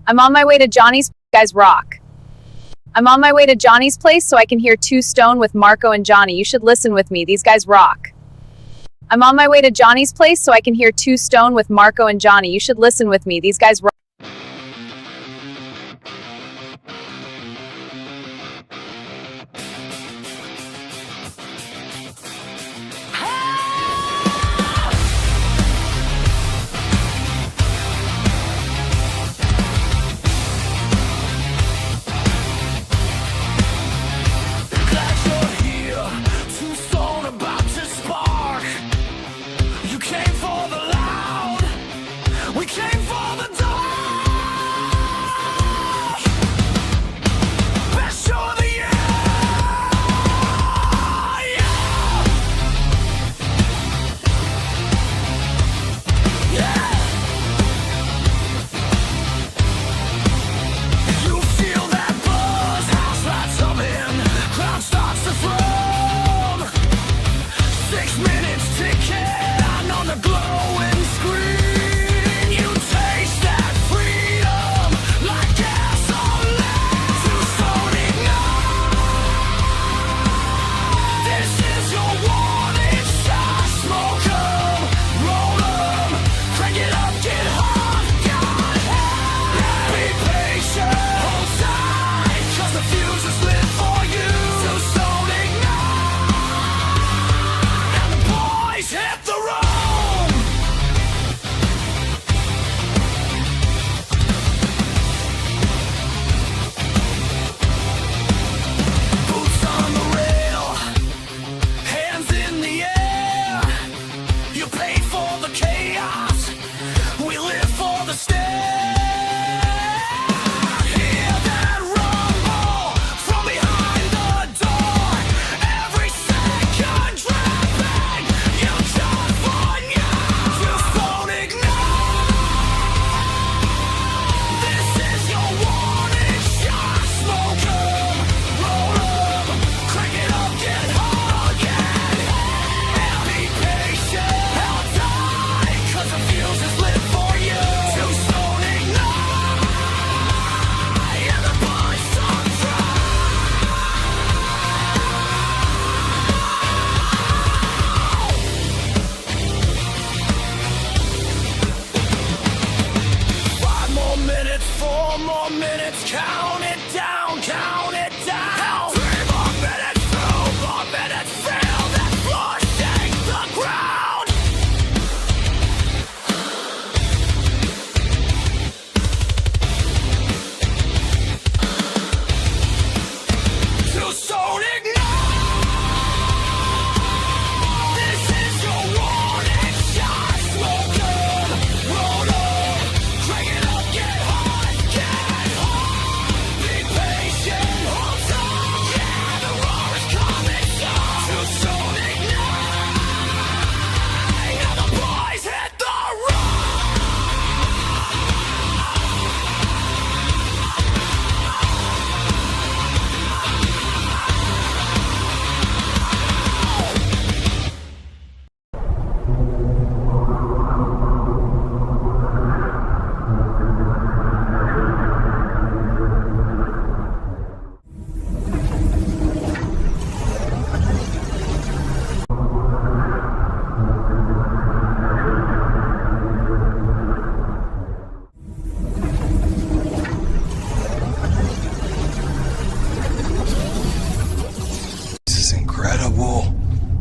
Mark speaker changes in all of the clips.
Speaker 1: I'm on my way to Johnny's. Guys rock. I'm on my way to Johnny's place so I can hear Two Stone with Marco and Johnny. You should listen with me. These guys rock. I'm on my way to Johnny's place so I can hear Two Stone with Marco and Johnny. You should listen with me. These guys rock.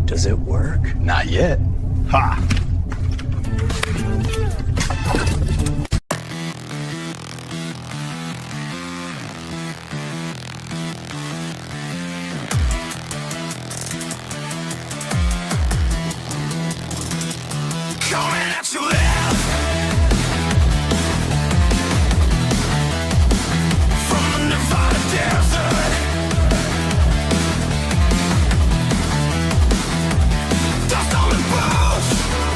Speaker 2: Does it work?
Speaker 3: Not yet. Ha!
Speaker 4: Coming at you there from the Nevada desert. Dust on the boots.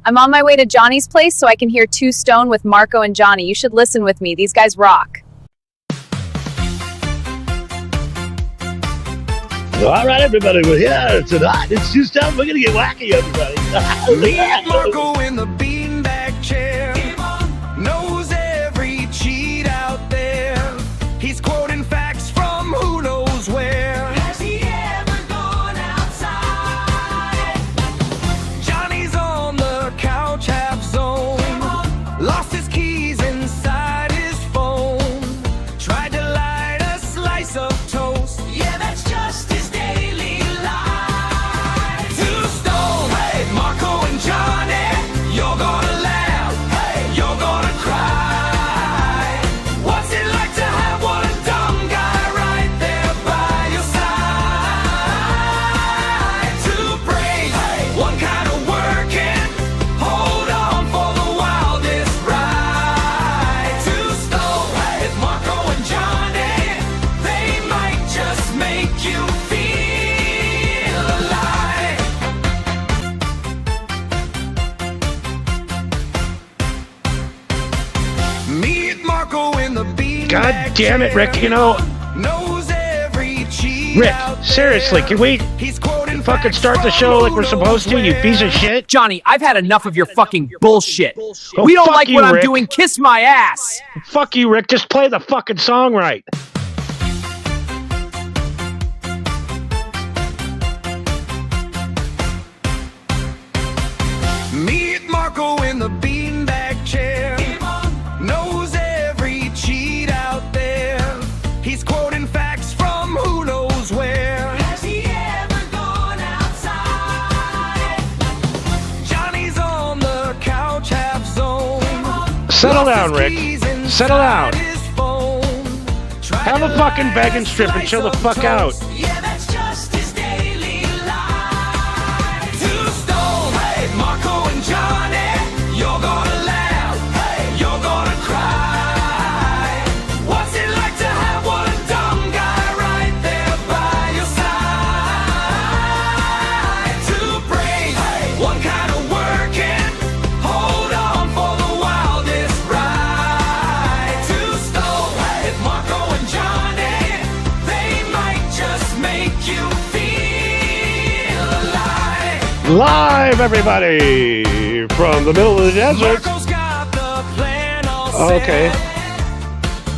Speaker 1: I'm on my way to Johnny's place so I can hear Two Stone with Marco and Johnny. You should listen with me. These guys rock.
Speaker 3: All right, everybody, we're here tonight. It's Two Stone. We're going to get wacky, everybody.
Speaker 4: Leave Marco in the beanbag chair. Knows every cheat out there. He's quoting facts from who knows where. Has he ever gone outside? Johnny's on the couch, half zone. Lost his keys inside his phone. Tried to light a slice of toast. Yeah, that's just his daily life. Two Stone, hey, Marco and Johnny. You're gonna laugh, hey, you're gonna cry. What's it like to have one dumb guy right there by your side? Two brains, hey, one kind of working. Hold on for the wildest ride. Two Stone, hey, Marco and Johnny. They might just make you feel alive. Meet Marco in the beanbag
Speaker 3: God damn it, Rick, you know.
Speaker 4: knows every cheat
Speaker 3: Rick,
Speaker 4: out
Speaker 3: seriously,
Speaker 4: there.
Speaker 3: can we
Speaker 4: He's quoting
Speaker 3: fucking
Speaker 4: facts
Speaker 3: start the
Speaker 4: from
Speaker 3: show like
Speaker 4: who
Speaker 3: we're supposed to,
Speaker 4: knows
Speaker 3: you
Speaker 4: where.
Speaker 3: piece of shit?
Speaker 5: Johnny, I've had enough of your fucking bullshit.
Speaker 3: Oh,
Speaker 5: We don't
Speaker 3: fuck
Speaker 5: like
Speaker 3: you,
Speaker 5: what I'm
Speaker 3: Rick.
Speaker 5: doing. Kiss my ass.
Speaker 3: Fuck you, Rick. Just play the fucking song right.
Speaker 4: Meet Marco in the beanbag chair. Knows every cheat out there. He's quoting facts from who knows where. Has he ever gone outside? Johnny's on the couch, half zone.
Speaker 3: Settle
Speaker 4: Lost
Speaker 3: down,
Speaker 4: his
Speaker 3: Rick.
Speaker 4: keys
Speaker 3: Settle down.
Speaker 4: inside his phone. Tried
Speaker 3: Have a
Speaker 4: to
Speaker 3: fucking
Speaker 4: light
Speaker 3: bag
Speaker 4: a
Speaker 3: and strip and chill the
Speaker 4: slice
Speaker 3: fuck
Speaker 4: of
Speaker 3: out.
Speaker 4: toast. Yeah, that's just his daily life. Two Stone, hey, Marco and Johnny. You're gonna laugh, hey, you're gonna cry. What's it like to have one dumb guy right there by your side? Two brains, hey, one kind of working. Hold on for the wildest ride. Two Stone, hey, Marco and Johnny. They might just make you feel alive.
Speaker 3: Live, everybody, from the middle of the desert.
Speaker 4: Marco's got the plan all
Speaker 3: Okay.
Speaker 4: set.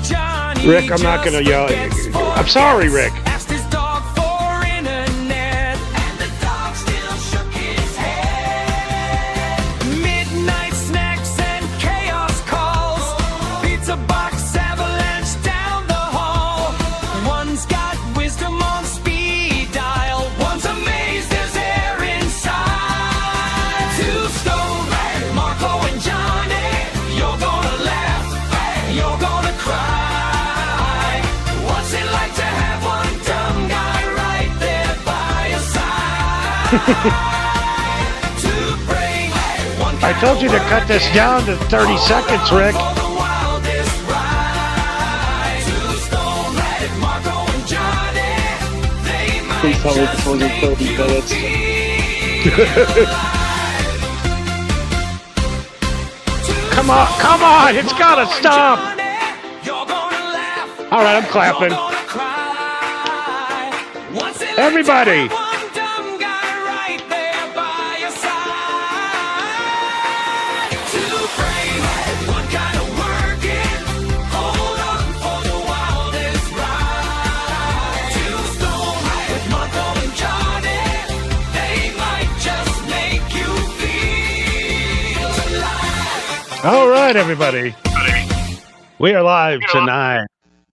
Speaker 4: Johnny
Speaker 3: Rick, I'm not gonna
Speaker 4: just
Speaker 3: yell at
Speaker 4: forgets,
Speaker 3: you. I'm sorry, Rick.
Speaker 4: Asked his dog for internet, and the dog still shook his head. Midnight snacks and chaos calls. Pizza box avalanche down the hall. One's got wisdom on speed dial. One's amazed there's air inside. Two Stone, hey, Marco and Johnny. You're gonna laugh, hey, you're gonna cry. What's it like to have one dumb guy right there by your side? Two brains, hey, one
Speaker 3: I told you to cut this down to 30 seconds, Rick.
Speaker 4: for the wildest ride. Two Stone, hey, Marco and Johnny. They might
Speaker 6: Please tell me
Speaker 4: just
Speaker 6: this wasn't
Speaker 4: make
Speaker 6: 30
Speaker 4: you
Speaker 6: minutes.
Speaker 4: feel alive.
Speaker 3: Come on, it's gotta stop.
Speaker 4: You're gonna laugh.
Speaker 3: All right, I'm clapping.
Speaker 4: You're gonna cry. What's it like
Speaker 3: Everybody.
Speaker 4: to have one dumb guy right there by your side? Two brains, one kind of working. Hold on for the wildest ride. Two Stone, with Marco and Johnny. They might just make you feel alive.
Speaker 3: All right, everybody. We are live tonight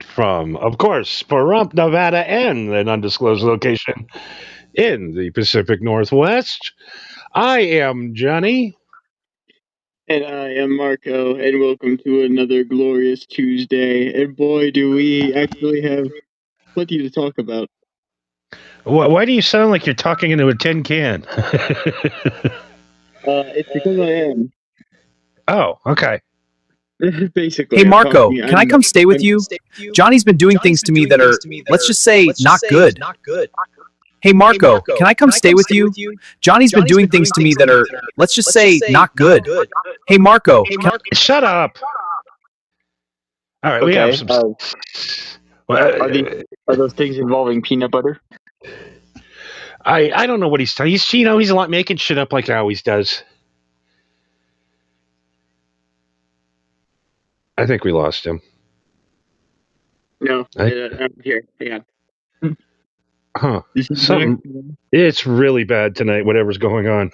Speaker 3: from, of course, Pahrump, Nevada, and an undisclosed location in the Pacific Northwest. I am Johnny.
Speaker 6: And I am Marco, and welcome to another glorious Tuesday. And boy, do we actually have plenty to talk about.
Speaker 3: Why do you sound like you're talking into a tin can?
Speaker 6: It's because I am.
Speaker 3: Oh, okay.
Speaker 6: Basically.
Speaker 5: Hey,
Speaker 6: I'm
Speaker 5: Marco,
Speaker 6: talking-
Speaker 5: can I
Speaker 6: I'm-
Speaker 5: come stay with you? Johnny's been doing things to me that are, let's just say, not good. Hey Marco, can I come stay with you? Johnny's been doing things to me that are, let's just say, not good. Hey Marco,
Speaker 3: Shut up. All right, we have some.
Speaker 6: Are those things involving peanut butter?
Speaker 3: I don't know what he's telling. He's a lot making shit up like he always does. I think we lost him.
Speaker 6: No, I'm here. Hang on.
Speaker 3: Huh. It's really bad tonight, whatever's going on.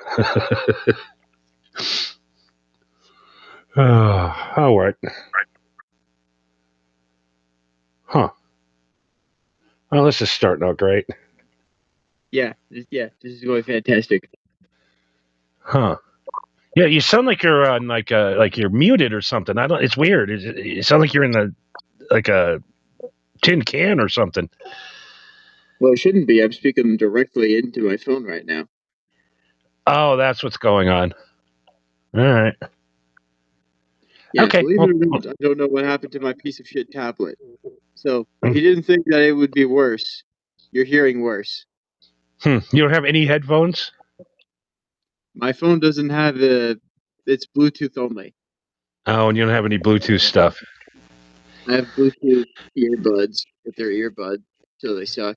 Speaker 3: All right. Huh. Well, this is starting out great.
Speaker 6: Yeah, this is going fantastic.
Speaker 3: Huh. Yeah, you sound like you're on like you're muted or something. It's weird. You sound like you're in a tin can or something.
Speaker 6: Well, it shouldn't be. I'm speaking directly into my phone right now.
Speaker 3: Oh, that's what's going on. All right.
Speaker 6: Yeah,
Speaker 3: Okay.
Speaker 6: believe it or not, I don't know what happened to my piece of shit tablet. So if you didn't think that it would be worse, you're hearing worse.
Speaker 3: You don't have any headphones?
Speaker 6: My phone doesn't have it's Bluetooth only.
Speaker 3: Oh, and you don't have any Bluetooth stuff.
Speaker 6: I have Bluetooth earbuds, but they're earbuds, so they suck.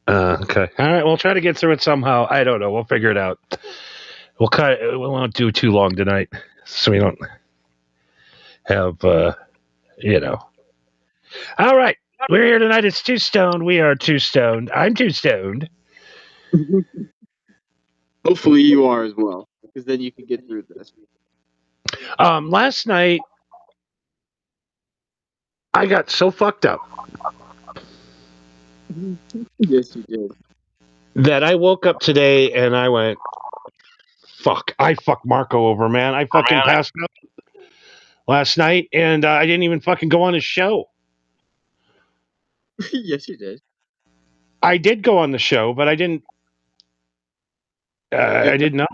Speaker 3: Okay. All right. We'll try to get through it somehow. I don't know. We'll figure it out. We'll cut. We won't do too long tonight, so we don't have, All right. We're here tonight. It's Too Stoned. We are Too Stoned. I'm Too Stoned.
Speaker 6: Hopefully you are as well, because then you can get through this.
Speaker 3: Last night, I got so fucked up.
Speaker 6: Yes, you did.
Speaker 3: That I woke up today and I went, fuck. I fucked Marco over, man. I fucking passed out last night and I didn't even fucking go on his show.
Speaker 6: Yes, you did.
Speaker 3: I did go on the show, but I didn't. I didn't know.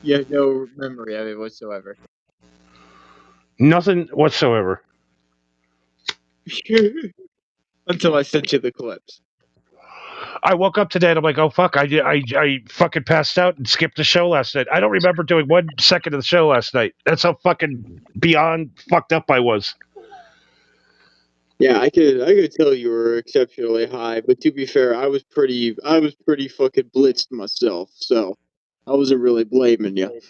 Speaker 6: You have no memory of it whatsoever.
Speaker 3: Nothing whatsoever.
Speaker 6: Until I sent you the clips.
Speaker 3: I woke up today and I'm like, oh fuck, I fucking passed out and skipped the show last night. I don't remember doing 1 second of the show last night. That's how fucking beyond fucked up I was.
Speaker 6: Yeah, I could tell you were exceptionally high, but to be fair, I was pretty fucking blitzed myself, so I wasn't really blaming you.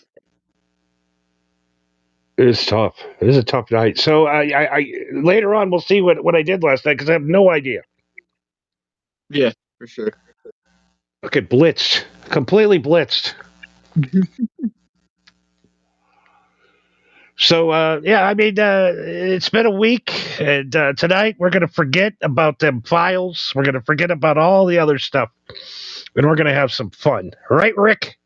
Speaker 3: It is tough. It is a tough night. So I later on we'll see what I did last night because I have no idea.
Speaker 6: Yeah, for sure.
Speaker 3: Okay, blitzed, completely blitzed. So it's been a week, and tonight we're gonna forget about them files. We're gonna forget about all the other stuff, and we're gonna have some fun, right, Rick?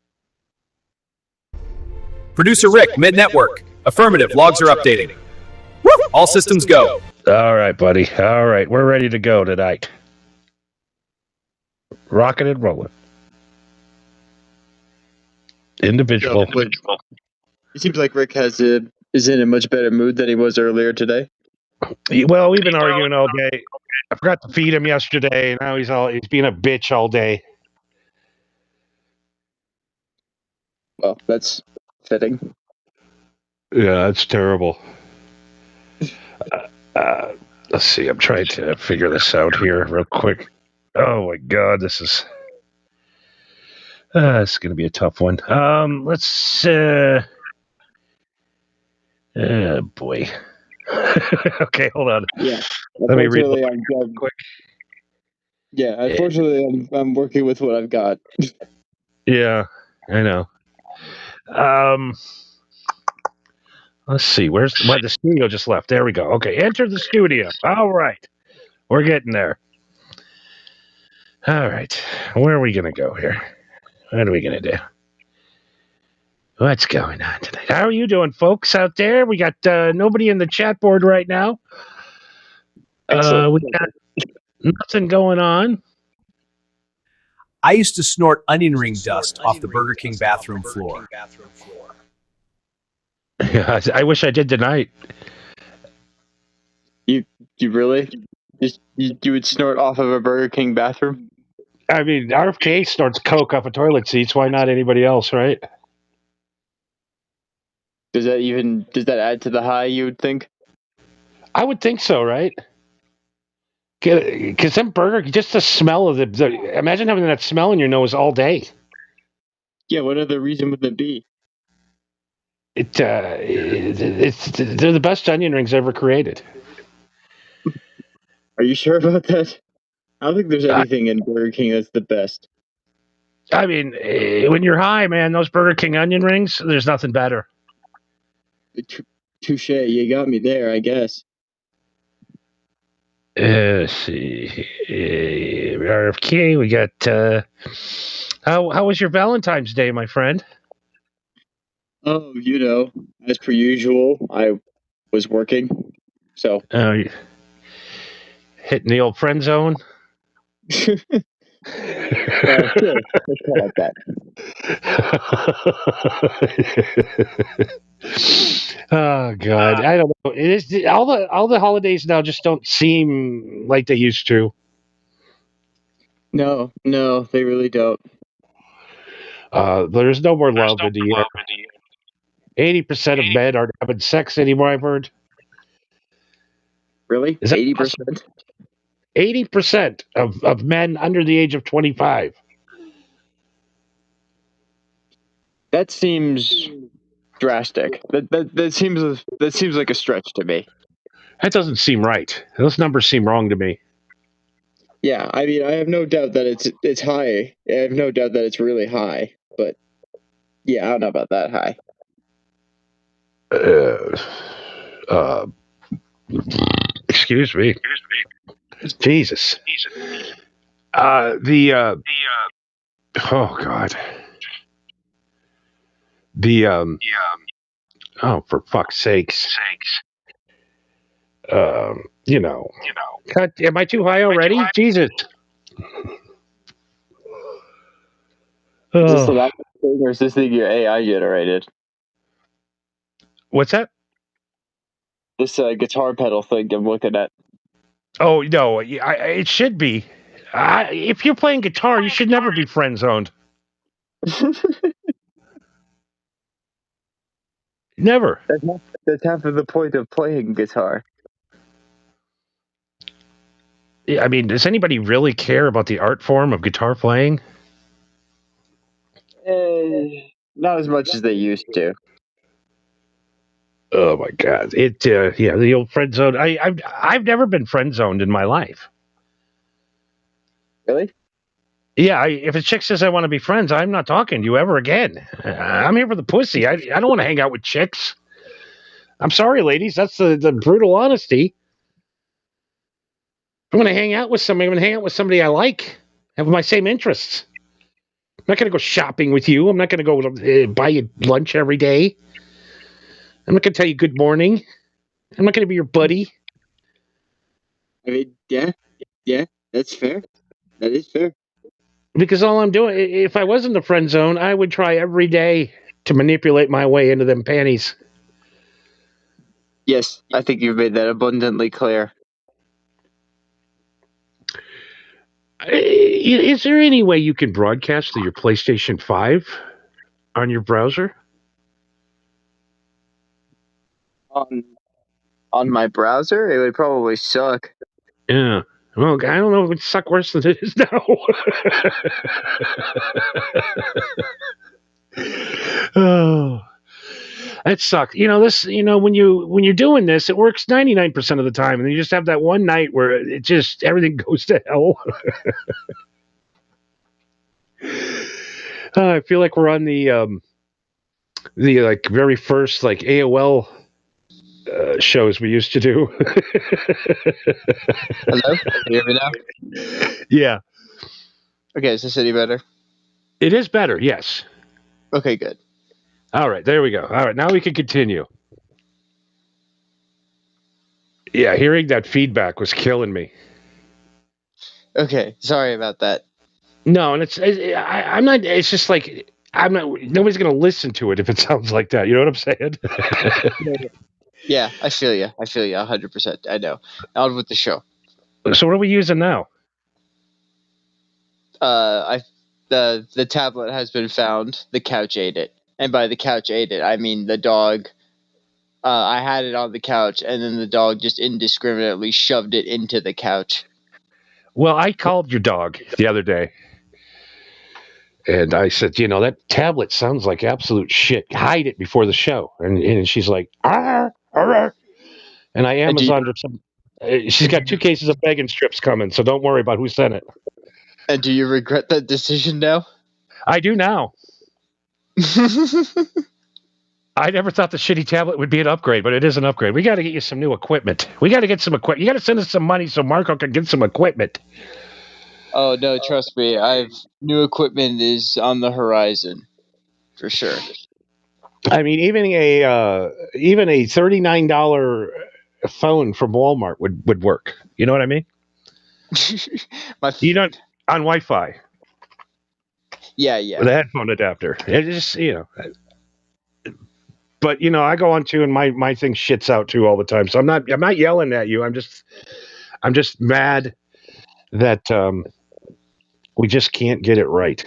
Speaker 5: Producer Rick, mid-network. Affirmative, logs are updating. Woo! All systems go.
Speaker 3: All right, buddy. All right, we're ready to go tonight. Rocking and rolling. Individual.
Speaker 6: It seems like Rick is in a much better mood than he was earlier today.
Speaker 3: Well, we've been arguing all day. I forgot to feed him yesterday, and now he's being a bitch all day.
Speaker 6: Well, that's fitting.
Speaker 3: Yeah, that's terrible. Let's see. I'm trying to figure this out here real quick. Oh my god, this is going to be a tough one. Let's. Boy. Okay, hold on.
Speaker 6: Yeah.
Speaker 3: Let me read
Speaker 6: quick. Yeah, unfortunately, I'm working with what I've got.
Speaker 3: Yeah, I know. Let's see. Where's the studio just left? There we go. Okay, enter the studio. All right, we're getting there. All right, where are we gonna go here? What are we gonna do? What's going on tonight? How are you doing, folks out there? We got nobody in the chat board right now. We got nothing going on.
Speaker 5: I used to snort onion ring dust off the Burger King bathroom floor.
Speaker 3: Yeah, I wish I did tonight.
Speaker 6: You really? You would snort off of a Burger King bathroom?
Speaker 3: I mean, RFK snorts coke off of toilet seats. Why not anybody else, right?
Speaker 6: Does that add to the high, you would think?
Speaker 3: I would think so, right? Because them burger, just the smell of imagine having that smell in your nose all day.
Speaker 6: Yeah, what other reason would that be?
Speaker 3: They're the best onion rings ever created.
Speaker 6: Are you sure about that? I don't think there's anything in Burger King that's the best.
Speaker 3: I mean, when you're high, man, those Burger King onion rings, there's nothing better.
Speaker 6: Touche, you got me there, I guess.
Speaker 3: Let's see. RFK, we got. How was your Valentine's Day, my friend?
Speaker 6: Oh, as per usual, I was working, so.
Speaker 3: Hitting the old friend zone?
Speaker 6: Sure, let's call it that.
Speaker 3: Oh God, I don't know. It is all the holidays now just don't seem like they used to.
Speaker 6: No, they really don't.
Speaker 3: There's no more love in the air. 80% of men aren't having sex anymore, I've heard.
Speaker 6: Really? 80%?
Speaker 3: 80% of men under the age of 25.
Speaker 6: That seems drastic. That seems like a stretch to me.
Speaker 3: That doesn't seem right. Those numbers seem wrong to me.
Speaker 6: Yeah, I mean, I have no doubt that it's high. I have no doubt that it's really high, but yeah, I don't know about that high.
Speaker 3: Excuse me. Jesus. Oh God. Oh, for fuck's sakes. God, am I too high already? Jesus.
Speaker 6: Is this an actual thing, or is this thing your AI generated?
Speaker 3: What's that?
Speaker 6: This guitar pedal thing I'm looking at.
Speaker 3: Oh no, it should be. If you're playing guitar, you should never be friend zoned. Never.
Speaker 6: That's half of the point of playing guitar.
Speaker 3: I mean, does anybody really care about the art form of guitar playing?
Speaker 6: Not as much as they used to.
Speaker 3: Oh my God! The old friend zone. I've never been friend zoned in my life.
Speaker 6: Really?
Speaker 3: Yeah, if a chick says I want to be friends, I'm not talking to you ever again. I'm here for the pussy. I don't want to hang out with chicks. I'm sorry, ladies. That's the brutal honesty. I'm going to hang out with somebody. I'm going to hang out with somebody I like, have my same interests. I'm not going to go shopping with you. I'm not going to go buy you lunch every day. I'm not going to tell you good morning. I'm not going to be your buddy.
Speaker 6: I mean, yeah, that's fair. That is fair.
Speaker 3: Because all I'm doing, if I was in the friend zone, I would try every day to manipulate my way into them panties.
Speaker 6: Yes, I think you've made that abundantly clear.
Speaker 3: Is there any way you can broadcast to your PlayStation 5 on your browser?
Speaker 6: On my browser, it would probably suck.
Speaker 3: Yeah. Well, I don't know. It would suck worse than it is now. Oh, that sucks. When you're doing this, it works 99% of the time, and then you just have that one night where it just everything goes to hell. I feel like we're on the like very first like AOL shows we used to do.
Speaker 6: Hello? Can you hear me now?
Speaker 3: Yeah.
Speaker 6: Okay, is this any better?
Speaker 3: It is better, yes.
Speaker 6: Okay, good.
Speaker 3: All right, there we go. All right, now we can continue. Yeah, hearing that feedback was killing me.
Speaker 6: Okay, sorry about that.
Speaker 3: No, and I'm not. It's just like I'm not. Nobody's gonna listen to it if it sounds like that. You know what I'm saying?
Speaker 6: Yeah, I feel you. 100%. I know. On with the show.
Speaker 3: So what are we using now?
Speaker 7: I the tablet has been found. The couch ate it, and by the couch ate it, I mean the dog. I had it on the couch, and then the dog just indiscriminately shoved it into the couch.
Speaker 3: Well, I called your dog the other day, and I said, you know, that tablet sounds like absolute shit. Hide it before the show. And she's like, arr, arr. And I Amazoned her some. She's got 2 cases of bacon strips coming, so don't worry about who sent it.
Speaker 7: And do you regret that decision now?
Speaker 3: I do now. I never thought the shitty tablet would be an upgrade, but it is an upgrade. We got to get you some new equipment. We got to get some equipment. You got to send us some money so Marco can get some equipment.
Speaker 7: Oh no, trust me. New equipment is on the horizon, for sure.
Speaker 3: I mean, even a $39 phone from Walmart would work. You know what I mean? You know, on Wi-Fi.
Speaker 7: Yeah.
Speaker 3: With a headphone adapter. It just, you know. But you know, I go on too, and my thing shits out too all the time. So I'm not yelling at you. I'm just mad that we just can't get it right.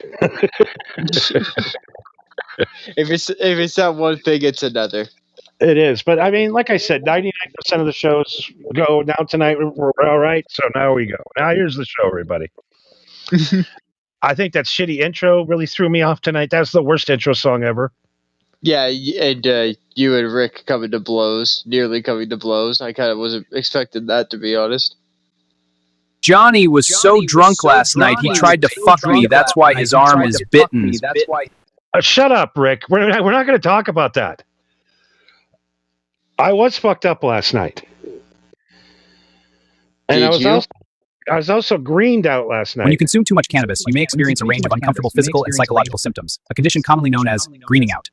Speaker 7: If it's not one thing, it's another.
Speaker 3: It is, but I mean, like I said, 99% of the shows go now tonight. We're all right, so now we go. Now here's the show, everybody. I think that shitty intro really threw me off tonight. That's the worst intro song ever.
Speaker 7: Yeah, and you and Rick coming to blows, nearly coming to blows. I kind of wasn't expecting that, to be honest.
Speaker 5: Johnny was so drunk last night, he tried to fuck me. That's why his arm is bitten.
Speaker 3: Shut up, Rick. We're not going to talk about that. I was fucked up last night. And I was also greened out last night.
Speaker 5: When you consume too much cannabis, you may experience a range of uncomfortable physical and psychological symptoms, a condition commonly known as greening out.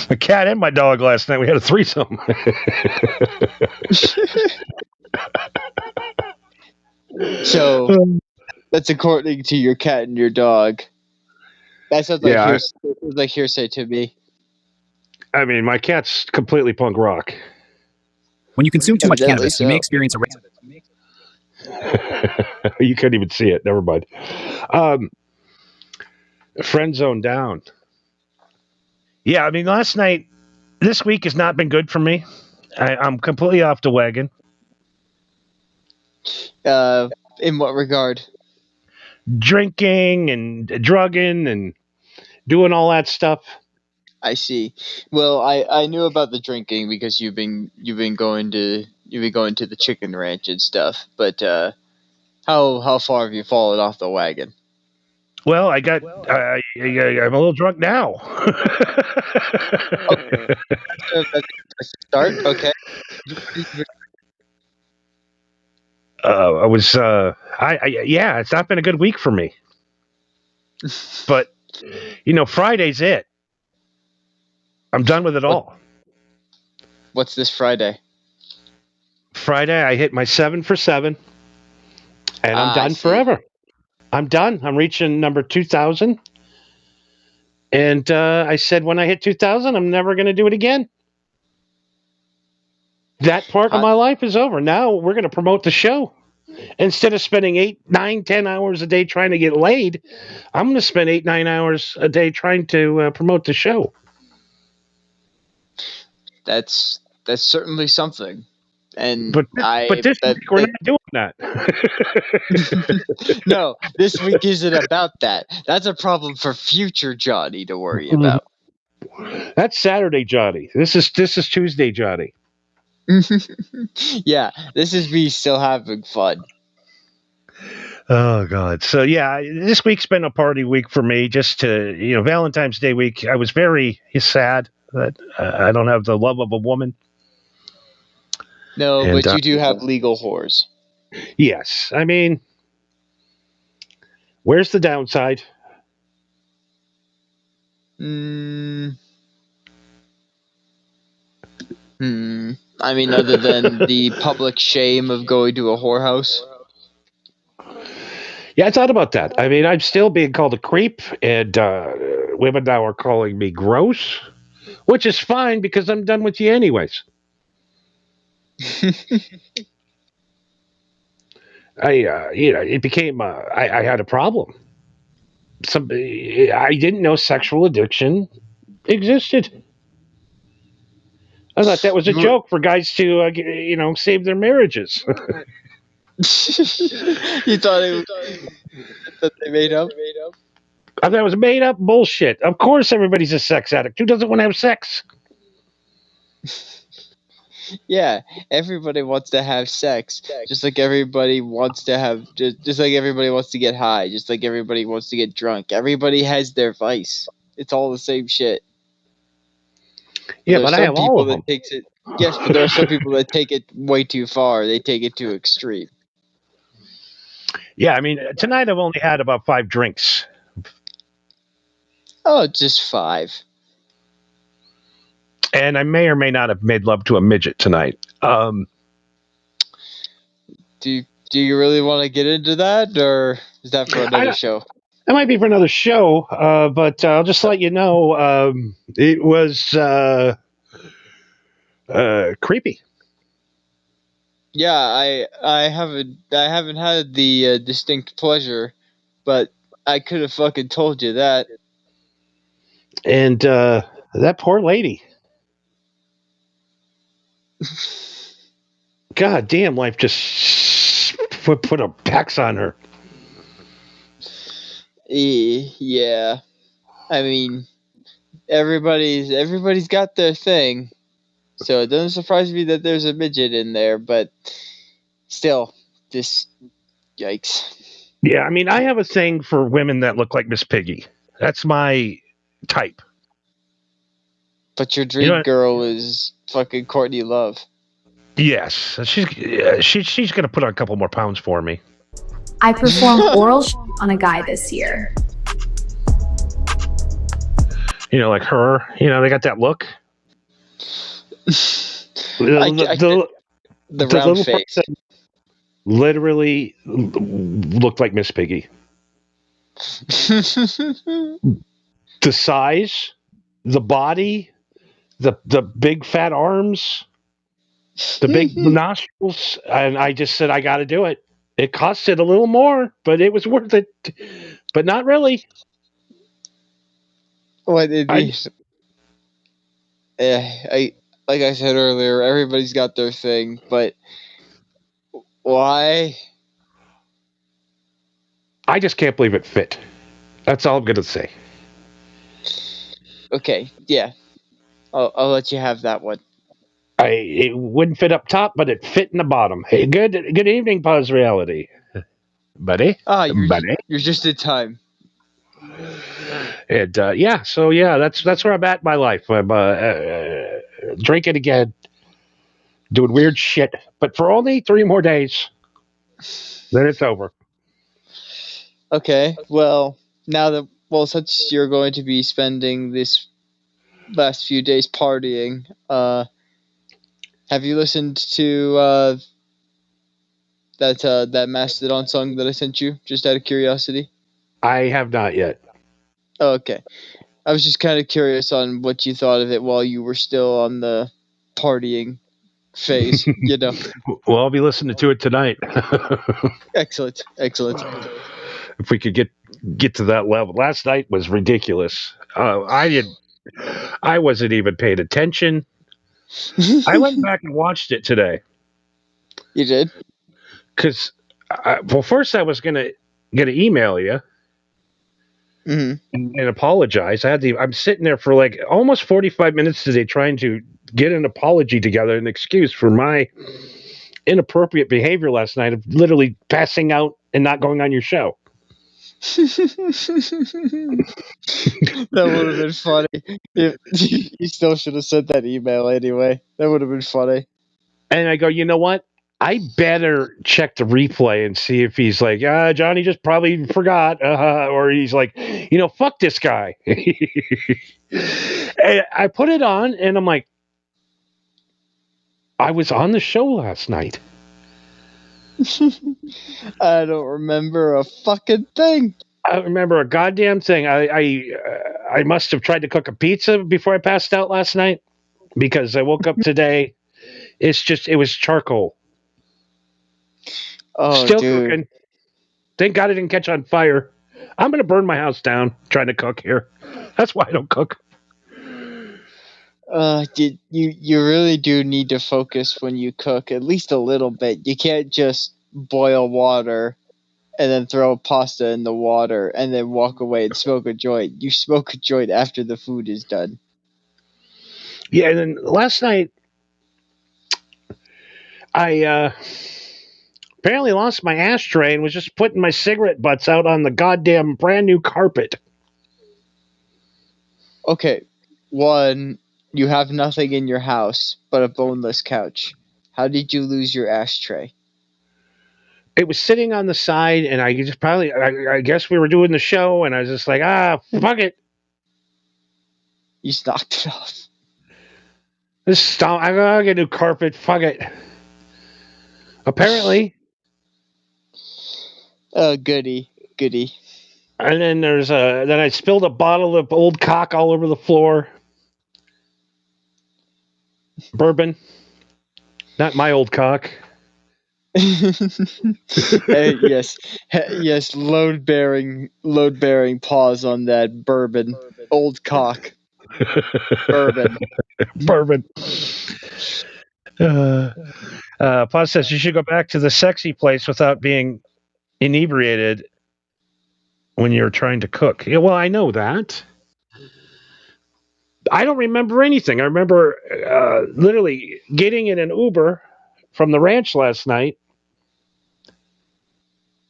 Speaker 3: My cat and my dog last night, we had a threesome.
Speaker 7: So that's according to your cat and your dog. That sounds like hearsay to me.
Speaker 3: I mean, my cat's completely punk rock.
Speaker 5: When you consume too much cannabis, you may experience a range.
Speaker 3: You couldn't even see it. Never mind. Friend zone down. Yeah, I mean, this week has not been good for me. I'm completely off the wagon.
Speaker 7: In what regard?
Speaker 3: Drinking and drugging and doing all that stuff.
Speaker 7: I see. Well, I knew about the drinking because you've been going to the chicken ranch and stuff. But how far have you fallen off the wagon?
Speaker 3: Well, I'm a little drunk now.
Speaker 7: Okay. Start. Okay.
Speaker 3: It's not been a good week for me. But you know, Friday's it. I'm done with it all.
Speaker 7: What's this Friday?
Speaker 3: Friday, I hit my 7 for 7, and I'm done forever. I'm done. I'm reaching number 2,000. And I said when I hit 2,000, I'm never going to do it again. That part of my life is over. Now we're going to promote the show. Instead of spending 8, 9, 10 hours a day trying to get laid, I'm going to spend 8, 9 hours a day trying to promote the show.
Speaker 7: That's certainly something. And
Speaker 3: but this week we're not doing that.
Speaker 7: No, this week isn't about that. That's a problem for future Johnny to worry about.
Speaker 3: That's Saturday, Johnny. This is Tuesday, Johnny.
Speaker 7: Yeah, this is me still having fun.
Speaker 3: Oh God! So yeah, this week's been a party week for me. Just to Valentine's Day week, I was very sad that I don't have the love of a woman.
Speaker 7: No, but you do have legal whores.
Speaker 3: Yes, I mean, where's the downside?
Speaker 7: I mean, other than the public shame of going to a whorehouse.
Speaker 3: Yeah, I thought about that. I mean, I'm still being called a creep, and women now are calling me gross, which is fine because I'm done with you anyways. it became I had a problem. I didn't know sexual addiction existed. I thought that was a joke for guys to save their marriages.
Speaker 7: You thought it was that they made up?
Speaker 3: I thought it was made up bullshit. Of course, everybody's a sex addict. Who doesn't want to have sex?
Speaker 7: Yeah, everybody wants to have sex, just like everybody wants to have, just like everybody wants to get high, just like everybody wants to get drunk. Everybody has their vice. It's all the same shit.
Speaker 3: Yeah,
Speaker 7: There's
Speaker 3: but I
Speaker 7: some
Speaker 3: have all
Speaker 7: people
Speaker 3: of
Speaker 7: that
Speaker 3: them.
Speaker 7: takes it. Yes, but there are some people that take it way too far. They take it too extreme.
Speaker 3: Yeah, I mean, tonight I've only had about 5 drinks.
Speaker 7: Oh, just 5.
Speaker 3: And I may or may not have made love to a midget tonight.
Speaker 7: Do you really want to get into that, or is that for another show?
Speaker 3: It might be for another show, but I'll just let you know it was creepy.
Speaker 7: Yeah, I haven't had the distinct pleasure, but I could have fucking told you that.
Speaker 3: And that poor lady. God damn, life just put a tax on her.
Speaker 7: Yeah, I mean, everybody's got their thing, so it doesn't surprise me that there's a midget in there. But still, just yikes.
Speaker 3: Yeah, I mean, I have a thing for women that look like Miss Piggy. That's my type.
Speaker 7: But your dream girl is fucking Courtney Love.
Speaker 3: Yes, she's gonna put on a couple more pounds for me.
Speaker 1: I performed oral on a guy this year.
Speaker 3: Like her. They got that look.
Speaker 7: The round face.
Speaker 3: Literally looked like Miss Piggy. The size, the body, the big fat arms, the big nostrils, and I just said I got to do it. It costed a little more, but it was worth it. But not really.
Speaker 7: What did like I said earlier, everybody's got their thing, but why?
Speaker 3: I just can't believe it fit. That's all I'm gonna say.
Speaker 7: Okay, yeah, I'll let you have that one.
Speaker 3: It wouldn't fit up top, but it fit in the bottom. Hey, good evening, Pause Reality, buddy.
Speaker 7: You're just in time.
Speaker 3: And that's where I'm at in my life. I'm drinking again, doing weird shit, but for only 3 more days, then it's over.
Speaker 7: Okay, well, since you're going to be spending this last few days partying, have you listened to that Mastodon song that I sent you, just out of curiosity?
Speaker 3: I have not yet.
Speaker 7: Oh, okay. I was just kind of curious on what you thought of it while you were still on the partying phase,
Speaker 3: Well, I'll be listening to it tonight.
Speaker 7: Excellent.
Speaker 3: If we could get to that level. Last night was ridiculous. I wasn't even paying attention. I went back and watched it today.
Speaker 7: You did?
Speaker 3: Because, first I was gonna email you.
Speaker 7: Mm-hmm.
Speaker 3: And apologize. I'm sitting there for like almost 45 minutes today trying to get an apology together, an excuse for my inappropriate behavior last night of literally passing out and not going on your show.
Speaker 7: That would have been funny. You still should have sent that email anyway. That would have been funny.
Speaker 3: And I go, you know what? I better check the replay and see if he's like, Johnny just probably forgot, or he's like, fuck this guy. And I put it on, and I'm like, I was on the show last night.
Speaker 7: I don't remember a fucking thing.
Speaker 3: I don't remember a goddamn thing. I must have tried to cook a pizza before I passed out last night, because I woke up today. It was charcoal.
Speaker 7: Oh,
Speaker 3: Still
Speaker 7: dude.
Speaker 3: cooking. Thank God it didn't catch on fire. I'm going to burn my house down trying to cook here. That's why I don't cook.
Speaker 7: You really do need to focus when you cook, at least a little bit. You can't just boil water and then throw pasta in the water and then walk away and smoke a joint. You smoke a joint after the food is done.
Speaker 3: Yeah, and then last night, I apparently lost my ashtray and was just putting my cigarette butts out on the goddamn brand new carpet.
Speaker 7: Okay, one, you have nothing in your house but a boneless couch. How did you lose your ashtray?
Speaker 3: It was sitting on the side, and I just probably, I guess we were doing the show, and I was just like, fuck it.
Speaker 7: You just knocked it off.
Speaker 3: I'm gonna get a new carpet. Fuck it. Apparently.
Speaker 7: Oh, goody.
Speaker 3: And then then I spilled a bottle of old cock all over the floor. Bourbon. Not my old cock.
Speaker 7: Yes, load bearing pause on that bourbon. Old cock. Bourbon.
Speaker 3: Bourbon. Paz says you should go back to the sexy place without being inebriated when you're trying to cook. Yeah, well, I know that. I don't remember anything. I remember literally getting in an Uber from the ranch last night.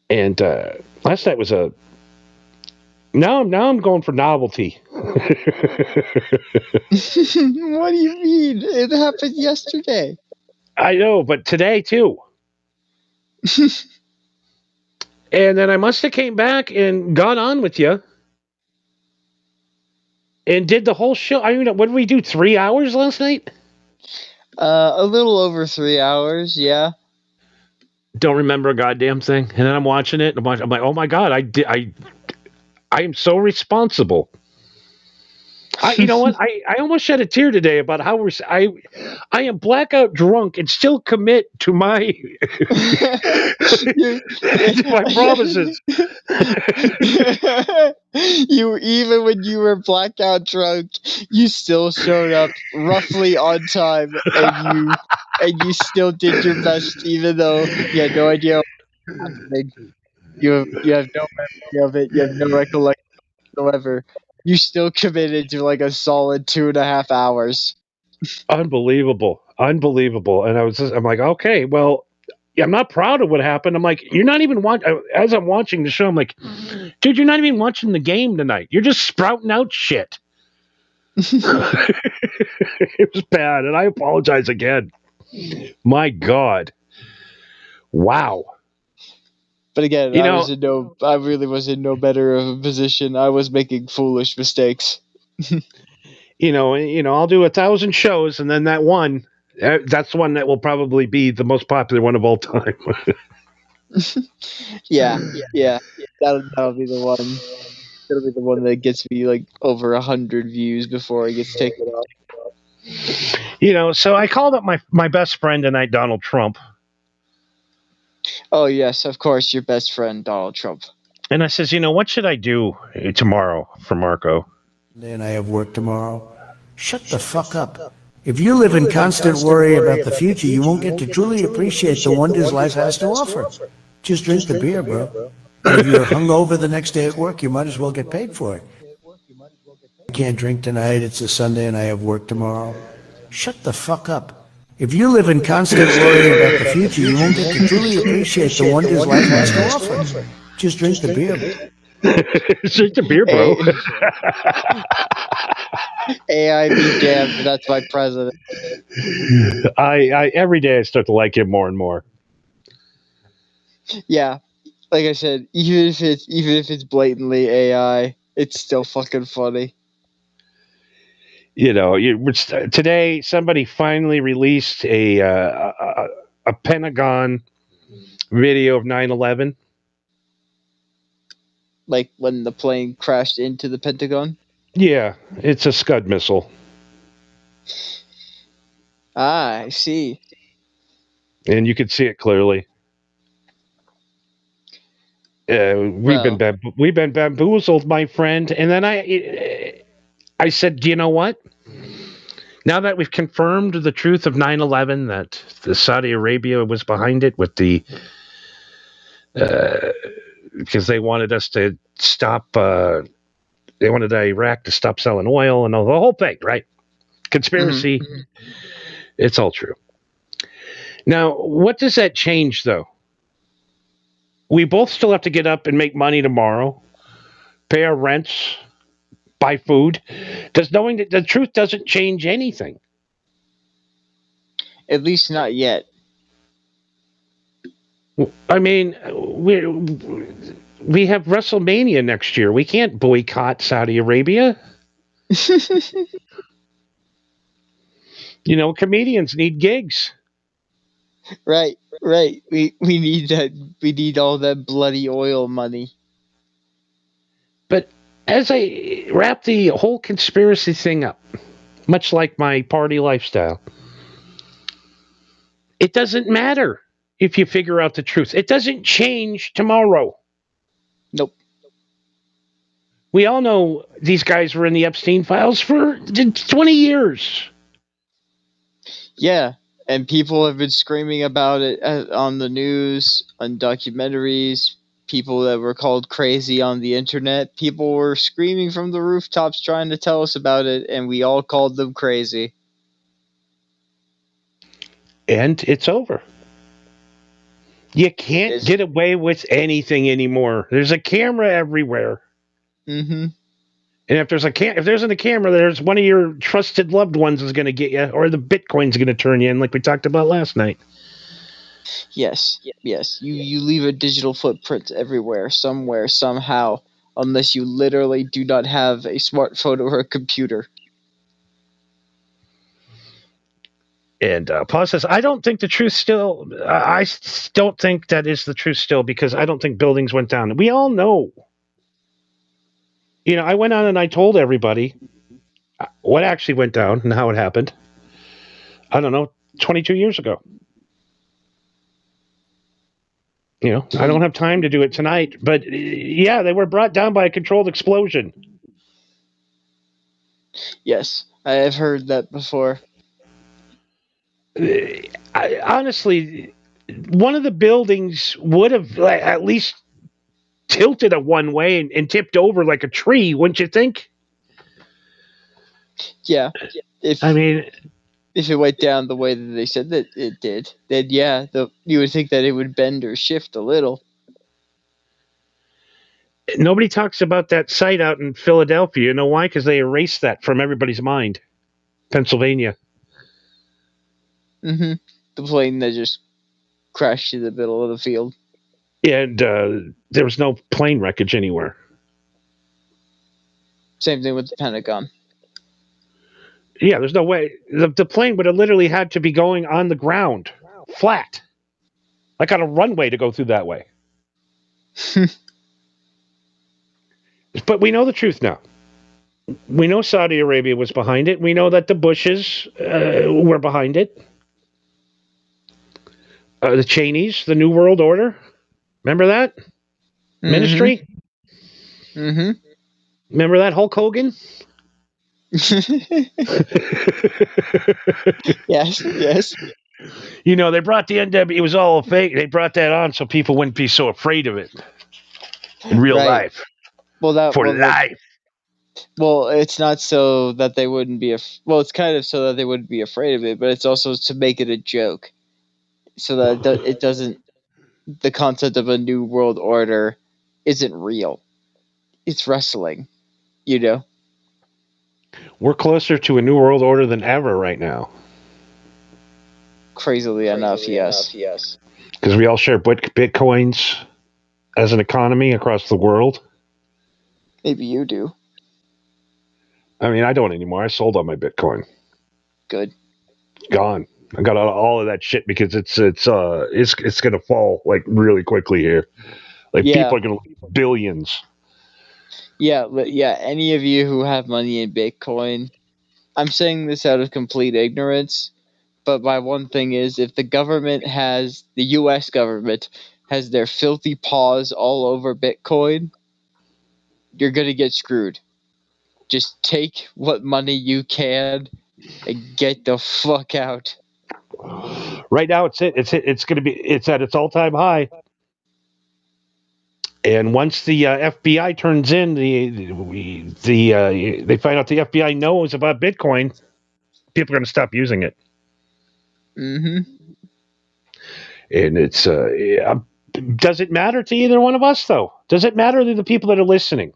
Speaker 3: And last night was a... Now I'm going for novelty.
Speaker 7: What do you mean? It happened yesterday.
Speaker 3: I know, but today too. And then I must have came back and got on with you and did the whole show. I mean, what did we do? 3 hours last night?
Speaker 7: A little over 3 hours, yeah.
Speaker 3: Don't remember a goddamn thing. And then I'm watching it. And I'm like, oh my God, I am so responsible. You know what? I almost shed a tear today about how I am blackout drunk and still commit to my to my promises.
Speaker 7: You, even when you were blackout drunk, you still showed up roughly on time, and you still did your best, even though you had no idea what was happening. You have no memory of it. You have no recollection whatsoever. You still committed to like a solid 2.5 hours.
Speaker 3: Unbelievable. And I'm like, okay, well, I'm not proud of what happened. I'm like, you're not even watching. As I'm watching the show, I'm like, dude, you're not even watching the game tonight. You're just sprouting out shit. It was bad, and I apologize again. My God. Wow.
Speaker 7: But again, I really was in no better of a position. I was making foolish mistakes.
Speaker 3: I'll do 1,000 shows, and then that one, that's the one that will probably be the most popular one of all time.
Speaker 7: Yeah. That'll be the one. It'll be the one that gets me like over 100 views before it gets taken off.
Speaker 3: So I called up my best friend tonight, Donald Trump.
Speaker 7: Oh yes, of course, your best friend, Donald Trump.
Speaker 3: And I says, what should I do tomorrow for Marco?
Speaker 2: And I have work tomorrow. Shut the fuck up. If you live in constant worry about the future, you won't get to truly appreciate the wonders life has to offer. Just drink the beer, bro. And if you're hungover the next day at work, you might as well get paid for it. I can't drink tonight. It's a Sunday and I have work tomorrow. Shut the fuck up. If you live in constant worry about the future, you won't get to truly appreciate the wonders life has to offer. Just drink the beer.
Speaker 3: Drink the beer, bro.
Speaker 7: AI be damned, that's my president.
Speaker 3: I every day I start to like him more and more.
Speaker 7: Yeah, like I said, even if it's blatantly AI, it's still fucking funny.
Speaker 3: Today somebody finally released a Pentagon video of 9/11.
Speaker 7: Like when the plane crashed into the Pentagon?
Speaker 3: Yeah, it's a Scud missile.
Speaker 7: Ah, I see.
Speaker 3: And you could see it clearly.
Speaker 7: Well,
Speaker 3: we've been bamboozled, my friend. And then I said, you know what? Now that we've confirmed the truth of 9/11, that the Saudi Arabia was behind it with the because they wanted us to stop. They wanted Iraq to stop selling oil and the whole thing, right? Conspiracy. It's all true. Now, what does that change, though? We both still have to get up and make money tomorrow, pay our rents, buy food. Does knowing that the truth doesn't change anything?
Speaker 7: at least not yet.
Speaker 3: I mean, we have WrestleMania next year. We can't boycott Saudi Arabia. You know, comedians need gigs.
Speaker 7: Right, right. We need that. We need all that bloody oil money.
Speaker 3: But as I wrap the whole conspiracy thing up, much like my party lifestyle, it doesn't matter if you figure out the truth. It doesn't change tomorrow.
Speaker 7: Nope.
Speaker 3: We all know these guys were in the Epstein files for 20 years.
Speaker 7: Yeah, and people have been screaming about it on the news, on documentaries. People that were called crazy on the internet. People were screaming from the rooftops trying to tell us about it, and we all called them crazy.
Speaker 3: And it's over. You can't get away with anything anymore. There's a camera everywhere.
Speaker 7: Mm-hmm.
Speaker 3: And if if there isn't a camera, there's one of your trusted loved ones is going to get you, or the Bitcoin's going to turn you in, like we talked about last night.
Speaker 7: Yes, yes. You leave a digital footprint everywhere, somewhere, somehow, unless you literally do not have a smartphone or a computer.
Speaker 3: And Paul says, I don't think the truth still, don't think that is the truth still, because I don't think buildings went down. We all know. You know, I went on and I told everybody what actually went down and how it happened. I don't know, 22 years ago. You know, I don't have time to do it tonight, but yeah, they were brought down by a controlled explosion.
Speaker 7: Yes, I have heard that before.
Speaker 3: Honestly, one of the buildings would have at least tilted it one way and tipped over like a tree, wouldn't you think?
Speaker 7: Yeah. If it went down the way that they said that it did, then yeah, you would think that it would bend or shift a little.
Speaker 3: Nobody talks about that site out in Philadelphia. You know why? Because they erased that from everybody's mind. Pennsylvania.
Speaker 7: Mm-hmm. The plane that just crashed in the middle of the field.
Speaker 3: And there was no plane wreckage anywhere.
Speaker 7: Same thing with the Pentagon.
Speaker 3: Yeah, there's no way. The plane would have literally had to be going on the ground, flat, like on a runway to go through that way. But we know the truth now. We know Saudi Arabia was behind it. We know that the Bushes were behind it. The Cheneys, the New World Order. Remember that? Mm-hmm. Ministry?
Speaker 7: Mm-hmm.
Speaker 3: Remember that, Hulk Hogan?
Speaker 7: Yes.
Speaker 3: You know, they brought the NW. It was all fake. They brought that on so people wouldn't be so afraid of it in real life. Life.
Speaker 7: Well, it's not so that they wouldn't be. It's kind of so that they wouldn't be afraid of it, but it's also to make it a joke, so that it doesn't. The concept of a new world order isn't real. It's wrestling, you know.
Speaker 3: We're closer to a new world order than ever right now.
Speaker 7: Crazily enough, yes.
Speaker 3: Because we all share bitcoins as an economy across the world.
Speaker 7: Maybe you do.
Speaker 3: I mean, I don't anymore. I sold all my Bitcoin.
Speaker 7: Good.
Speaker 3: Gone. I got all of that shit because it's gonna fall like really quickly here. Like people are gonna lose billions.
Speaker 7: Yeah. Any of you who have money in Bitcoin, I'm saying this out of complete ignorance, but my one thing is, if the U.S. government has their filthy paws all over Bitcoin, you're going to get screwed. Just take what money you can and get the fuck out.
Speaker 3: Right now, it's going to be. It's at its all-time high. And once the FBI turns in they find out the FBI knows about Bitcoin, people are going to stop using it.
Speaker 7: Mm-hmm.
Speaker 3: And it's does it matter to either one of us though? Does it matter to the people that are listening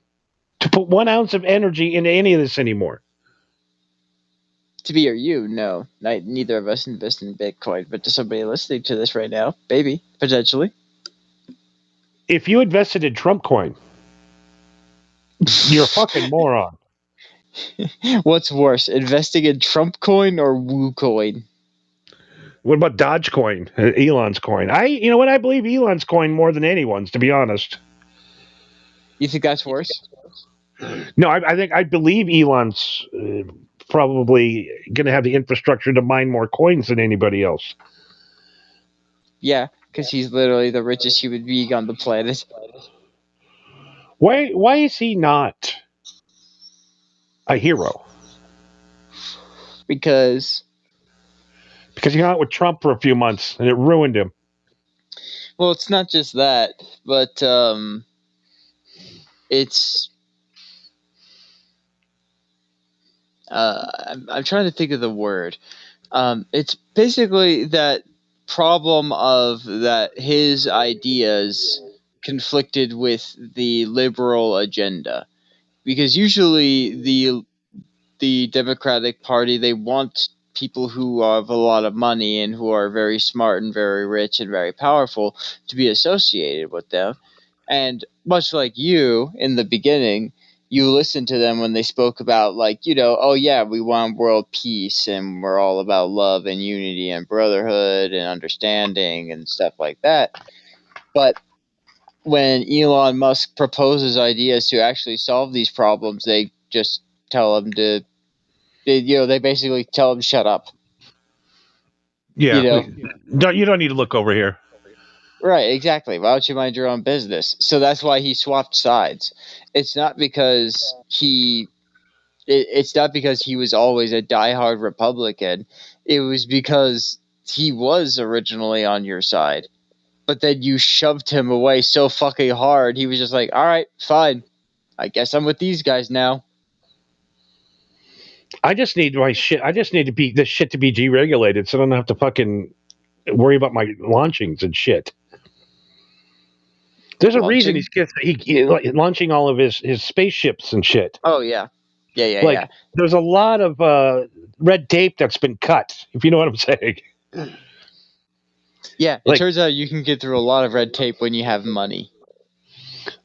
Speaker 3: to put 1 ounce of energy into any of this anymore?
Speaker 7: To me or you, no. Neither of us invest in Bitcoin, but to somebody listening to this right now, maybe, potentially.
Speaker 3: If you invested in Trump coin, you're a fucking moron.
Speaker 7: What's worse, investing in Trump coin or WooCoin?
Speaker 3: What about Dogecoin, Elon's coin? You know what? I believe Elon's coin more than anyone's, to be honest.
Speaker 7: You think that's worse?
Speaker 3: No, I believe Elon's probably going to have the infrastructure to mine more coins than anybody else.
Speaker 7: Yeah, because he's literally the richest human being on the planet.
Speaker 3: Why is he not a hero?
Speaker 7: Because
Speaker 3: Because he hung out with Trump for a few months and it ruined him.
Speaker 7: well, it's not just that, but it's I'm trying to think of the word. It's basically that problem of that his ideas conflicted with the liberal agenda, because usually the Democratic Party, they want people who have a lot of money and who are very smart and very rich and very powerful to be associated with them. And much like you in the beginning, you listened to them when they spoke about, like, oh yeah, we want world peace and we're all about love and unity and brotherhood and understanding and stuff like that. But when Elon Musk proposes ideas to actually solve these problems, they just tell him to, they basically tell him shut up.
Speaker 3: Yeah.
Speaker 7: You know?
Speaker 3: You don't need to look over here.
Speaker 7: Right, exactly. Why don't you mind your own business? So that's why he swapped sides. It's not because it's not because he was always a diehard Republican. It was because he was originally on your side. But then you shoved him away so fucking hard, he was just like, all right, fine. I guess I'm with these guys now.
Speaker 3: I just need my shit. I just need to be this shit to be deregulated, so I don't have to fucking worry about my launchings and shit. There's a reason he launching all of his spaceships and shit.
Speaker 7: Oh yeah, yeah.
Speaker 3: There's a lot of red tape that's been cut. If you know what I'm saying.
Speaker 7: Yeah, it turns out you can get through a lot of red tape when you have money.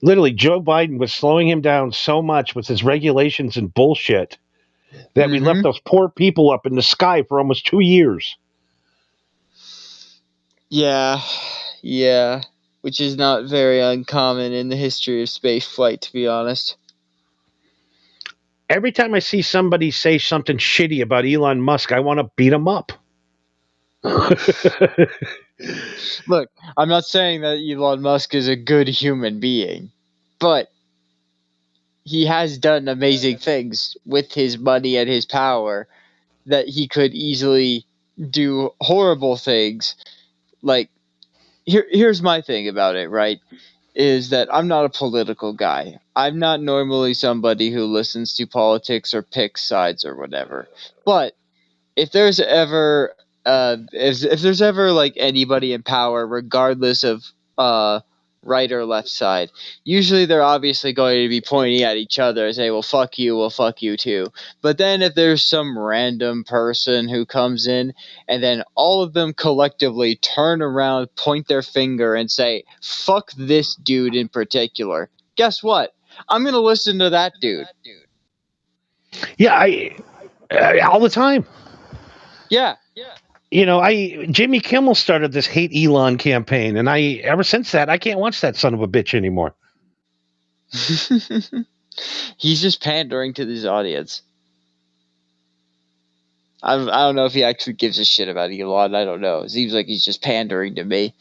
Speaker 3: Literally, Joe Biden was slowing him down so much with his regulations and bullshit that we left those poor people up in the sky for almost 2 years.
Speaker 7: Yeah, which is not very uncommon in the history of space flight, to be honest.
Speaker 3: Every time I see somebody say something shitty about Elon Musk, I want to beat him up.
Speaker 7: Look, I'm not saying that Elon Musk is a good human being, but he has done amazing things with his money and his power that he could easily do horrible things. Like, here's my thing about it, right? Is that I'm not a political guy. I'm not normally somebody who listens to politics or picks sides or whatever. But if there's ever if there's ever like anybody in power, regardless of right or left side, usually they're obviously going to be pointing at each other and say, well fuck you too. But then if there's some random person who comes in and then all of them collectively turn around, point their finger and say, fuck this dude in particular, guess what? I'm gonna listen to that dude.
Speaker 3: Yeah, all the time.
Speaker 7: Yeah.
Speaker 3: Jimmy Kimmel started this hate Elon campaign, and ever since that, I can't watch that son of a bitch anymore.
Speaker 7: He's just pandering to his audience. I don't know if he actually gives a shit about Elon. I don't know. It seems like he's just pandering to me.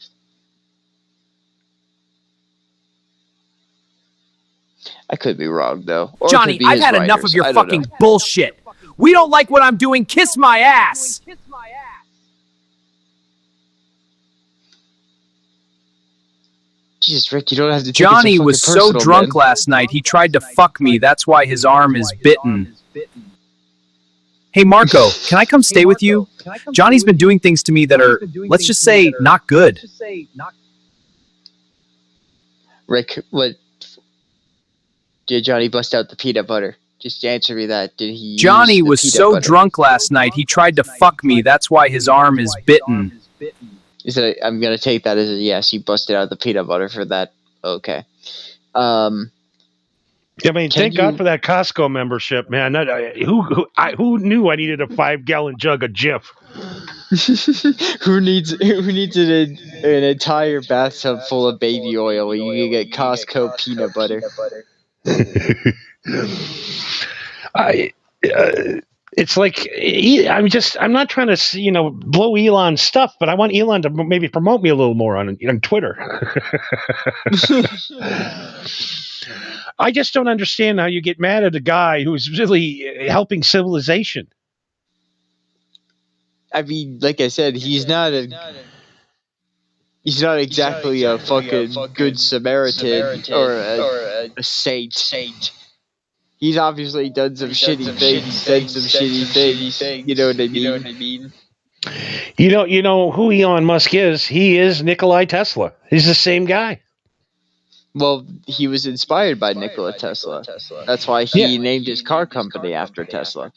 Speaker 7: I could be wrong though. Or it
Speaker 5: Johnny,
Speaker 7: could be
Speaker 5: I've
Speaker 7: his
Speaker 5: had enough
Speaker 7: writers.
Speaker 5: of your
Speaker 7: I don't
Speaker 5: fucking
Speaker 7: know.
Speaker 5: bullshit. We don't like what I'm doing. Kiss my ass.
Speaker 7: Jesus, Rick, you don't have to take
Speaker 5: Johnny
Speaker 7: it so
Speaker 5: was
Speaker 7: fucking
Speaker 5: so
Speaker 7: personal,
Speaker 5: drunk
Speaker 7: man.
Speaker 5: last night, he tried to fuck me. That's why his arm is bitten. Hey, Marco, can I come stay with you? Johnny's been doing things to me that are, let's just say, not good.
Speaker 7: Rick, what did Johnny bust out the peanut butter? Just answer me that. Did he
Speaker 5: Johnny
Speaker 7: use the
Speaker 5: was
Speaker 7: peanut
Speaker 5: so
Speaker 7: butter?
Speaker 5: drunk last night, he tried to fuck me. That's why his arm is bitten.
Speaker 7: I'm gonna take that as a yes. He busted out the peanut butter for that. Okay.
Speaker 3: I mean, thank God for that Costco membership, man. Who knew I needed a 5-gallon jug of Jif?
Speaker 7: who needs an entire bathtub full of baby oil when you can get Costco peanut butter?
Speaker 3: It's like I'm not trying to blow Elon's stuff, but I want Elon to maybe promote me a little more on Twitter. I just don't understand how you get mad at a guy who's really helping civilization.
Speaker 7: I mean, like I said, he's not exactly a fucking good Samaritan or a saint. He's obviously done some shitty things, said some shitty things. You know what I mean?
Speaker 3: You know who Elon Musk is? He is Nikolai Tesla. He's the same guy.
Speaker 7: Well, he was inspired by Nikola Tesla. That's why he named his car company after Tesla.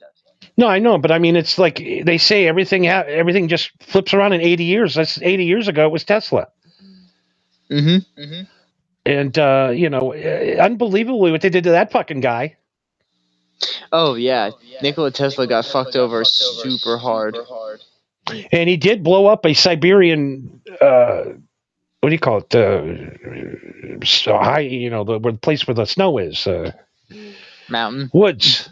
Speaker 3: No, I know, but I mean, it's like they say everything just flips around in 80 years. That's 80 years ago. It was Tesla.
Speaker 7: Mm-hmm.
Speaker 3: And unbelievably, what they did to that fucking guy.
Speaker 7: Oh yeah, Nikola Tesla got fucked over super hard.
Speaker 3: And he did blow up a Siberian. What do you call it? So high, the place where the snow is.
Speaker 7: Mountain.
Speaker 3: Woods.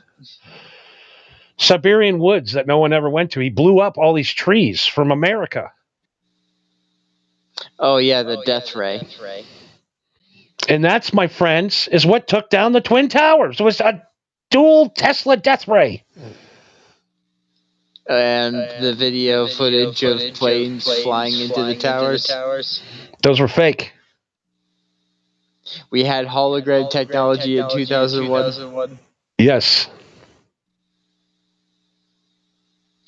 Speaker 3: Siberian woods that no one ever went to. He blew up all these trees from America.
Speaker 7: Oh yeah, the death ray.
Speaker 3: And that's, my friends, is what took down the Twin Towers. It was a dual Tesla death ray.
Speaker 7: And the video footage of planes flying into the towers.
Speaker 3: Those were fake.
Speaker 7: We had hologram technology in 2001.
Speaker 3: Yes.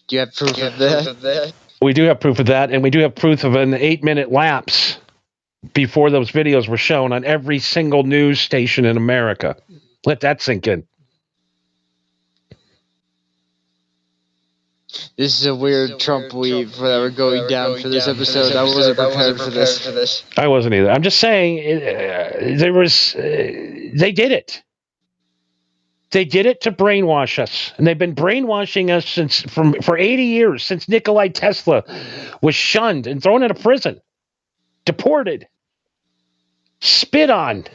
Speaker 7: Do you have proof of that?
Speaker 3: We do have proof of that, and we do have proof of an 8-minute lapse before those videos were shown on every single news station in America. Let that sink in.
Speaker 7: This is a weird Trump weave that we're going down for this episode. I wasn't prepared for this.
Speaker 3: I wasn't either. I'm just saying, they did it. They did it to brainwash us, and they've been brainwashing us for 80 years, since Nikolai Tesla was shunned and thrown into prison, deported, spit on,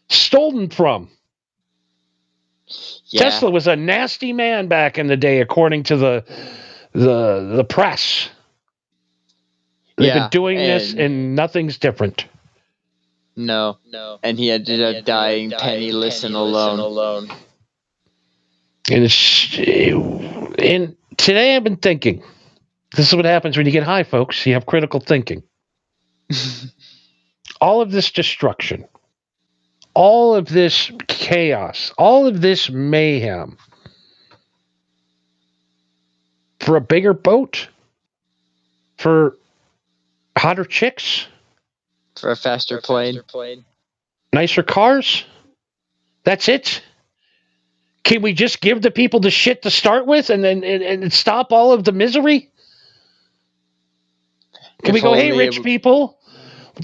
Speaker 3: stolen from.
Speaker 7: Yeah.
Speaker 3: Tesla was a nasty man back in the day, according to the press. They've been doing this, and nothing's different.
Speaker 7: No. And he ended up dying penniless and alone.
Speaker 3: And today I've been thinking, this is what happens when you get high, folks. You have critical thinking. All of this destruction, all of this chaos, all of this mayhem, for a bigger boat, for hotter chicks,
Speaker 7: For a faster plane.
Speaker 3: nicer cars. That's it. Can we just give the people the shit to start with, and then and stop all of the misery? Can we go, hey, rich people,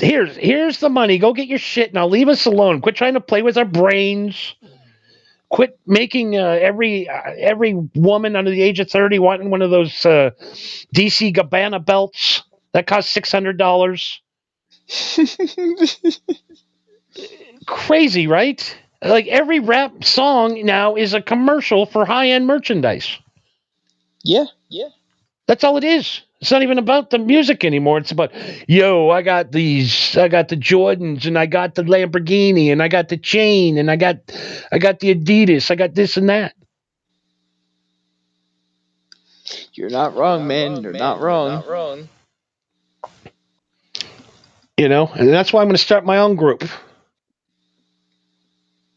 Speaker 3: here's the money. Go get your shit now. Leave us alone. Quit trying to play with our brains. Quit making every woman under the age of 30 wanting one of those DC Gabbana belts that cost $600. Crazy, right? Like, every rap song now is a commercial for high-end merchandise.
Speaker 7: Yeah.
Speaker 3: That's all it is. It's not even about the music anymore. It's about, yo, I got the Jordans, and I got the Lamborghini, and I got the chain, and I got the Adidas, I got this and that.
Speaker 7: You're not wrong, man. You're not wrong.
Speaker 3: You know, and that's why I'm going to start my own group.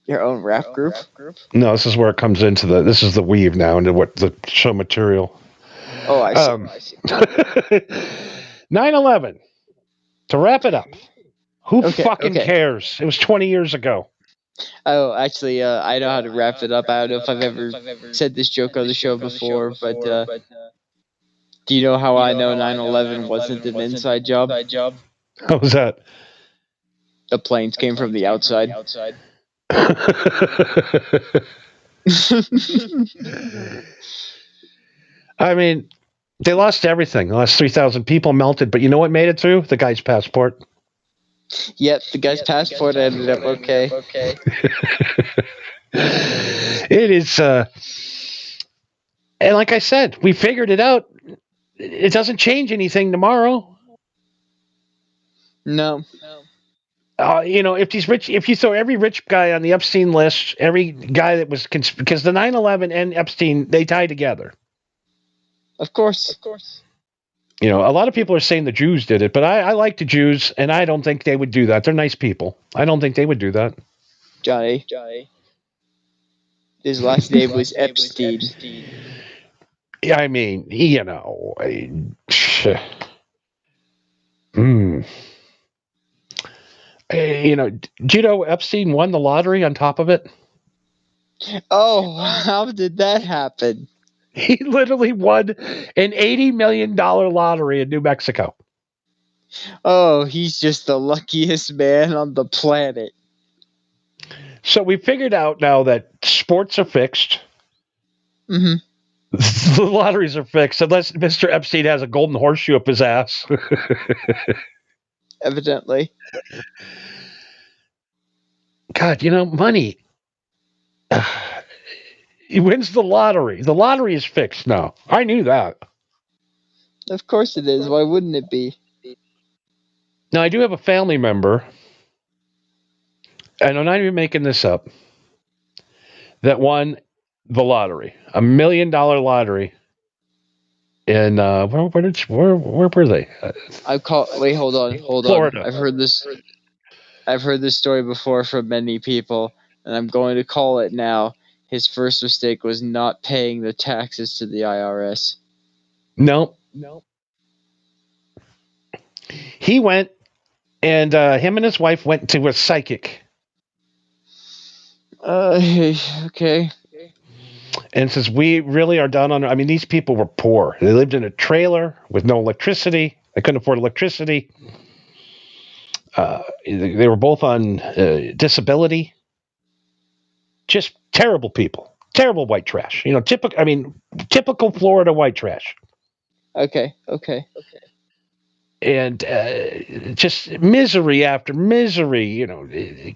Speaker 7: Your own rap group?
Speaker 3: No, this is where it comes into this is the weave now into what the show material.
Speaker 7: Oh, I see.
Speaker 3: 9/11. To wrap it up, who fucking cares? It was 20 years ago.
Speaker 7: Oh, actually, I know how to wrap it up. I don't know if I've ever said this joke on the show before, but do you know how I know 9/11 wasn't an inside job?
Speaker 3: How was that?
Speaker 7: The planes came from the outside.
Speaker 3: I mean, they lost everything. They lost 3,000 people, melted. But you know what made it through? The guy's passport.
Speaker 7: Yep, the guy's passport ended up okay.
Speaker 3: It is, and like I said, we figured it out. It doesn't change anything tomorrow.
Speaker 7: No.
Speaker 3: You know, if you throw every rich guy on the Epstein list, every guy that was because the 9/11 and Epstein, they tie together.
Speaker 7: Of course.
Speaker 3: You know, a lot of people are saying the Jews did it, but I like the Jews, and I don't think they would do that. They're nice people. I don't think they would do that.
Speaker 7: Johnny. His last name was Epstein.
Speaker 3: Yeah, I mean, you know, you know, do you know Epstein won the lottery on top of it?
Speaker 7: Oh, how did that happen?
Speaker 3: He literally won an $80 million lottery in New Mexico.
Speaker 7: Oh, he's just the luckiest man on the planet.
Speaker 3: So we figured out now that sports are fixed.
Speaker 7: Mm-hmm.
Speaker 3: The lotteries are fixed, unless Mr. Epstein has a golden horseshoe up his ass.
Speaker 7: Evidently.
Speaker 3: God, you know, money. He wins the lottery. The lottery is fixed now. I knew that.
Speaker 7: Of course it is. Why wouldn't it be?
Speaker 3: Now, I do have a family member, and I'm not even making this up, that won the lottery, $1 million lottery. And where were they?
Speaker 7: Wait, hold on.
Speaker 3: Florida.
Speaker 7: I've heard this story before from many people, and I'm going to call it now. His first mistake was not paying the taxes to the IRS.
Speaker 3: No. He went, and him and his wife went to a psychic.
Speaker 7: Okay.
Speaker 3: And says, we really are down on. I mean, these people were poor. They lived in a trailer with no electricity. They couldn't afford electricity. They were both on disability. Just terrible people. Terrible white trash. You know, typical Florida white trash.
Speaker 7: Okay.
Speaker 3: And just misery after misery, you know,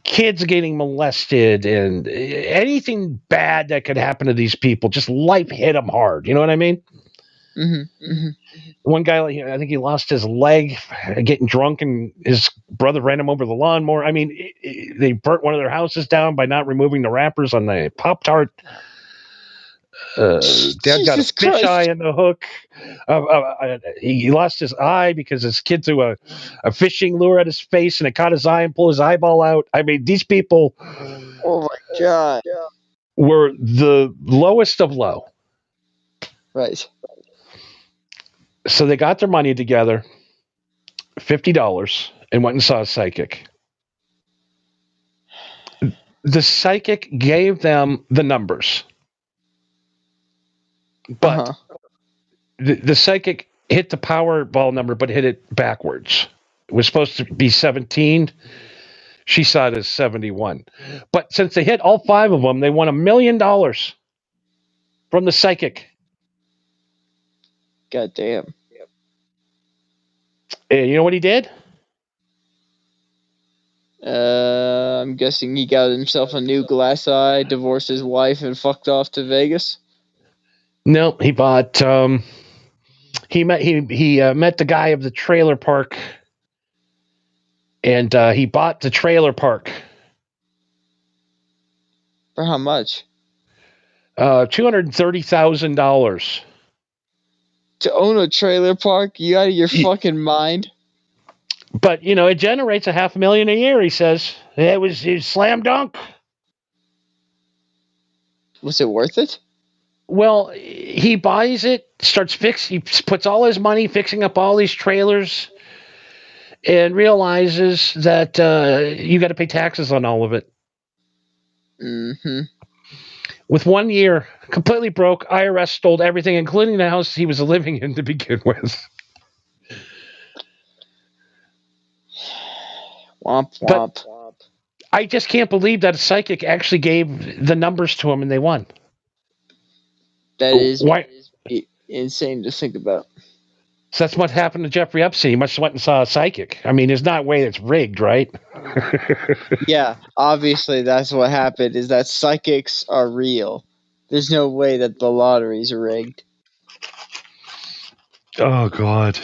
Speaker 3: kids getting molested and anything bad that could happen to these people, just life hit them hard. You know what I mean?
Speaker 7: Mm-hmm.
Speaker 3: One guy, I think he lost his leg getting drunk, and his brother ran him over the lawnmower. I mean, they burnt one of their houses down by not removing the wrappers on the Pop-Tart. Dad got a fish eye in the hook. He lost his eye because his kid threw a fishing lure at his face, and it caught his eye and pulled his eyeball out. I mean, these people
Speaker 7: Oh my God.
Speaker 3: were the lowest of low.
Speaker 7: Right.
Speaker 3: So they got their money together, $50, and went and saw a psychic. The psychic gave them the numbers. But the psychic hit the Powerball number, but hit it backwards. It was supposed to be 17. She saw it as 71. But since they hit all 5 of them, they won $1 million from the psychic.
Speaker 7: God damn.
Speaker 3: And you know what he did?
Speaker 7: I'm guessing he got himself a new glass eye, divorced his wife, and fucked off to Vegas.
Speaker 3: No, he bought He met the guy of the trailer park, and he bought the trailer park.
Speaker 7: For how much?
Speaker 3: $230,000.
Speaker 7: To own a trailer park? You out of your fucking mind?
Speaker 3: But it generates $500,000 a year. He says it was slam dunk.
Speaker 7: Was it worth it?
Speaker 3: Well, he buys it, he puts all his money fixing up all these trailers, and realizes that you got to pay taxes on all of it.
Speaker 7: Mm-hmm.
Speaker 3: With 1 year, completely broke, IRS stole everything, including the house he was living in to begin with.
Speaker 7: Womp
Speaker 3: But
Speaker 7: womp.
Speaker 3: I just can't believe that a psychic actually gave the numbers to him and they won.
Speaker 7: That is
Speaker 3: Why?
Speaker 7: insane to think about.
Speaker 3: So that's what happened to Jeffrey Epstein. He must have went and saw a psychic. I mean, there's not a way it's rigged, right?
Speaker 7: Yeah, obviously that's what happened, is that psychics are real. There's no way that the lottery's rigged.
Speaker 3: Oh God!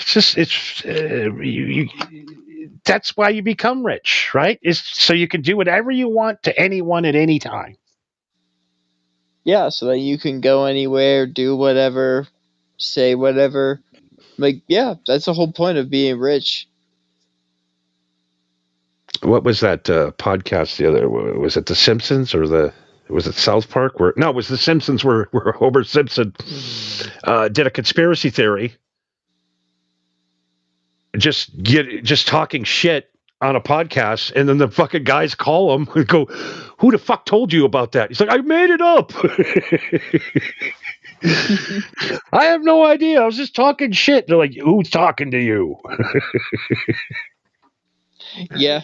Speaker 3: That's why you become rich, right? Is so you can do whatever you want to anyone at any time.
Speaker 7: Yeah, so that you can go anywhere, do whatever, say whatever. Like, yeah, that's the whole point of being rich.
Speaker 3: What was that podcast? The other was it The Simpsons or was it South Park? It was The Simpsons where Homer Simpson did a conspiracy theory, just talking shit on a podcast, and then the fucking guys call him and go, "Who the fuck told you about that?" He's like, "I made it up." I have no idea. I was just talking shit. They're like, "Who's talking to you?"
Speaker 7: Yeah.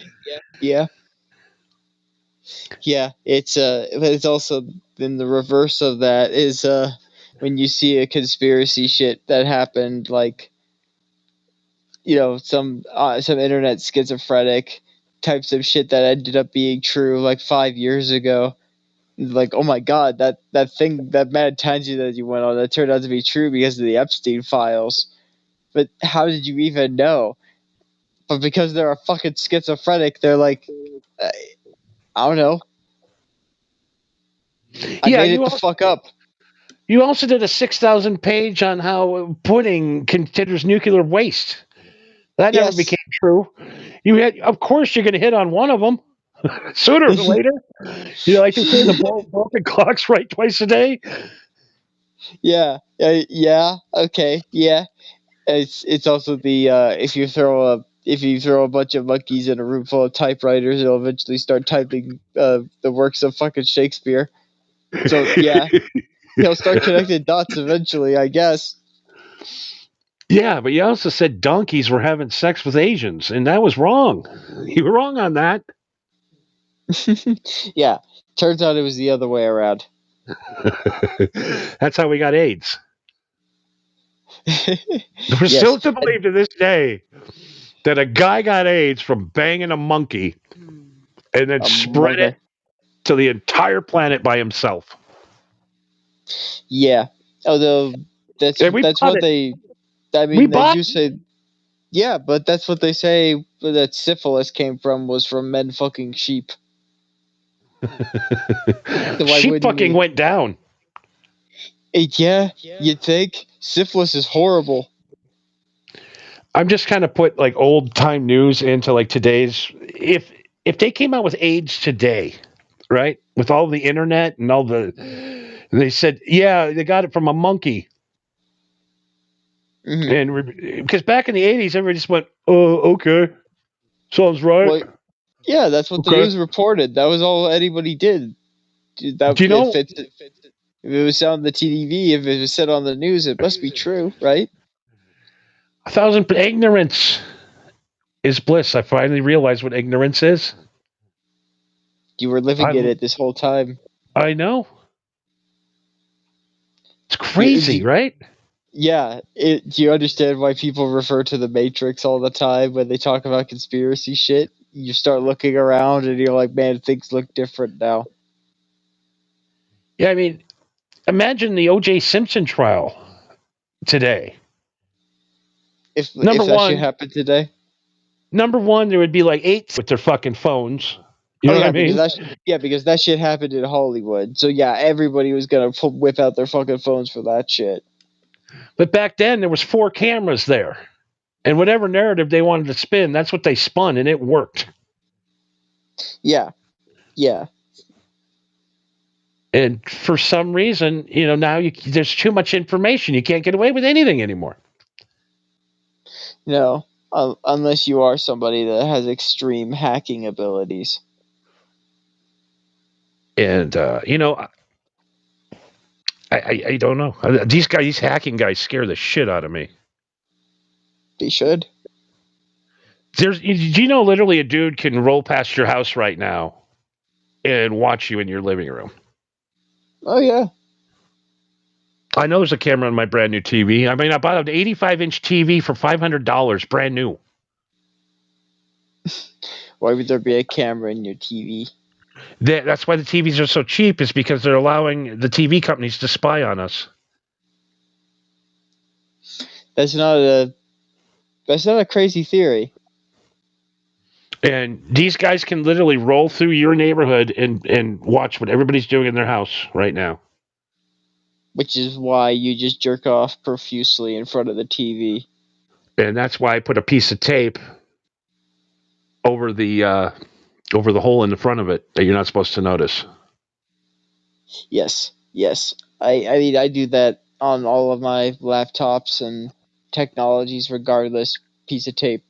Speaker 7: It's also in the reverse of that is when you see a conspiracy shit that happened, like, some internet schizophrenic types of shit that ended up being true like 5 years ago. Like, oh my god, that thing, that mad tangent that you went on, that turned out to be true because of the Epstein files. But how did you even know? But because they're a fucking schizophrenic, they're like, I don't know. I made it the fuck up.
Speaker 3: You also did a 6,000 page on how pudding considers nuclear waste. That never became true. Of course, you're going to hit on one of them sooner or later. Like they say, the broken clock's right twice a day.
Speaker 7: Yeah. Okay. Yeah. It's also the if you throw a bunch of monkeys in a room full of typewriters, it'll eventually start typing the works of fucking Shakespeare. So yeah, he'll start connecting dots eventually, I guess.
Speaker 3: Yeah, but you also said donkeys were having sex with Asians, and that was wrong. You were wrong on that.
Speaker 7: Yeah, turns out it was the other way around.
Speaker 3: That's how we got AIDS. We're still to believe to this day that a guy got AIDS from banging a monkey and then spread it to the entire planet by himself.
Speaker 7: Yeah, although that's what they. I mean, they do say. Yeah, but that's what they say that syphilis came from, was from men fucking sheep.
Speaker 3: Sheep fucking went down.
Speaker 7: Yeah, you'd think. Syphilis is horrible.
Speaker 3: I'm just kind of put like old time news into like today's. If they came out with AIDS today, right, with all the internet and all they said, yeah, they got it from a monkey. Mm-hmm. And because back in the 80s, everybody just went, "Oh, okay, sounds right."
Speaker 7: Well, yeah, that's what the news reported. That was all anybody did. That,
Speaker 3: do you know?
Speaker 7: If it was on the TV, if it was said on the news, it must be true, right?
Speaker 3: 1,000 ignorance is bliss. I finally realized what ignorance is.
Speaker 7: You were living in it this whole time.
Speaker 3: I know. It's crazy, right?
Speaker 7: Yeah. Do you understand why people refer to the Matrix all the time when they talk about conspiracy shit? You start looking around and you're like, man, things look different now.
Speaker 3: Yeah, I mean, imagine the O.J. Simpson trial today.
Speaker 7: If
Speaker 3: Number
Speaker 7: that shit
Speaker 3: one,
Speaker 7: happened today.
Speaker 3: there would be like 8 with their fucking phones. You
Speaker 7: Oh
Speaker 3: know what
Speaker 7: yeah,
Speaker 3: I mean?
Speaker 7: because that shit happened in Hollywood. So yeah, everybody was gonna whip out their fucking phones for that shit.
Speaker 3: But back then there was 4 cameras there. And whatever narrative they wanted to spin, that's what they spun, and it worked.
Speaker 7: Yeah, yeah.
Speaker 3: And for some reason, now there's too much information. You can't get away with anything anymore.
Speaker 7: No, unless you are somebody that has extreme hacking abilities.
Speaker 3: And I don't know. These hacking guys scare the shit out of me.
Speaker 7: They should.
Speaker 3: Do you know literally a dude can roll past your house right now and watch you in your living room?
Speaker 7: Oh yeah.
Speaker 3: I know there's a camera on my brand new TV. I mean, I bought an 85-inch TV for $500, brand new.
Speaker 7: Why would there be a camera in your TV?
Speaker 3: That's why the TVs are so cheap, is because they're allowing the TV companies to spy on us.
Speaker 7: That's not a crazy theory.
Speaker 3: And these guys can literally roll through your neighborhood and watch what everybody's doing in their house right now.
Speaker 7: Which is why you just jerk off profusely in front of the TV.
Speaker 3: And that's why I put a piece of tape over the hole in the front of it that you're not supposed to notice.
Speaker 7: Yes. I mean, I do that on all of my laptops and technologies, regardless. Piece of tape.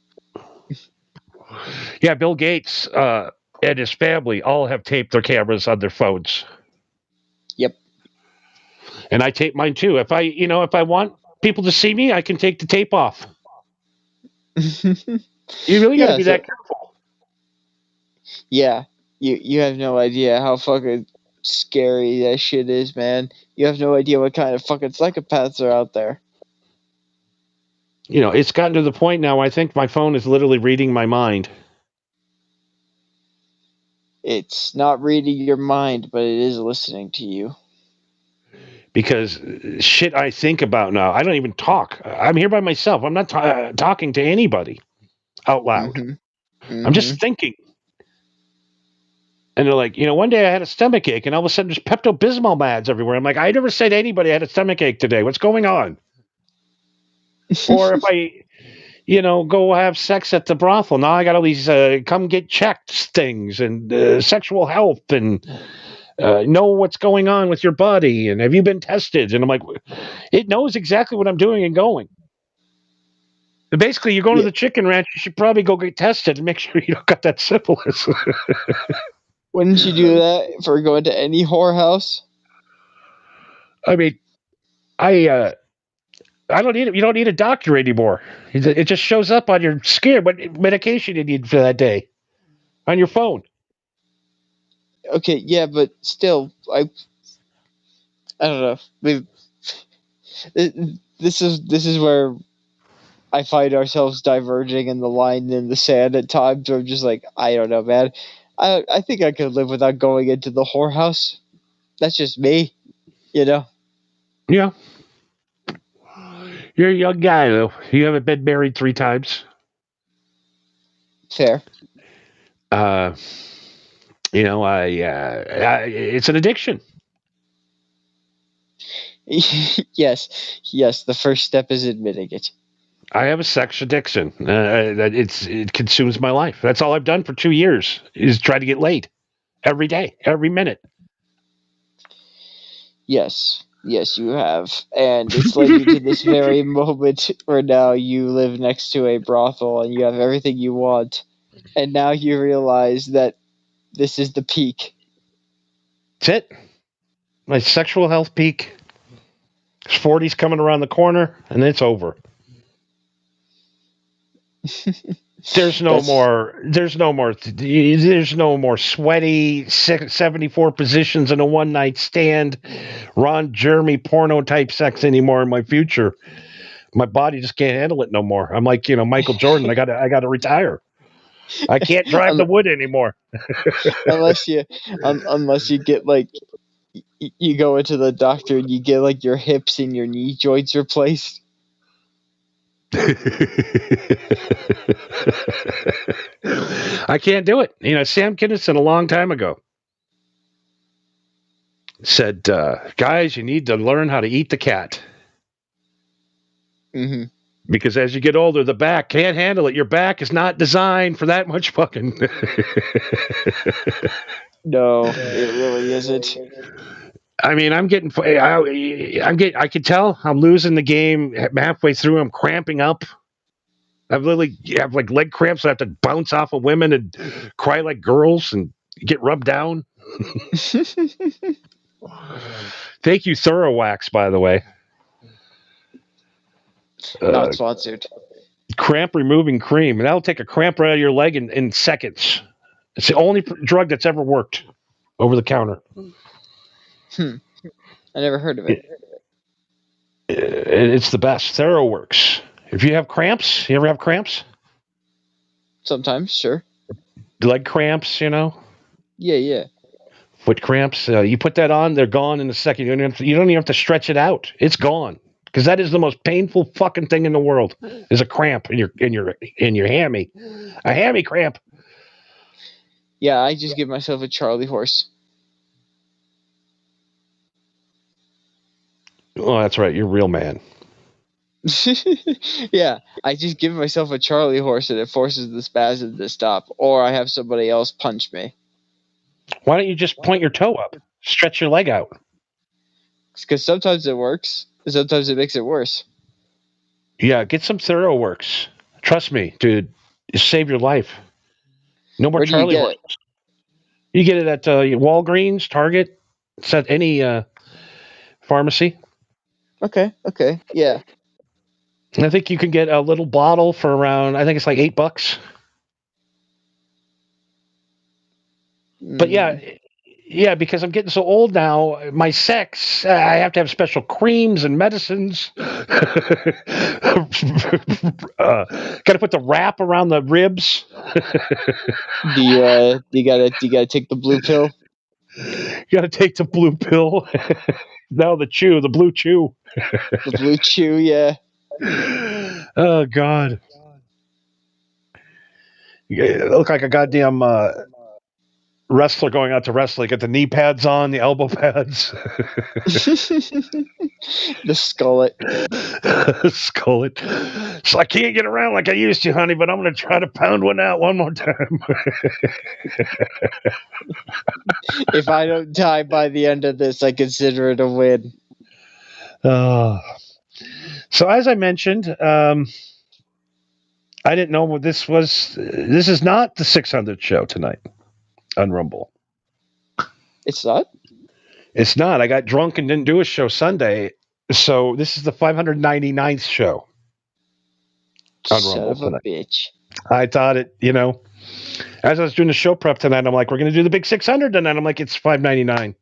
Speaker 3: Yeah, Bill Gates and his family all have taped their cameras on their phones.
Speaker 7: Yep.
Speaker 3: And I tape mine too. If I want people to see me, I can take the tape off. You really got to be that careful.
Speaker 7: Yeah, you have no idea how fucking scary that shit is, man. You have no idea what kind of fucking psychopaths are out there.
Speaker 3: It's gotten to the point now, I think my phone is literally reading my mind.
Speaker 7: It's not reading your mind, but it is listening to you.
Speaker 3: Because shit I think about now, I don't even talk. I'm here by myself. I'm not talking to anybody out loud.
Speaker 7: Mm-hmm.
Speaker 3: I'm just thinking. And they're like, one day I had a stomach ache, and all of a sudden there's Pepto-Bismol ads everywhere. I'm like, I never said anybody had a stomach ache today. What's going on? Or if I, go have sex at the brothel, now I got all these come get checked things and sexual health and know what's going on with your body and have you been tested? And I'm like, it knows exactly what I'm doing and going. And basically, you're going to the chicken ranch, you should probably go get tested and make sure you don't got that syphilis.
Speaker 7: Wouldn't you do that for going to any whorehouse?
Speaker 3: I mean, I don't need it. You don't need a doctor anymore. It just shows up on your skin what medication you need for that day on your phone.
Speaker 7: Okay, yeah, but still, I don't know. This is where I find ourselves diverging in the line in the sand at times. Where I'm just like, I don't know, man. I think I could live without going into the whorehouse. That's just me,
Speaker 3: Yeah. You're a young guy, though. You haven't been married 3 times.
Speaker 7: Fair.
Speaker 3: It's an addiction.
Speaker 7: Yes. The first step is admitting it.
Speaker 3: I have a sex addiction. It consumes my life. That's all I've done for 2 years is try to get laid every day, every minute.
Speaker 7: Yes, you have, and it's led you to this very moment where now you live next to a brothel and you have everything you want, and now you realize that this is the peak.
Speaker 3: That's it. My sexual health peak. 40's coming around the corner, and it's over. There's no more sweaty 74 positions in a one night stand, Ron Jeremy porno type sex anymore in my future. My body just can't handle it no more. I'm like, Michael Jordan, I gotta retire. I can't drive the wood anymore.
Speaker 7: unless you get like you go into the doctor and you get like your hips and your knee joints replaced.
Speaker 3: I can't do it. You know, Sam Kinison a long time ago said, guys, you need to learn how to eat the cat.
Speaker 7: Mm-hmm.
Speaker 3: Because as you get older, the back can't handle it. Your back is not designed for that much fucking.
Speaker 7: No, it really isn't.
Speaker 3: I mean, I'm getting. I could tell I'm losing the game halfway through. I'm cramping up. I've literally have like leg cramps. I have to bounce off of women and cry like girls and get rubbed down. Thank you, Thorough Wax, by the way.
Speaker 7: Not sponsored.
Speaker 3: Cramp removing cream, and that'll take a cramp right out of your leg in seconds. It's the only drug that's ever worked over the counter.
Speaker 7: I never heard of it.
Speaker 3: It's the best. Thorough works. If you have cramps, you ever have cramps?
Speaker 7: Sometimes, sure.
Speaker 3: Leg cramps, you know?
Speaker 7: Yeah.
Speaker 3: Foot cramps. You put that on, they're gone in a second. You don't even have to stretch it out. It's gone. Because that is the most painful fucking thing in the world. Is a cramp in your hammy. A hammy cramp.
Speaker 7: Yeah, I just give myself a Charlie horse.
Speaker 3: Oh, that's right. You're a real man.
Speaker 7: Yeah, I just give myself a Charlie horse and it forces the spasm to stop, or I have somebody else punch me.
Speaker 3: Why don't you just point your toe up? Stretch your leg out.
Speaker 7: Because sometimes it works, and sometimes it makes it worse.
Speaker 3: Yeah, get some Thorough Works. Trust me, dude. Save your life. No more
Speaker 7: Where do you
Speaker 3: Charlie
Speaker 7: get
Speaker 3: horse.
Speaker 7: it?
Speaker 3: You get it at Walgreens, Target. It's at any pharmacy.
Speaker 7: Okay, yeah.
Speaker 3: I think you can get a little bottle for around, I think it's like $8. But yeah, because I'm getting so old now, my sex, I have to have special creams and medicines. Got to put the wrap around the ribs.
Speaker 7: Do you gotta take the blue pill?
Speaker 3: Got to take the blue pill. Now the blue chew.
Speaker 7: The blue chew, yeah.
Speaker 3: Oh God. You look like a goddamn wrestler going out to wrestle. Got the knee pads on, the elbow pads.
Speaker 7: The skullet.
Speaker 3: Skullet. So I can't get around like I used to, honey, but I'm going to try to pound one out one more time.
Speaker 7: If I don't die by the end of this, I consider it a win.
Speaker 3: So as I mentioned, I didn't know what this was. This is not the 600th show tonight on Rumble.
Speaker 7: It's not?
Speaker 3: It's not. I got drunk and didn't do a show Sunday. So this is the 599th show on
Speaker 7: Son
Speaker 3: Rumble
Speaker 7: of a
Speaker 3: tonight.
Speaker 7: bitch.
Speaker 3: I thought it, as I was doing the show prep tonight, I'm like, we're going to do the big 600 tonight. I'm like, it's 599.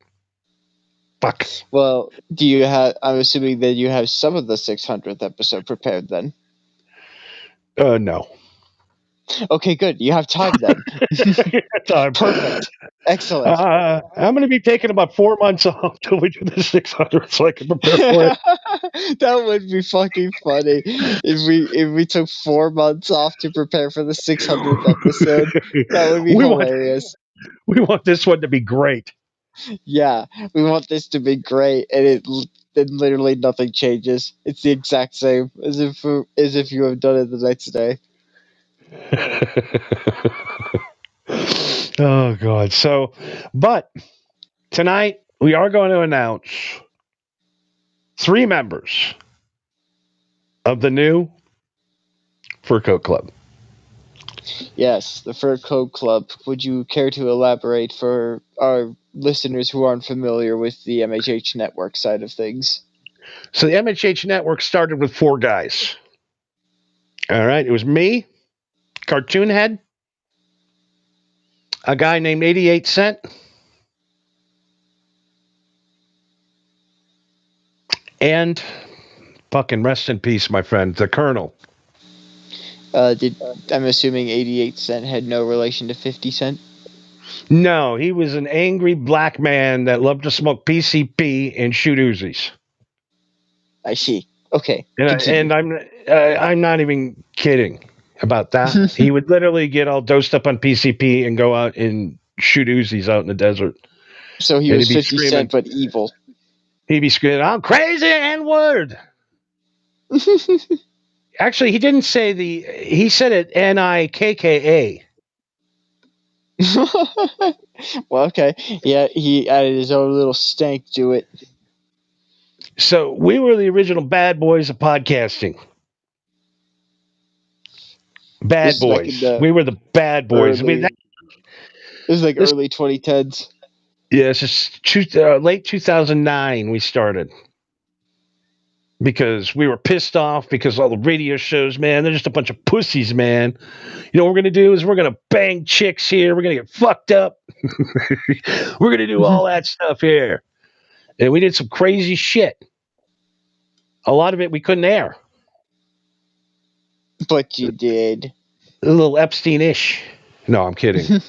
Speaker 3: Fuck.
Speaker 7: Well, I'm assuming that you have some of the 600th episode prepared then.
Speaker 3: No.
Speaker 7: Okay, good. You have time then.
Speaker 3: Time.
Speaker 7: Perfect. Excellent.
Speaker 3: I'm going to be taking about 4 months off till we do the 600 so I can prepare for it.
Speaker 7: That would be fucking funny if we took 4 months off to prepare for the 600th episode. That would be hilarious.
Speaker 3: We want this one to be great.
Speaker 7: Yeah, we want this to be great, and then literally nothing changes. It's the exact same as if you have done it the next day.
Speaker 3: Oh God. So, but tonight we are going to announce 3 members of the new Fur Coat Club.
Speaker 7: Yes, the Fur Coat Club. Would you care to elaborate for our listeners who aren't familiar with the MHH Network side of things?
Speaker 3: So the MHH Network started with 4 guys. All right. It was me, Cartoon Head, a guy named 88 Cent, and fucking rest in peace, my friend, the Colonel.
Speaker 7: I'm assuming 88 Cent had no relation to 50 Cent?
Speaker 3: No, he was an angry black man that loved to smoke PCP and shoot Uzis.
Speaker 7: I see. Okay,
Speaker 3: And,
Speaker 7: continue.
Speaker 3: I'm not even kidding about that. He would literally get all dosed up on PCP and go out and shoot Uzis out in the desert.
Speaker 7: So he
Speaker 3: And
Speaker 7: was
Speaker 3: he'd be
Speaker 7: 50
Speaker 3: screaming.
Speaker 7: Cent, but evil.
Speaker 3: He'd be screaming, "I'm crazy N-word." Actually, he didn't say he said it Nikka.
Speaker 7: Well, okay. Yeah, he added his own little stank to it.
Speaker 3: So we were the original bad boys of podcasting. Bad
Speaker 7: This is back in
Speaker 3: boys.
Speaker 7: the
Speaker 3: We were the bad boys. I mean,
Speaker 7: this is like
Speaker 3: this
Speaker 7: early 2010s.
Speaker 3: yeah, it's just late 2009 we started. Because we were pissed off because all the radio shows, man, they're just a bunch of pussies, man. You know what we're going to do is we're going to bang chicks here. We're going to get fucked up. We're going to do all that stuff here. And we did some crazy shit. A lot of it we couldn't air.
Speaker 7: But you did.
Speaker 3: A little Epstein-ish. No, I'm kidding.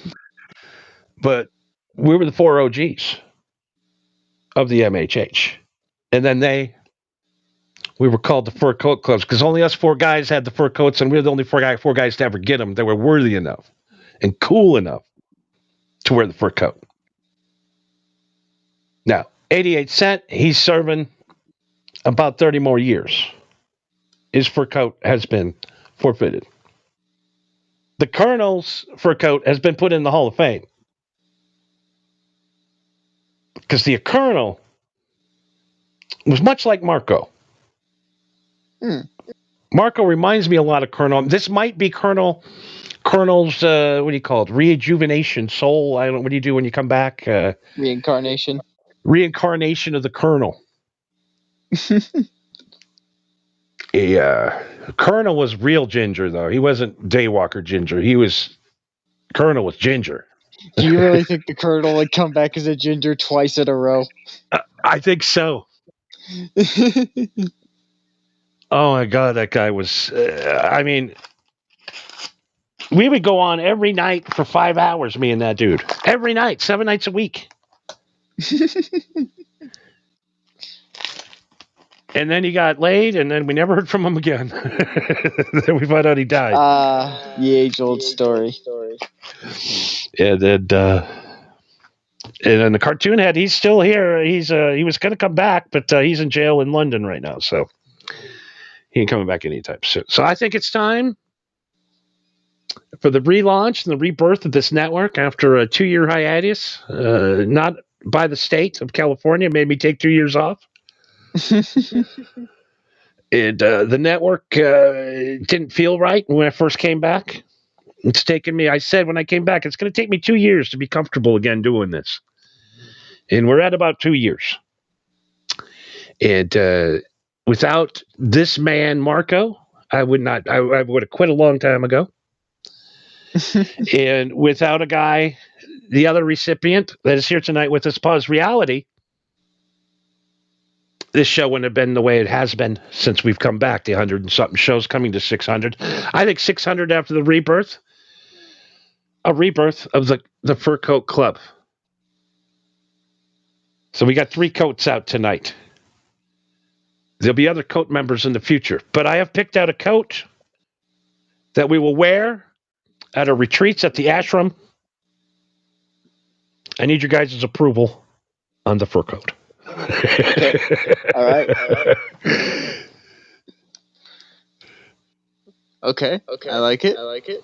Speaker 3: But we were the four OGs of the MHH. And then we were called the Fur Coat Clubs because only us four guys had the fur coats, and we were the only four guys to ever get them that were worthy enough and cool enough to wear the fur coat. Now, 88 Cent, he's serving about 30 more years. His fur coat has been forfeited. The Colonel's fur coat has been put in the Hall of Fame. Because the Colonel was much like Marco. Marco reminds me a lot of Colonel. This might be Colonel's, what do you call it? Rejuvenation, soul. I don't know. What do you do when you come back?
Speaker 7: Reincarnation.
Speaker 3: Reincarnation of the Colonel. Colonel was real ginger, though. He wasn't Daywalker ginger. Colonel was ginger.
Speaker 7: Do you really think the Colonel would come back as a ginger twice in a row?
Speaker 3: I think so. Oh my God, that guy was. I mean, we would go on every night for 5 hours, me and that dude. Every night, 7 nights a week. And then he got laid, and then we never heard from him again. Then we found out he died.
Speaker 7: The age-old story.
Speaker 3: And then the cartoon head, he's still here. He was going to come back, but he's in jail in London right now, so he ain't coming back anytime soon. So I think it's time for the relaunch and the rebirth of this network after a 2-year hiatus, not by the state of California. Made me take 2 years off. And the network didn't feel right when I first came back. It's taken me, I said when I came back, it's going to take me 2 years to be comfortable again doing this. And we're at about 2 years. And without this man, Marco, I would have quit a long time ago. And without a guy, the other recipient that is here tonight with us, Pause Reality, this show wouldn't have been the way it has been since we've come back. The 100 and something shows coming to 600. I think 600 after the rebirth. A rebirth of the Fur Coat Club. So we got 3 coats out tonight. There'll be other coat members in the future. But I have picked out a coat that we will wear at our retreats at the ashram. I need your guys' approval on the fur coat.
Speaker 7: Okay. All right. Okay. I like it.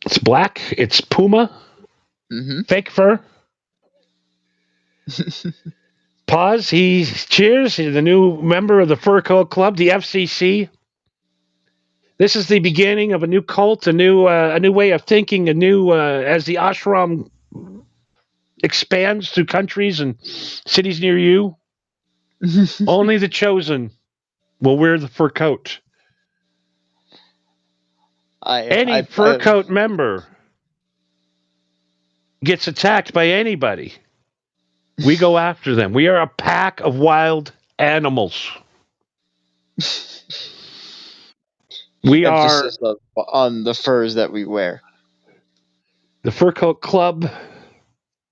Speaker 3: It's black. It's Puma.
Speaker 7: Mm-hmm.
Speaker 3: Fake fur. Pause. Cheers. He's the new member of the Fur Coat Club, the FCC. This is the beginning of a new cult, a new way of thinking, as the ashram expands through countries and cities near you. Only the chosen will wear the fur coat. Any fur coat member gets attacked by anybody, we go after them. We are a pack of wild animals. We
Speaker 7: Emphasis
Speaker 3: are
Speaker 7: on the furs that we wear.
Speaker 3: The Fur Coat Club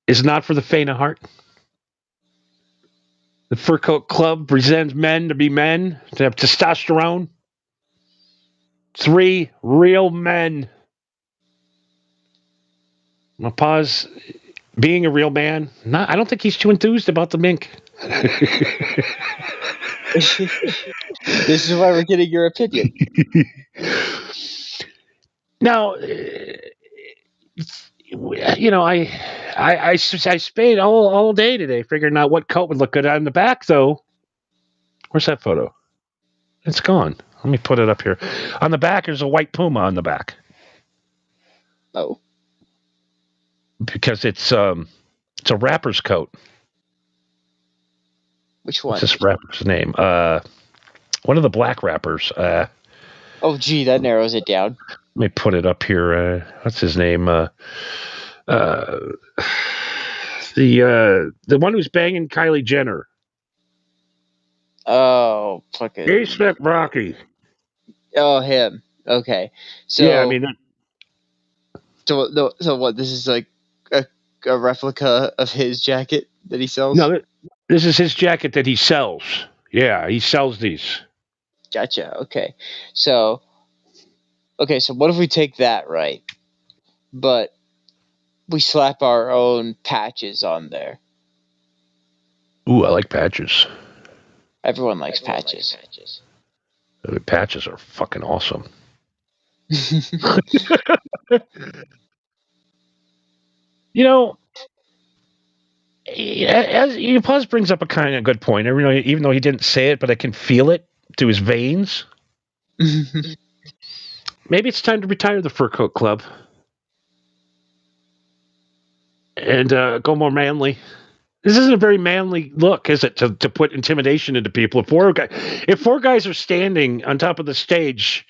Speaker 3: is not for the faint of heart. The Fur Coat Club presents men to be men, to have testosterone. 3 real men. My pause. Being a real man, I don't think he's too enthused about the mink.
Speaker 7: This is why we're getting your opinion.
Speaker 3: Now, I spayed all day today, figuring out what coat would look good on the back. Though, where's that photo? It's gone. Let me put it up here. On the back, there's a white puma on the back.
Speaker 7: Oh,
Speaker 3: because it's a rapper's coat.
Speaker 7: which one?
Speaker 3: What's this rapper's name? One of the black rappers.
Speaker 7: Oh, gee, that narrows it down.
Speaker 3: Let me put it up here. What's his name? The one who's banging Kylie Jenner.
Speaker 7: Oh, fucking.
Speaker 3: A$AP Rocky.
Speaker 7: Oh, him. Okay. So
Speaker 3: Yeah, I mean.
Speaker 7: So what? This is like a replica of his jacket that he sells.
Speaker 3: No, this is his jacket that he sells. Yeah, he sells these.
Speaker 7: Gotcha. Okay. So what if we take that, right? But we slap our own patches on there.
Speaker 3: Ooh, I like patches.
Speaker 7: Everyone likes patches.
Speaker 3: Patches are fucking awesome. You know, as Puz brings up a kind of good point. Even though he didn't say it, but I can feel it to his veins. Maybe it's time to retire the Fur Coat Club and go more manly. This isn't a very manly look, is it? To put intimidation into people. If 4 guys are standing on top of the stage,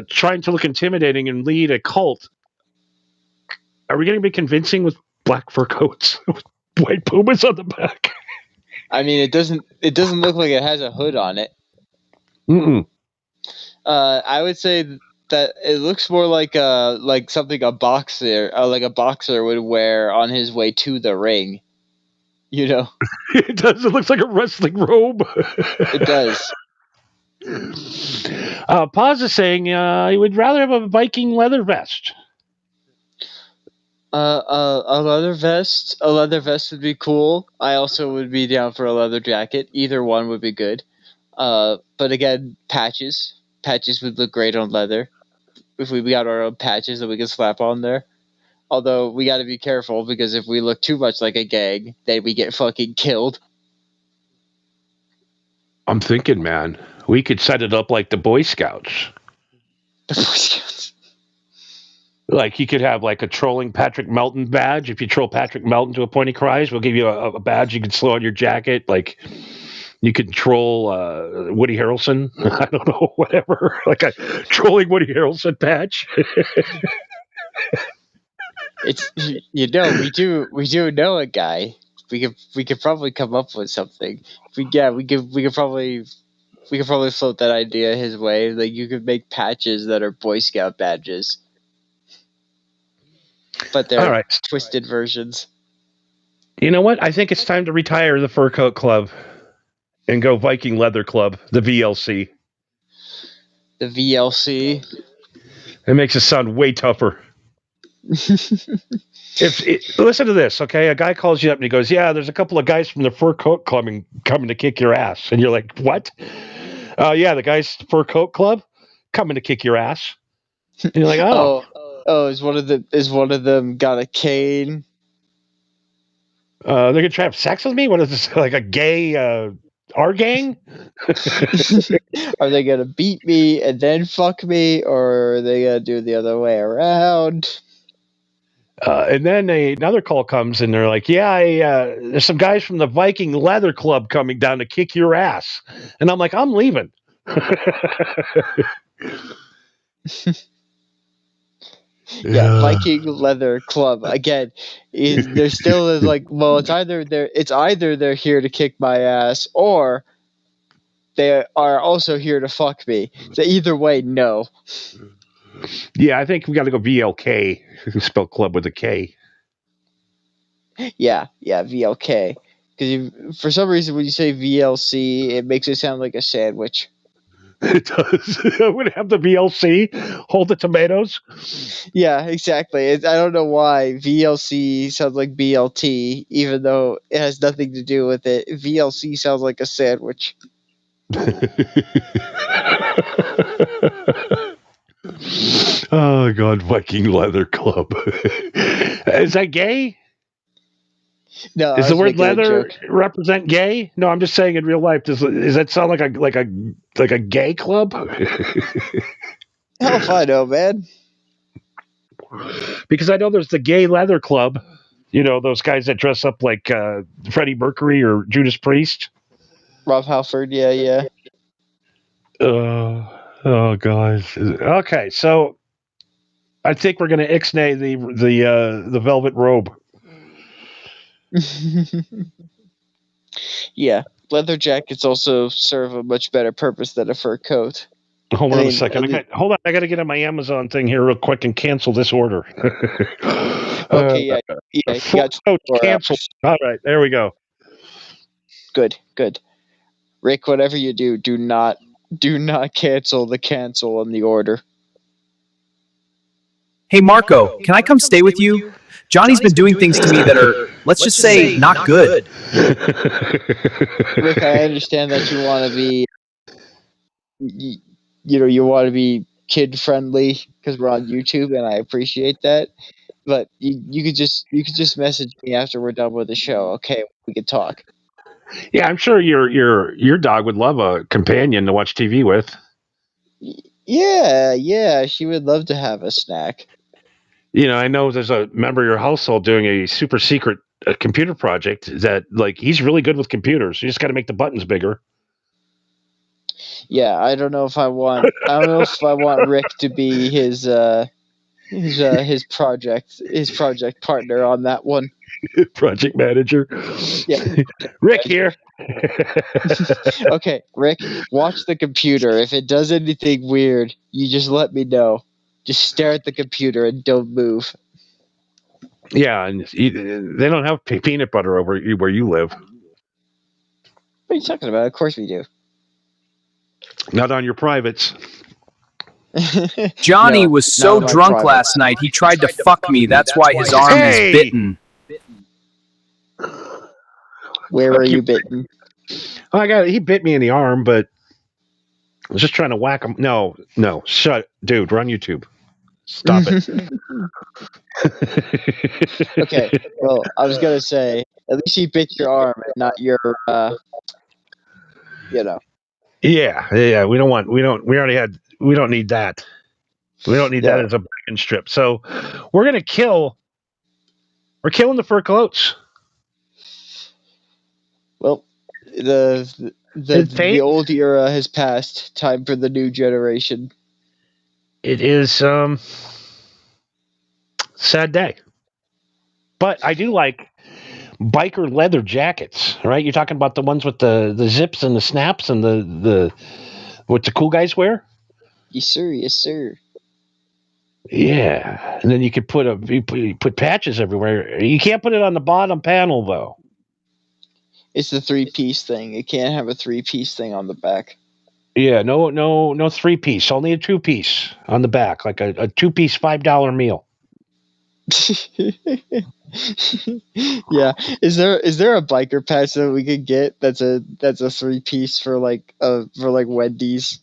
Speaker 3: trying to look intimidating and lead a cult, are we going to be convincing with black fur coats, with white pumas on the back?
Speaker 7: I mean, it doesn't look like it has a hood on it.
Speaker 3: Mm-mm.
Speaker 7: I would say that it looks more like something a boxer would wear on his way to the ring. You know,
Speaker 3: It does. It looks like a wrestling robe.
Speaker 7: it does.
Speaker 3: Paz is saying he would rather have a Viking leather vest.
Speaker 7: A leather vest. A leather vest would be cool. I also would be down for a leather jacket. Either one would be good. But again, patches. Patches would look great on leather. If we got our own patches that we could slap on there. Although we got to be careful because if we look too much like a gang, then we get fucking killed.
Speaker 3: I'm thinking, man, we could set it up like the Boy Scouts.
Speaker 7: The Boy Scouts.
Speaker 3: Like you could have like a trolling Patrick Melton badge. If you troll Patrick Melton to a point he cries, we'll give you a badge you can slow on your jacket. Like you could troll Woody Harrelson. I don't know, whatever. Like a trolling Woody Harrelson badge.
Speaker 7: It's we do know a guy. We could probably come up with something. We could probably float that idea his way. Like you could make patches that are Boy Scout badges, but they're
Speaker 3: All right.
Speaker 7: twisted versions.
Speaker 3: You know what? I think it's time to retire the Fur Coat Club and go Viking Leather Club, the VLC.
Speaker 7: The VLC.
Speaker 3: It makes it sound way tougher. Listen to this, okay? A guy calls you up and he goes, "Yeah, there's a couple of guys from the Fur Coat Club coming to kick your ass," and you're like, "What?" Yeah, the guys Fur Coat Club coming to kick your ass. And you're like, "Oh,
Speaker 7: is one of them got a cane?"
Speaker 3: They're gonna try to have sex with me? What is this? Like a gay our gang?
Speaker 7: Are they gonna beat me and then fuck me, or are they gonna do the other way around?
Speaker 3: And then another call comes and they're like, "Yeah, there's some guys from the Viking Leather Club coming down to kick your ass," and I'm like, "I'm leaving."
Speaker 7: Yeah, Viking Leather Club again. There still is like, well, it's either they're here to kick my ass or they are also here to fuck me. So either way, no.
Speaker 3: Yeah, I think we got to go VLK. Spell club with a K.
Speaker 7: Yeah, VLK. Because for some reason, when you say VLC, it makes it sound like a sandwich.
Speaker 3: It does. Would it have the VLC? Hold the tomatoes?
Speaker 7: Yeah, exactly. I don't know why VLC sounds like BLT, even though it has nothing to do with it. VLC sounds like a sandwich.
Speaker 3: Oh God, Viking Leather Club. Is that gay?
Speaker 7: No,
Speaker 3: Is
Speaker 7: I
Speaker 3: the
Speaker 7: was
Speaker 3: word
Speaker 7: making a
Speaker 3: leather
Speaker 7: joke.
Speaker 3: represent gay? No, I'm just saying in real life. Does that sound like a gay club?
Speaker 7: Hell if I know, man.
Speaker 3: Because I know there's the gay leather club. You know, those guys that dress up like Freddie Mercury or Judas Priest.
Speaker 7: Rob Halford, yeah.
Speaker 3: Oh God. Okay, so I think we're going to ixnay the velvet robe.
Speaker 7: Yeah, leather jackets also serve a much better purpose than a fur coat.
Speaker 3: Hold
Speaker 7: I
Speaker 3: on a
Speaker 7: mean,
Speaker 3: second. Hold on. I got to get on my Amazon thing here real quick and cancel this order.
Speaker 7: okay, yeah, you got
Speaker 3: Oh,
Speaker 7: 24
Speaker 3: cancel.
Speaker 7: hours.
Speaker 3: All right, there we go.
Speaker 7: Good. Rick, whatever you do not cancel the cancel on the order.
Speaker 5: Hey, Marco, can I come stay with you? Johnny's been doing things to me that are, let's just say, not good.
Speaker 7: Rick, I understand that you want to be, you want to be kid friendly because we're on YouTube, and I appreciate that. But you could just message me after we're done with the show. Okay, we could talk.
Speaker 3: Yeah, I'm sure your dog would love a companion to watch TV with.
Speaker 7: Yeah, she would love to have a snack.
Speaker 3: You know, I know there's a member of your household doing a super secret computer project that, like, he's really good with computers. You just got to make the buttons bigger.
Speaker 7: Yeah, I don't know if I want Rick to be his project partner on that one.
Speaker 3: Project manager.
Speaker 7: Yeah.
Speaker 3: Rick here.
Speaker 7: Okay, Rick, watch the computer. If it does anything weird, you just let me know. Just stare at the computer and don't move.
Speaker 3: Yeah, and they don't have peanut butter over where you live.
Speaker 7: What are you talking about? Of course we do.
Speaker 3: Not on your privates.
Speaker 5: Johnny
Speaker 7: No,
Speaker 5: was
Speaker 7: not
Speaker 5: so
Speaker 7: on my
Speaker 5: drunk
Speaker 7: private.
Speaker 5: last night, he tried to fuck me. That's why his arm is
Speaker 3: Hey!
Speaker 5: bitten.
Speaker 7: Where are you bitten?
Speaker 3: Oh, he bit me in the arm, but I was just trying to whack him. No, shut, dude. We're on YouTube. Stop it.
Speaker 7: Okay, well, I was gonna say, at least he bit your arm and not your,
Speaker 3: Yeah. We don't need that. We don't need that as a bacon strip. So we're killing the fur coats.
Speaker 7: Well, the old era has passed. Time for the new generation.
Speaker 3: It is sad day. But I do like biker leather jackets, right? You're talking about the ones with the zips and the snaps and the what the cool guys wear?
Speaker 7: Yes, sir.
Speaker 3: Yeah, and then you could you put patches everywhere. You can't put it on the bottom panel though.
Speaker 7: It's the 3-piece thing. It can't have a 3-piece thing on the back.
Speaker 3: Yeah, no 3-piece. Only a 2-piece on the back, like a 2-piece $5 meal.
Speaker 7: Yeah. Is there a biker patch that we could get that's a 3-piece for like Wendy's?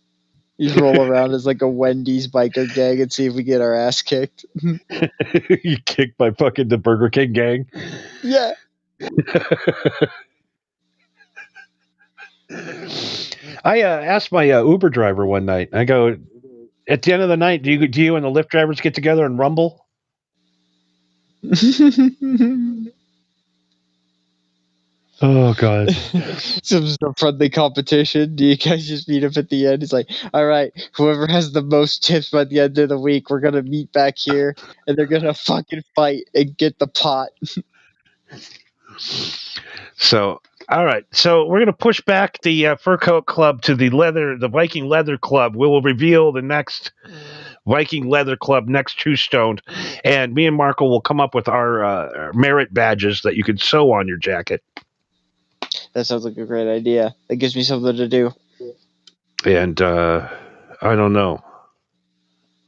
Speaker 7: You just roll around as like a Wendy's biker gang and see if we get our ass kicked.
Speaker 3: You kicked by fucking the Burger King gang.
Speaker 7: Yeah.
Speaker 3: I asked my Uber driver one night. I go, at the end of the night, do you and the Lyft drivers get together and rumble? Oh God!
Speaker 7: Some friendly competition. Do you guys just meet up at the end? It's like, all right, whoever has the most tips by the end of the week, we're gonna meet back here, and they're gonna fucking fight and get the pot.
Speaker 3: So, all right. So we're gonna push back the Fur Coat Club to the Viking Leather Club. We will reveal the next Viking Leather Club next Two-Stoned, and me and Marco will come up with our merit badges that you can sew on your jacket.
Speaker 7: That sounds like a great idea. That gives me something to do.
Speaker 3: And I don't know.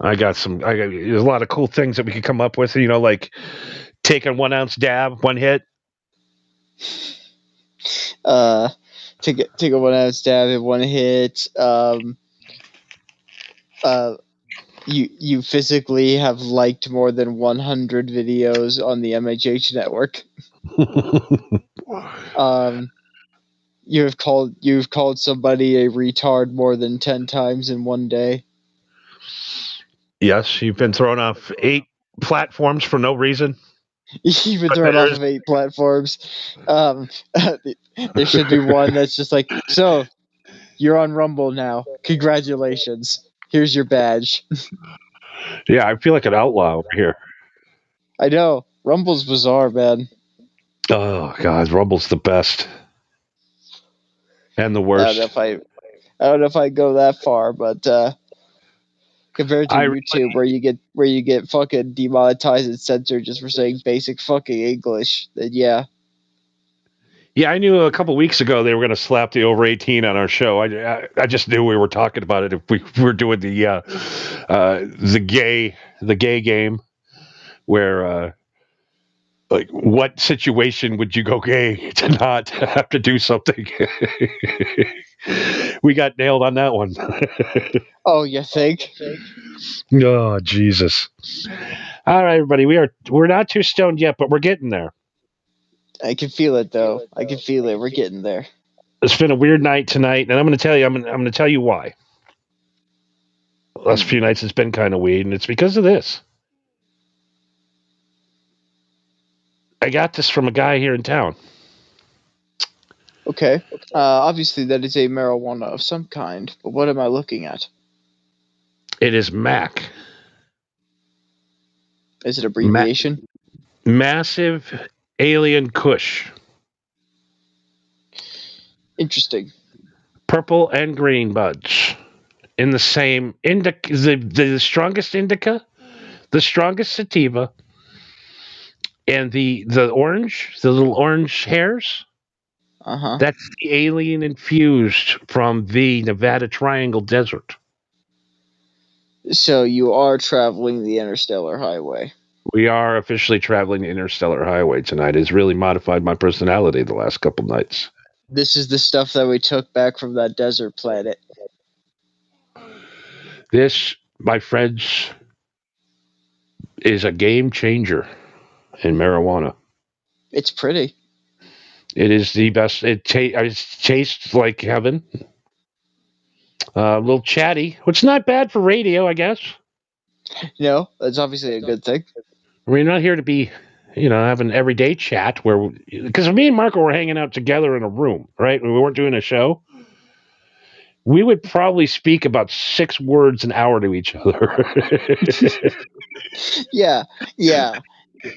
Speaker 3: There's a lot of cool things that we could come up with. Like taking 1 ounce dab, one hit.
Speaker 7: Take a 1 ounce dab in one hit. You physically have liked more than 100 videos on the MHH Network. You've called somebody a retard more than 10 times in one day.
Speaker 3: Yes, you've been thrown off 8 platforms for no reason.
Speaker 7: You've been thrown off of 8 platforms. There should be one that's just like, so you're on Rumble now. Congratulations. Here's your badge.
Speaker 3: Yeah, I feel like an outlaw over here.
Speaker 7: I know. Rumble's bizarre, man.
Speaker 3: Oh God, Rumble's the best and the worst.
Speaker 7: I don't know if I go that far, but compared to YouTube, where you get fucking demonetized and censored just for saying basic fucking English, then yeah.
Speaker 3: Yeah, I knew a couple weeks ago they were going to slap the over 18 on our show. I just knew we were talking about it if we were doing the gay game, where like what situation would you go gay to not have to do something? We got nailed on that one.
Speaker 7: Oh, you think?
Speaker 3: Oh Jesus! All right, everybody, we're not too stoned yet, but we're getting there.
Speaker 7: I can feel it, though. I can feel it. We're getting there.
Speaker 3: It's been a weird night tonight, and I'm going to tell you. I'm going to tell you why. The last few nights it's been kind of weird, and it's because of this. I got this from a guy here in town.
Speaker 7: Okay. Obviously, that is a marijuana of some kind, but what am I looking at?
Speaker 3: It is MAC.
Speaker 7: Is it abbreviation?
Speaker 3: Massive Alien Kush.
Speaker 7: Interesting.
Speaker 3: Purple and green buds. In the same indica, the strongest indica, the strongest sativa, and the orange, the little orange hairs. That's the alien infused from the Nevada Triangle Desert.
Speaker 7: So you are traveling the interstellar highway.
Speaker 3: We are officially traveling the interstellar highway tonight. It's really modified my personality the last couple nights.
Speaker 7: This is the stuff that we took back from that desert planet.
Speaker 3: This, my friends, is a game changer in marijuana.
Speaker 7: It's pretty.
Speaker 3: It is the best. It tastes like heaven. A little chatty, which is not bad for radio, I guess.
Speaker 7: No, that's obviously a good thing.
Speaker 3: We're not here to be, having everyday chat because me and Marco were hanging out together in a room, right? We weren't doing a show. We would probably speak about 6 words an hour to each other.
Speaker 7: Yeah.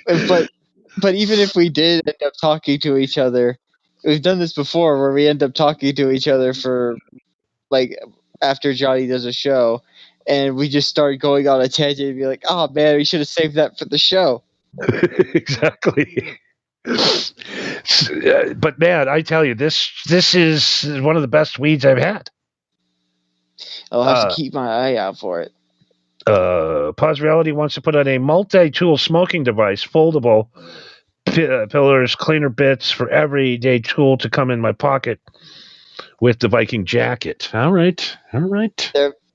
Speaker 7: But even if we did end up talking to each other, we've done this before where we end up talking to each other for, like, after Johnny does a show, and we just start going on a tangent and be like, oh man, we should have saved that for the show.
Speaker 3: Exactly. But man, I tell you, this is one of the best weeds I've had.
Speaker 7: I'll have to keep my eye out for it.
Speaker 3: Pause Reality wants to put on a multi-tool smoking device, foldable pillars, cleaner bits for everyday tool to come in my pocket with the Viking jacket. All right.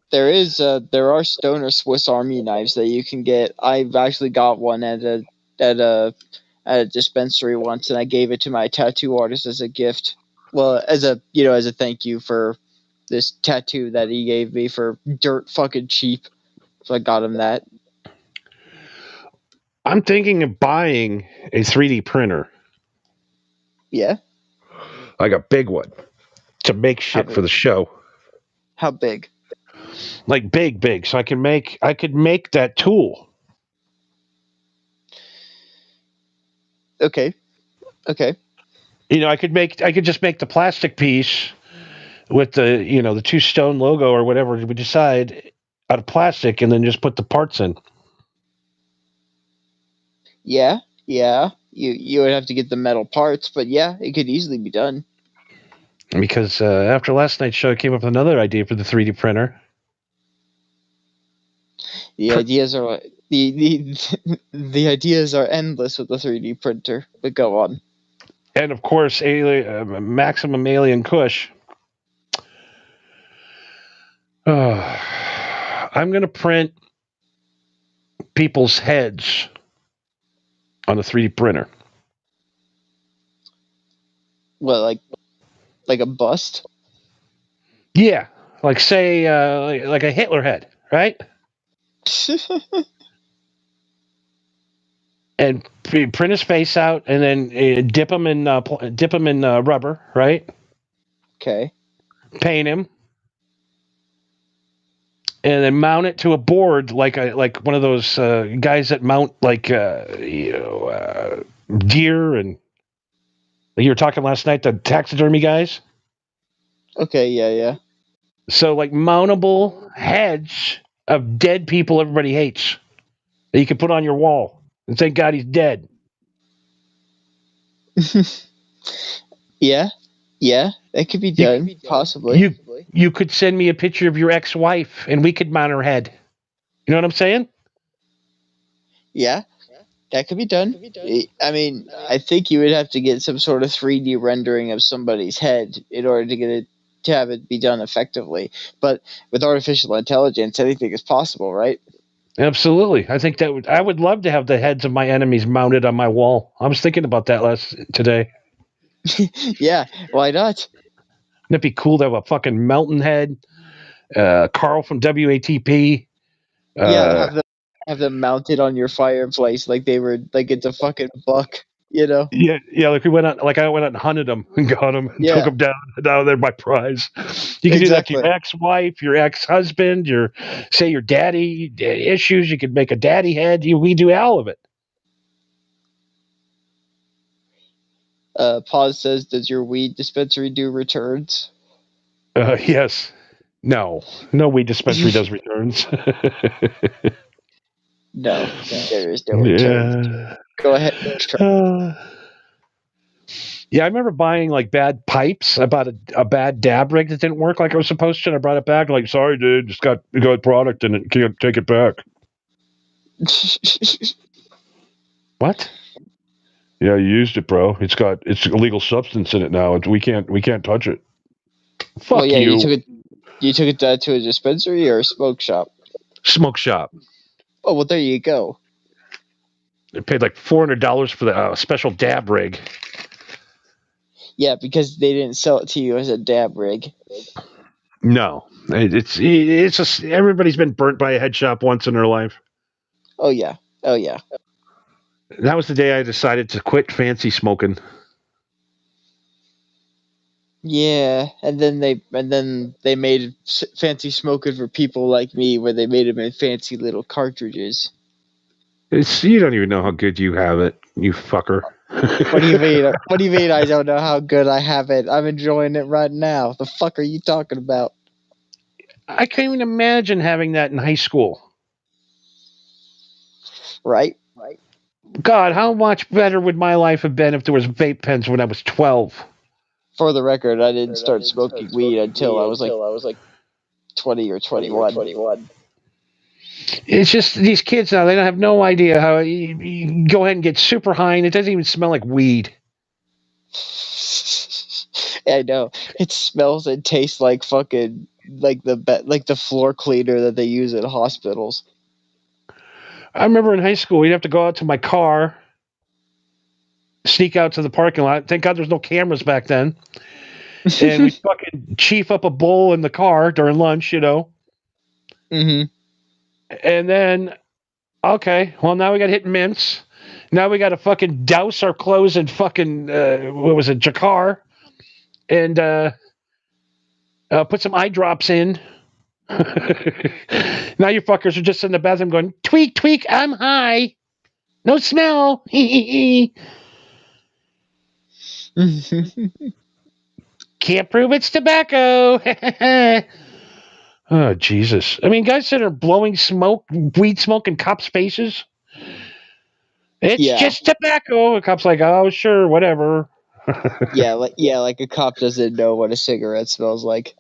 Speaker 7: There are stoner Swiss Army knives that you can get. I've actually got one at a dispensary once, and I gave it to my tattoo artist as a gift. Well, as a thank you for this tattoo that he gave me for dirt fucking cheap. So I got him that.
Speaker 3: I'm thinking of buying a 3D printer.
Speaker 7: Yeah?
Speaker 3: Like a big one to make shit for the show.
Speaker 7: How big?
Speaker 3: Like big. So I could make that tool.
Speaker 7: Okay.
Speaker 3: I could just make the plastic piece with the, the 2 Stone logo or whatever we decide out of plastic, and then just put the parts in.
Speaker 7: Yeah. You would have to get the metal parts, but yeah, it could easily be done.
Speaker 3: Because after last night's show, I came up with another idea for the 3D printer.
Speaker 7: The ideas are the ideas are endless with the 3D printer. But go on.
Speaker 3: And of course, Maximum Alien Kush. I'm going to print people's heads on a 3D printer.
Speaker 7: What, like a bust?
Speaker 3: Yeah, like say like a Hitler head, right? And print his face out, and then dip him in rubber, right?
Speaker 7: Okay.
Speaker 3: Paint him, and then mount it to a board like one of those guys that mount deer, and you were talking last night, the taxidermy guys.
Speaker 7: Okay, yeah.
Speaker 3: So like mountable heads of dead people everybody hates that you can put on your wall and thank God he's dead.
Speaker 7: Yeah, that could be done, possibly.
Speaker 3: You could send me a picture of your ex-wife and we could mount her head. You know what I'm saying?
Speaker 7: Yeah, that could be done. I mean, I think you would have to get some sort of 3D rendering of somebody's head in order to get it to have it be done effectively. But with artificial intelligence, anything is possible, right?
Speaker 3: Absolutely. I think I would love to have the heads of my enemies mounted on my wall. I was thinking about that today.
Speaker 7: Yeah, why not?
Speaker 3: It'd be cool to have a fucking Melton head, Carl from WATP.
Speaker 7: Yeah, have them mounted on your fireplace like they were like it's a fucking buck, you know?
Speaker 3: Yeah. Like I went out and hunted them and got them and took them down. Now they're my prize. You can do that to your ex-wife, your ex-husband, your daddy issues. You could make a daddy head. We do all of it.
Speaker 7: Pause says, does your weed dispensary do returns?
Speaker 3: Yes. No weed dispensary does returns.
Speaker 7: No, there is no return.
Speaker 3: Yeah.
Speaker 7: Go ahead.
Speaker 3: Yeah, I remember buying like bad pipes. I bought a bad dab rig that didn't work like I was supposed to, and I brought it back. Like, sorry, dude, just got a good product and it can't take it back. What? Yeah, you used it, bro. It's illegal substance in it now. We can't touch it. Fuck you.
Speaker 7: You took it to a dispensary or a smoke shop?
Speaker 3: Smoke shop.
Speaker 7: Oh, well, there you go.
Speaker 3: I paid like $400 for the special dab rig.
Speaker 7: Yeah, because they didn't sell it to you as a dab rig.
Speaker 3: No, it's just everybody's been burnt by a head shop once in their life.
Speaker 7: Oh yeah.
Speaker 3: That was the day I decided to quit fancy smoking.
Speaker 7: Yeah, and then they made fancy smoking for people like me, where they made them in fancy little cartridges.
Speaker 3: You don't even know how good you have it, you fucker.
Speaker 7: What do you mean? What do you mean I don't know how good I have it? I'm enjoying it right now. The fuck are you talking about?
Speaker 3: I can't even imagine having that in high school.
Speaker 7: Right.
Speaker 3: God, how much better would my life have been if there was vape pens when I was 12?
Speaker 7: For the record, I didn't start smoking weed until I was like 20 or 21.
Speaker 3: It's just these kids now, they don't have no idea how you go ahead and get super high and it doesn't even smell like weed.
Speaker 7: I know. It smells and tastes like fucking like the floor cleaner that they use at hospitals.
Speaker 3: I remember in high school, we'd have to go out to my car, sneak out to the parking lot. Thank God there's no cameras back then. And we fucking chief up a bowl in the car during lunch, you know.
Speaker 7: Mm-hmm.
Speaker 3: And then, okay, well, now we got to hit mints. Now we got to fucking douse our clothes in fucking, Jacquard. And put some eye drops in. Now you fuckers are just in the bathroom going, tweak, I'm high. No smell. Can't prove it's tobacco. Oh, Jesus. I mean, guys that are blowing weed smoke in cops' faces. It's just tobacco. The cop's like, oh, sure, whatever.
Speaker 7: like a cop doesn't know what a cigarette smells like.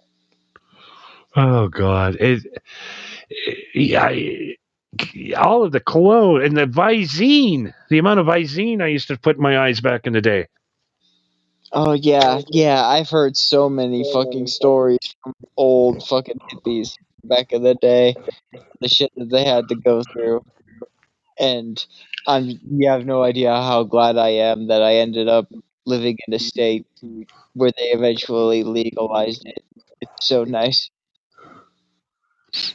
Speaker 3: Oh God! Yeah, all of the cologne and the Visine, the amount of Visine I used to put in my eyes back in the day.
Speaker 7: Oh yeah, I've heard so many fucking stories from old fucking hippies back in the day, the shit that they had to go through, and you have no idea how glad I am that I ended up living in a state where they eventually legalized it. It's so nice.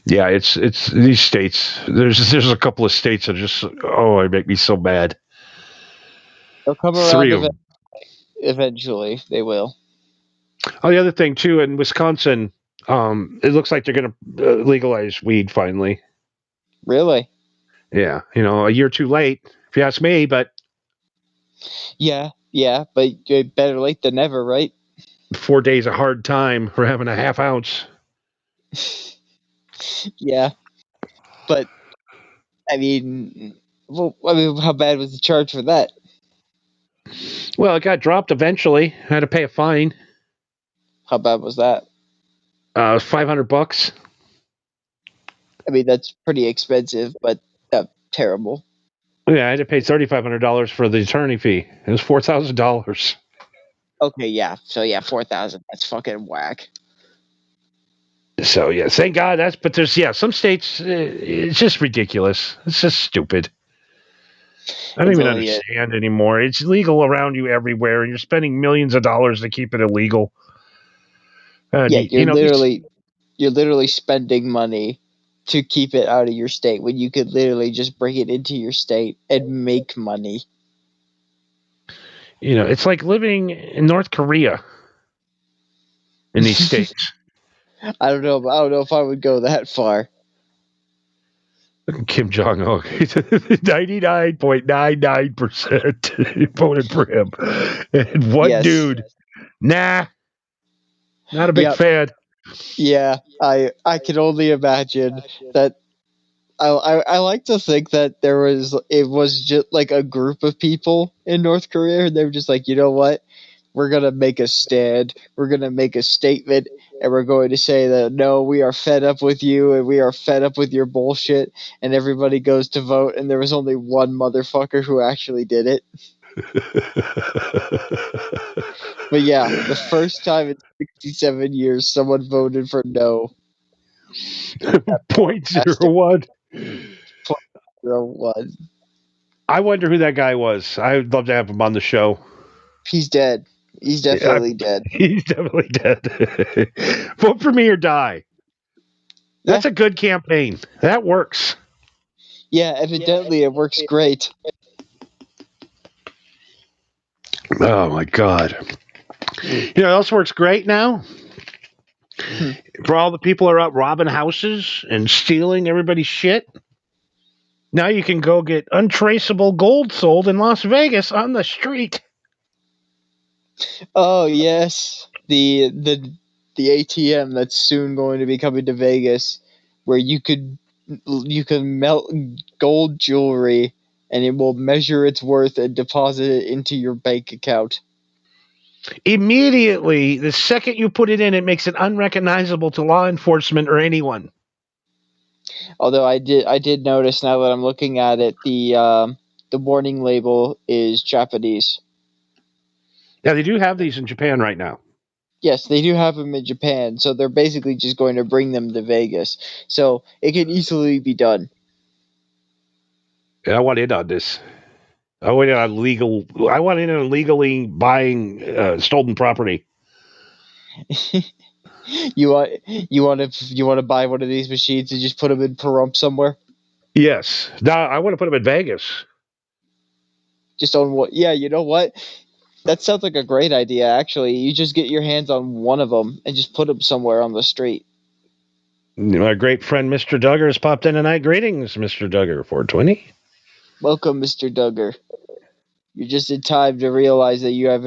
Speaker 3: Yeah, it's these states. There's a couple of states that just they make me so mad.
Speaker 7: They'll come around
Speaker 3: 3 of them.
Speaker 7: eventually. They will.
Speaker 3: Oh, the other thing too in Wisconsin, it looks like they're going to legalize weed finally.
Speaker 7: Really?
Speaker 3: Yeah, a year too late, if you ask me, but
Speaker 7: Yeah, but better late than never, right?
Speaker 3: 4 days a hard time for having a half ounce.
Speaker 7: Yeah, but I mean, how bad was the charge for that?
Speaker 3: Well, it got dropped eventually. I had to pay a fine.
Speaker 7: How bad was that?
Speaker 3: $500.
Speaker 7: I mean, that's pretty expensive, but terrible.
Speaker 3: Yeah, I had to pay $3,500 for the attorney fee. It was $4,000.
Speaker 7: Okay, yeah. So yeah, 4,000. That's fucking whack.
Speaker 3: So yeah, thank God but there's some states. It's just ridiculous. It's just stupid. I don't even understand anymore. It's legal around you everywhere, and you're spending millions of dollars to keep it illegal.
Speaker 7: You're literally spending money to keep it out of your state when you could literally just bring it into your state and make money.
Speaker 3: It's like living in North Korea in these states.
Speaker 7: I don't know if I would go that far.
Speaker 3: Kim Jong Un, 99.99% voted for him, and one dude, nah, not a big fan.
Speaker 7: Yeah, I can only imagine that. I like to think that it was just like a group of people in North Korea, and they were just like, you know what, we're gonna make a stand, we're gonna make a statement, and we're going to say that no, we are fed up with you, and we are fed up with your bullshit, and everybody goes to vote, and there was only one motherfucker who actually did it. But yeah, the first time in 67 years someone voted for no.
Speaker 3: 0.01.
Speaker 7: 0.01.
Speaker 3: I wonder who that guy was. I'd love to have him on the show.
Speaker 7: He's dead. He's definitely dead.
Speaker 3: He's definitely dead. Vote for me or die. That's a good campaign. That works.
Speaker 7: Yeah, evidently it works great.
Speaker 3: Oh my God. What else works great now? For all the people who are out robbing houses and stealing everybody's shit. Now you can go get untraceable gold sold in Las Vegas on the street.
Speaker 7: Oh yes, the ATM that's soon going to be coming to Vegas, where you can melt gold jewelry and it will measure its worth and deposit it into your bank account.
Speaker 3: Immediately, the second you put it in, it makes it unrecognizable to law enforcement or anyone.
Speaker 7: Although I did notice, now that I'm looking at it, the warning label is Japanese.
Speaker 3: Yeah, they do have these in Japan right now.
Speaker 7: Yes, they do have them in Japan, so they're basically just going to bring them to Vegas. So it can easily be done.
Speaker 3: Yeah, I want in on this. I want in on legally buying stolen property.
Speaker 7: You want to buy one of these machines and just put them in Pahrump somewhere?
Speaker 3: Yes. Now I want to put them in Vegas.
Speaker 7: Just on what? Yeah, you know what? That sounds like a great idea. Actually, you just get your hands on one of them and just put them somewhere on the street.
Speaker 3: My great friend Mr. Duggar has popped in tonight. Greetings, Mr. Duggar, 420.
Speaker 7: Welcome, Mr. Duggar. You're just in time to realize that you have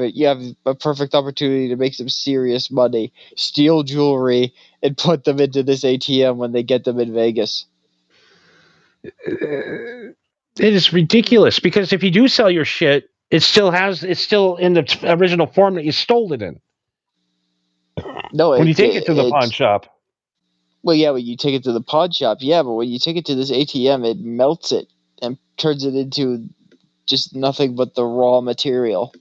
Speaker 7: a perfect opportunity to make some serious money, steal jewelry, and put them into this ATM when they get them in Vegas.
Speaker 3: It is ridiculous because if you do sell your shit, It's still in the original form that you stole it in.
Speaker 7: No,
Speaker 3: When you take it to the pawn shop.
Speaker 7: Well, yeah, when you take it to the pawn shop, yeah, but when you take it to this ATM, it melts it and turns it into just nothing but the raw material.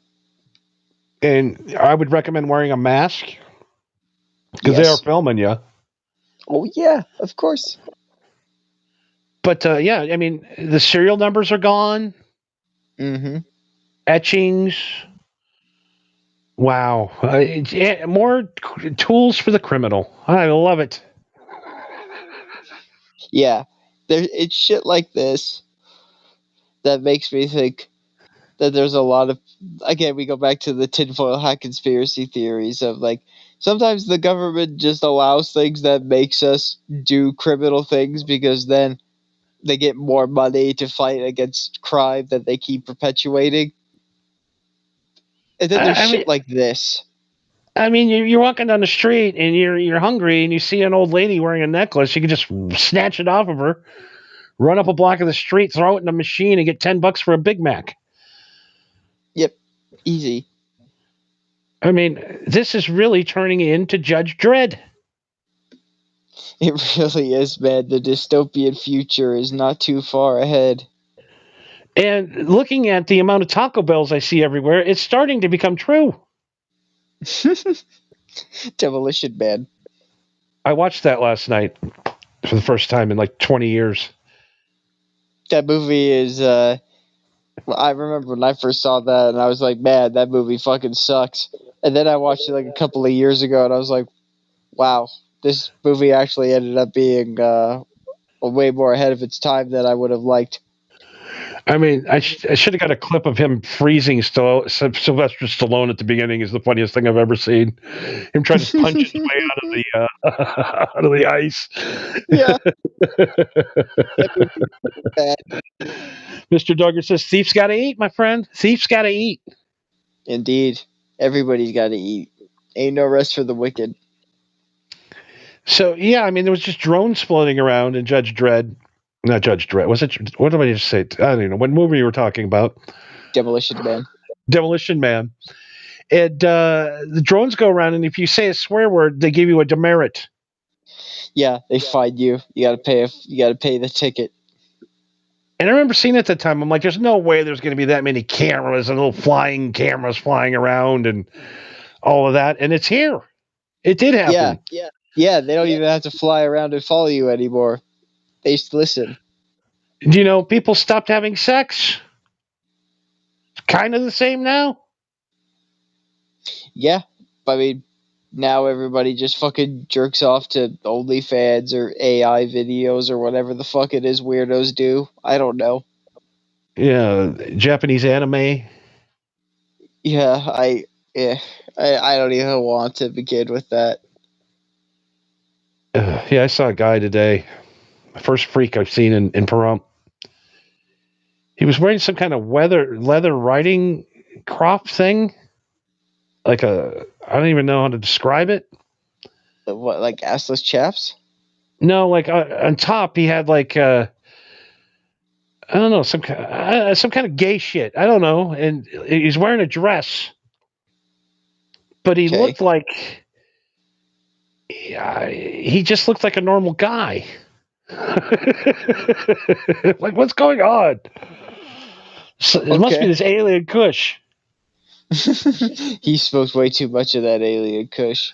Speaker 3: And I would recommend wearing a mask because they are
Speaker 7: Yes.
Speaker 3: filming you.
Speaker 7: Oh, yeah, of course.
Speaker 3: But yeah, I mean, the serial numbers are gone.
Speaker 7: Mm-hmm.
Speaker 3: Etchings. Wow. More tools for the criminal. I love it.
Speaker 7: Yeah. It's shit like this that makes me think that there's a lot of, again, we go back to the tinfoil hat conspiracy theories of like, sometimes the government just allows things that makes us do criminal things because then they get more money to fight against crime that they keep perpetuating. And then there's
Speaker 3: I mean,
Speaker 7: shit like this.
Speaker 3: you're walking down the street and you're hungry and you see an old lady wearing a necklace. You can just snatch it off of her, run up a block of the street, throw it in a machine, and get $10 for a Big Mac.
Speaker 7: Yep. Easy.
Speaker 3: I mean, this is really turning into Judge Dredd.
Speaker 7: It really is, man. The dystopian future is not too far ahead.
Speaker 3: And looking at the amount of Taco Bells I see everywhere, it's starting to become true.
Speaker 7: Demolition Man.
Speaker 3: I watched that last night for the first time in like 20 years.
Speaker 7: That movie is, I remember when I first saw that and I was like, man, that movie fucking sucks. And then I watched it like a couple of years ago and I was like, wow, this movie actually ended up being way more ahead of its time than I would have liked.
Speaker 3: I mean, I should have got a clip of him freezing Sylvester Stallone at the beginning. Is the funniest thing I've ever seen. Him trying to punch his way out of the out of the ice.
Speaker 7: Yeah.
Speaker 3: Mr. Duggar says, "Thief's got to eat, my friend. Thief's got to eat."
Speaker 7: Indeed. Everybody's got to eat. Ain't no rest for the wicked.
Speaker 3: So yeah, I mean, there was just drones floating around in Judge Dredd. Not Judge Dredd. Was it? What did I just say? I don't know. What movie you were talking about?
Speaker 7: Demolition Man.
Speaker 3: Demolition Man. And the drones go around, and if you say a swear word, they give you a demerit.
Speaker 7: Yeah, they find you. You gotta pay. You gotta pay the ticket.
Speaker 3: And I remember seeing it at the time. I'm like, there's no way there's going to be that many cameras and little flying cameras flying around and all of that. And it's here. It did happen.
Speaker 7: Yeah. They don't even have to fly around and follow you anymore. They just listen.
Speaker 3: Do you know people stopped having sex? It's kind of the same now.
Speaker 7: Yeah, I mean, now everybody just fucking jerks off to OnlyFans or AI videos or whatever the fuck it is weirdos do. I don't know.
Speaker 3: Yeah, Japanese anime.
Speaker 7: Yeah, I don't even want to begin with that.
Speaker 3: Yeah, I saw a guy today. First freak I've seen in Pahrump. He was wearing some kind of leather riding crop thing. I don't even know how to describe it.
Speaker 7: What, like assless chaps?
Speaker 3: No, like on top he had like I don't know, some kind of gay shit. I don't know, and he's wearing a dress, but he looked like he just looked like a normal guy. Like, what's going on? So, it must be this alien Kush.
Speaker 7: He smoked way too much of that alien Kush.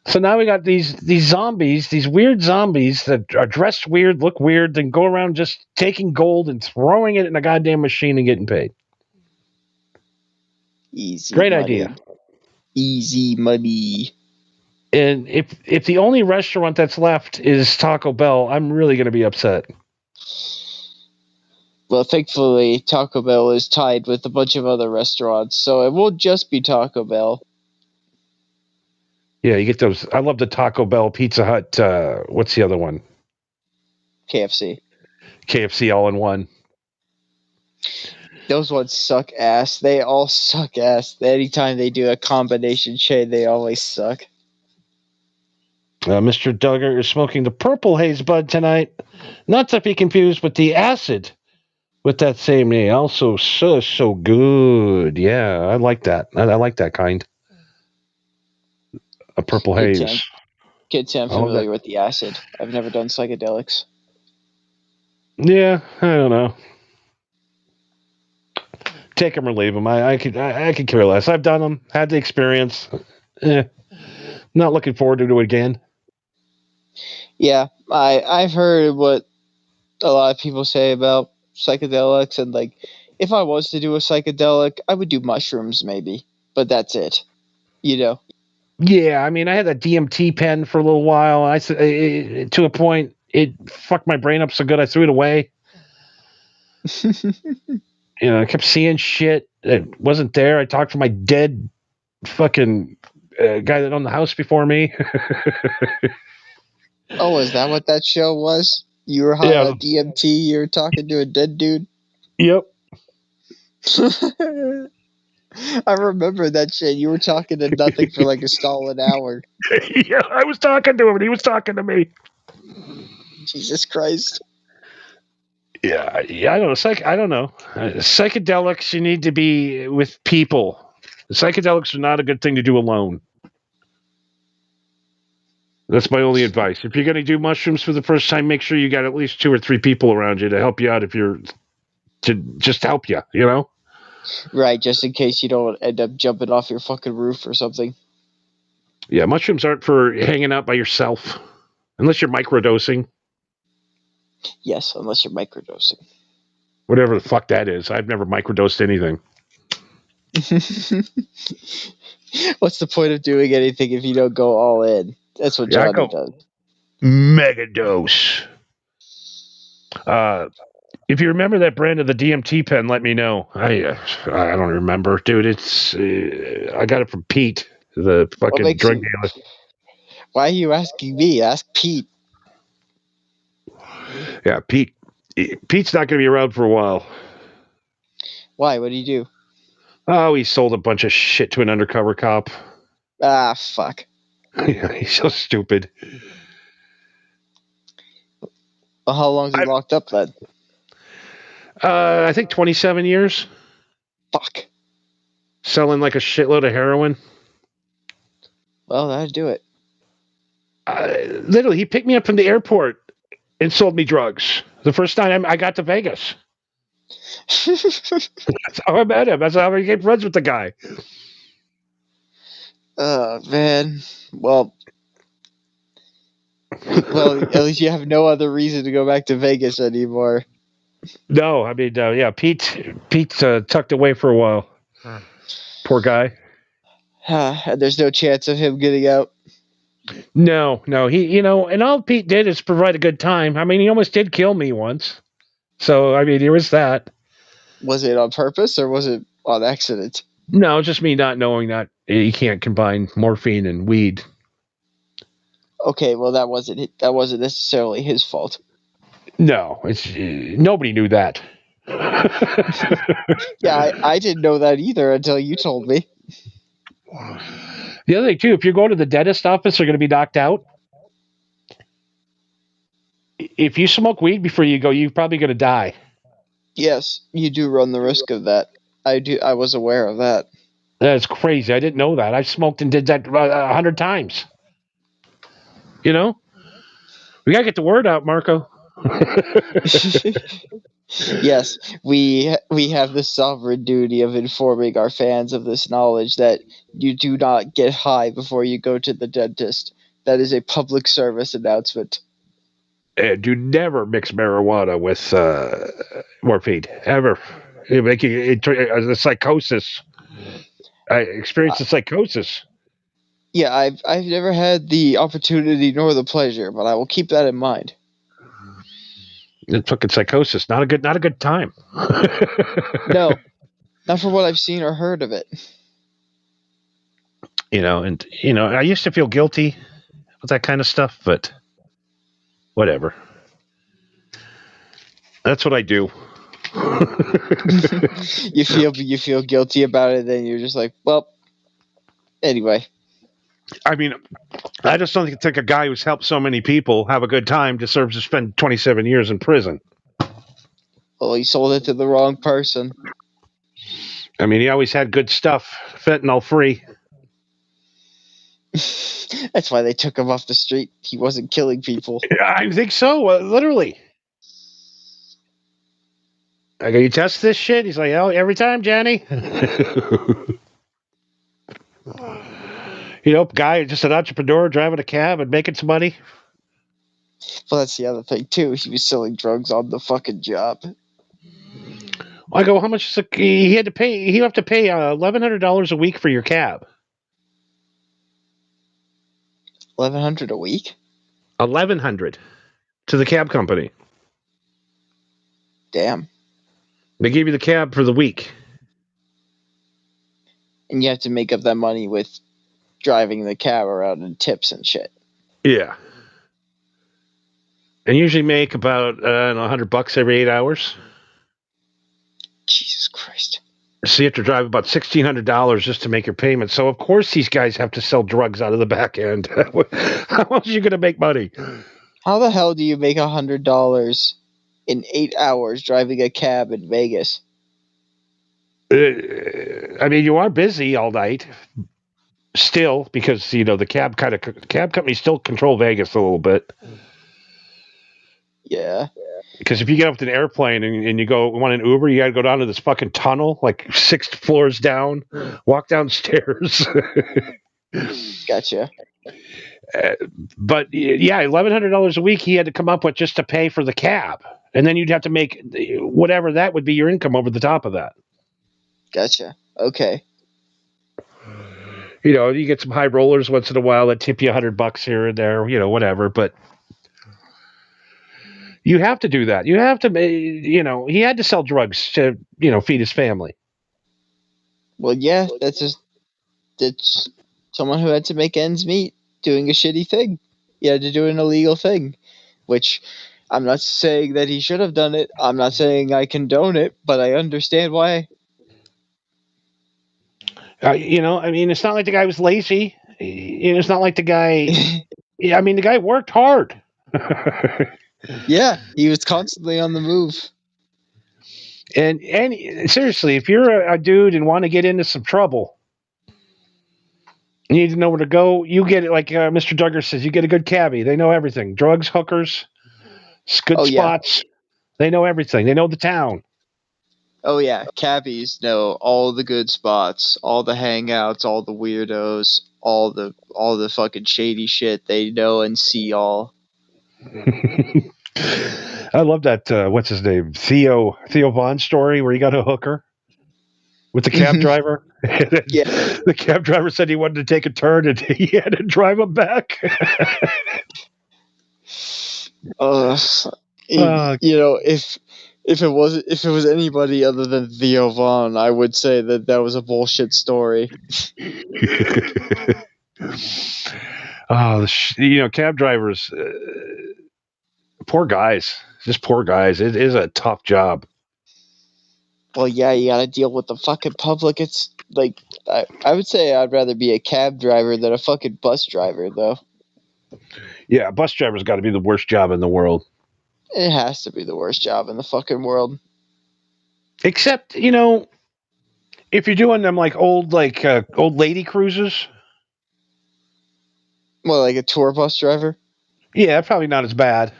Speaker 3: So now we got these zombies, these weird zombies that are dressed weird, look weird, then go around just taking gold and throwing it in a goddamn machine and getting paid.
Speaker 7: Easy.
Speaker 3: Great
Speaker 7: money.
Speaker 3: idea.
Speaker 7: Easy money.
Speaker 3: And if the only restaurant that's left is Taco Bell, I'm really going to be upset.
Speaker 7: Well, thankfully, Taco Bell is tied with a bunch of other restaurants, so it won't just be Taco Bell.
Speaker 3: Yeah, you get those. I love the Taco Bell, Pizza Hut. What's the other one?
Speaker 7: KFC.
Speaker 3: KFC all in one.
Speaker 7: Those ones suck ass. They all suck ass. Anytime they do a combination chain, they always suck.
Speaker 3: Mr. Duggar is smoking the purple haze bud tonight. Not to be confused with the acid with that same name. Also, so good. Yeah, I like that. I like that kind. A purple haze.
Speaker 7: Can't say I'm
Speaker 3: I love that.
Speaker 7: familiar with the acid. I've never done psychedelics.
Speaker 3: Yeah, I don't know. Take them or leave them. I could care less. I've done them. Had the experience. Not looking forward to it again.
Speaker 7: Yeah, I've heard what a lot of people say about psychedelics, and like, if I was to do a psychedelic, I would do mushrooms maybe, but that's it. You know.
Speaker 3: Yeah, I mean, I had a DMT pen for a little while. To a point, it fucked my brain up so good I threw it away. I kept seeing shit that wasn't there. I talked to my dead fucking guy that owned the house before me.
Speaker 7: Oh, is that what that show was? You were high
Speaker 3: Yeah.
Speaker 7: on DMT. You were talking to a dead dude.
Speaker 3: Yep.
Speaker 7: I remember that shit. You were talking to nothing for like a solid hour.
Speaker 3: Yeah, I was talking to him and he was talking to me.
Speaker 7: Jesus Christ.
Speaker 3: Yeah, I don't know. I don't know. Psychedelics, you need to be with people. Psychedelics are not a good thing to do alone. That's my only advice. If you're going to do mushrooms for the first time, make sure you got at least 2 or 3 people around you to help you out. To just help you,
Speaker 7: Right, just in case you don't end up jumping off your fucking roof or something.
Speaker 3: Yeah, mushrooms aren't for hanging out by yourself, unless you're microdosing.
Speaker 7: Yes, unless you're microdosing.
Speaker 3: Whatever the fuck that is. I've never microdosed anything.
Speaker 7: What's the point of doing anything if you don't go all in? That's what
Speaker 3: Yeah, I
Speaker 7: Johnny
Speaker 3: go
Speaker 7: does.
Speaker 3: megadose. If you remember that brand of the DMT pen, let me know. I don't remember, dude. It's I got it from Pete, the fucking drug dealer.
Speaker 7: Why are you asking me? Ask Pete.
Speaker 3: Yeah, Pete. Pete's not going to be around for a while.
Speaker 7: Why? What do you do?
Speaker 3: Oh, he sold a bunch of shit to an undercover cop.
Speaker 7: Ah, fuck.
Speaker 3: Yeah, he's so stupid.
Speaker 7: Well, how long is he locked up then?
Speaker 3: I think 27 years.
Speaker 7: Fuck.
Speaker 3: Selling like a shitload of heroin.
Speaker 7: Well, that'd do it.
Speaker 3: Literally, he picked me up from the airport and sold me drugs. The first time I got to Vegas. That's how I met him. That's how I became friends with the guy.
Speaker 7: Oh, man. Well, at least you have no other reason to go back to Vegas anymore.
Speaker 3: No, I mean, yeah, Pete tucked away for a while. Poor guy.
Speaker 7: And there's no chance of him getting out.
Speaker 3: No, he, and all Pete did is provide a good time. I mean, he almost did kill me once. So, I mean, there was that.
Speaker 7: Was it on purpose or was it on accident?
Speaker 3: No, just me not knowing that you can't combine morphine and weed.
Speaker 7: Okay, well, that wasn't necessarily his fault.
Speaker 3: No, it's nobody knew that.
Speaker 7: Yeah, I didn't know that either until you told me.
Speaker 3: The other thing, too, if you're going to the dentist office, you're going to be knocked out. If you smoke weed before you go, you're probably going to die.
Speaker 7: Yes, you do run the risk of that. I was aware of that.
Speaker 3: That's crazy. I didn't know that. I smoked and did that 100 times. We got to get the word out, Marco.
Speaker 7: Yes, we have the sovereign duty of informing our fans of this knowledge that you do not get high before you go to the dentist. That is a public service announcement.
Speaker 3: And do never mix marijuana with morphine, ever. It make you a psychosis. I experienced a psychosis.
Speaker 7: Yeah, I've never had the opportunity nor the pleasure, but I will keep that in mind.
Speaker 3: It's fucking psychosis. Not a good time.
Speaker 7: No, not for what I've seen or heard of it.
Speaker 3: I used to feel guilty with that kind of stuff, but whatever. That's what I do.
Speaker 7: You feel guilty about it, then you're just like, well, anyway.
Speaker 3: I mean, I just don't think a guy who's helped so many people have a good time deserves to spend 27 years in prison.
Speaker 7: Well, he sold it to the wrong person.
Speaker 3: I mean, he always had good stuff, fentanyl free.
Speaker 7: That's why they took him off the street. He wasn't killing people.
Speaker 3: I think so, literally. I go, you test this shit? He's like, oh, every time, Johnny. Guy, just an entrepreneur driving a cab and making some money.
Speaker 7: Well, that's the other thing, too. He was selling drugs on the fucking job.
Speaker 3: I go, how much is he had to pay? He have to pay $1,100 a week for your cab.
Speaker 7: $1,100 a week?
Speaker 3: $1,100 to the cab company.
Speaker 7: Damn.
Speaker 3: They gave you the cab for the week.
Speaker 7: And you have to make up that money with driving the cab around and tips and shit.
Speaker 3: Yeah. And usually make about $100 every 8 hours.
Speaker 7: Jesus Christ.
Speaker 3: So you have to drive about $1,600 just to make your payment. So of course these guys have to sell drugs out of the back end. How else are you going to make money?
Speaker 7: How the hell do you make $100 in 8 hours driving a cab in Vegas?
Speaker 3: I mean, you are busy all night still because, the cab companies still control Vegas a little bit.
Speaker 7: Yeah.
Speaker 3: Because if you get up to an airplane and you want an Uber, you got to go down to this fucking tunnel, like 6 floors down, walk downstairs.
Speaker 7: Gotcha.
Speaker 3: But yeah, $1,100 a week he had to come up with just to pay for the cab. And then you'd have to make whatever that would be your income over the top of that.
Speaker 7: Gotcha. Okay.
Speaker 3: You get some high rollers once in a while that tip you $100 here and there, whatever. But you have to do that. You have to, he had to sell drugs to, feed his family.
Speaker 7: Well, yeah, that's someone who had to make ends meet doing a shitty thing. He had to do an illegal thing, which I'm not saying that he should have done it. I'm not saying I condone it, but I understand why.
Speaker 3: I mean, it's not like the guy was lazy. It's not like the guy. I mean, the guy worked hard.
Speaker 7: Yeah, he was constantly on the move.
Speaker 3: And seriously, if you're a dude and want to get into some trouble, you need to know where to go. You get it, like Mr. Duggar says, you get a good cabbie. They know everything. Drugs, hookers, good spots. Yeah. They know everything. They know the town.
Speaker 7: Oh yeah, cabbies know all the good spots, all the hangouts, all the weirdos, all the fucking shady shit. They know and see all.
Speaker 3: I love that. What's his name? Theo Vaughn story where he got a hooker with the cab driver.
Speaker 7: Yeah.
Speaker 3: The cab driver said he wanted to take a turn and he had to drive him back.
Speaker 7: If it was anybody other than Theo Vaughn, I would say that was a bullshit story.
Speaker 3: Cab drivers, poor guys, just poor guys. It is a tough job.
Speaker 7: Well, yeah, you gotta deal with the fucking public. It's like, I would say I'd rather be a cab driver than a fucking bus driver, though.
Speaker 3: Yeah, a bus driver's got to be the worst job in the world.
Speaker 7: It has to be the worst job in the fucking world.
Speaker 3: Except, if you're doing them like old lady cruises.
Speaker 7: Well, like a tour bus driver?
Speaker 3: Yeah, probably not as bad.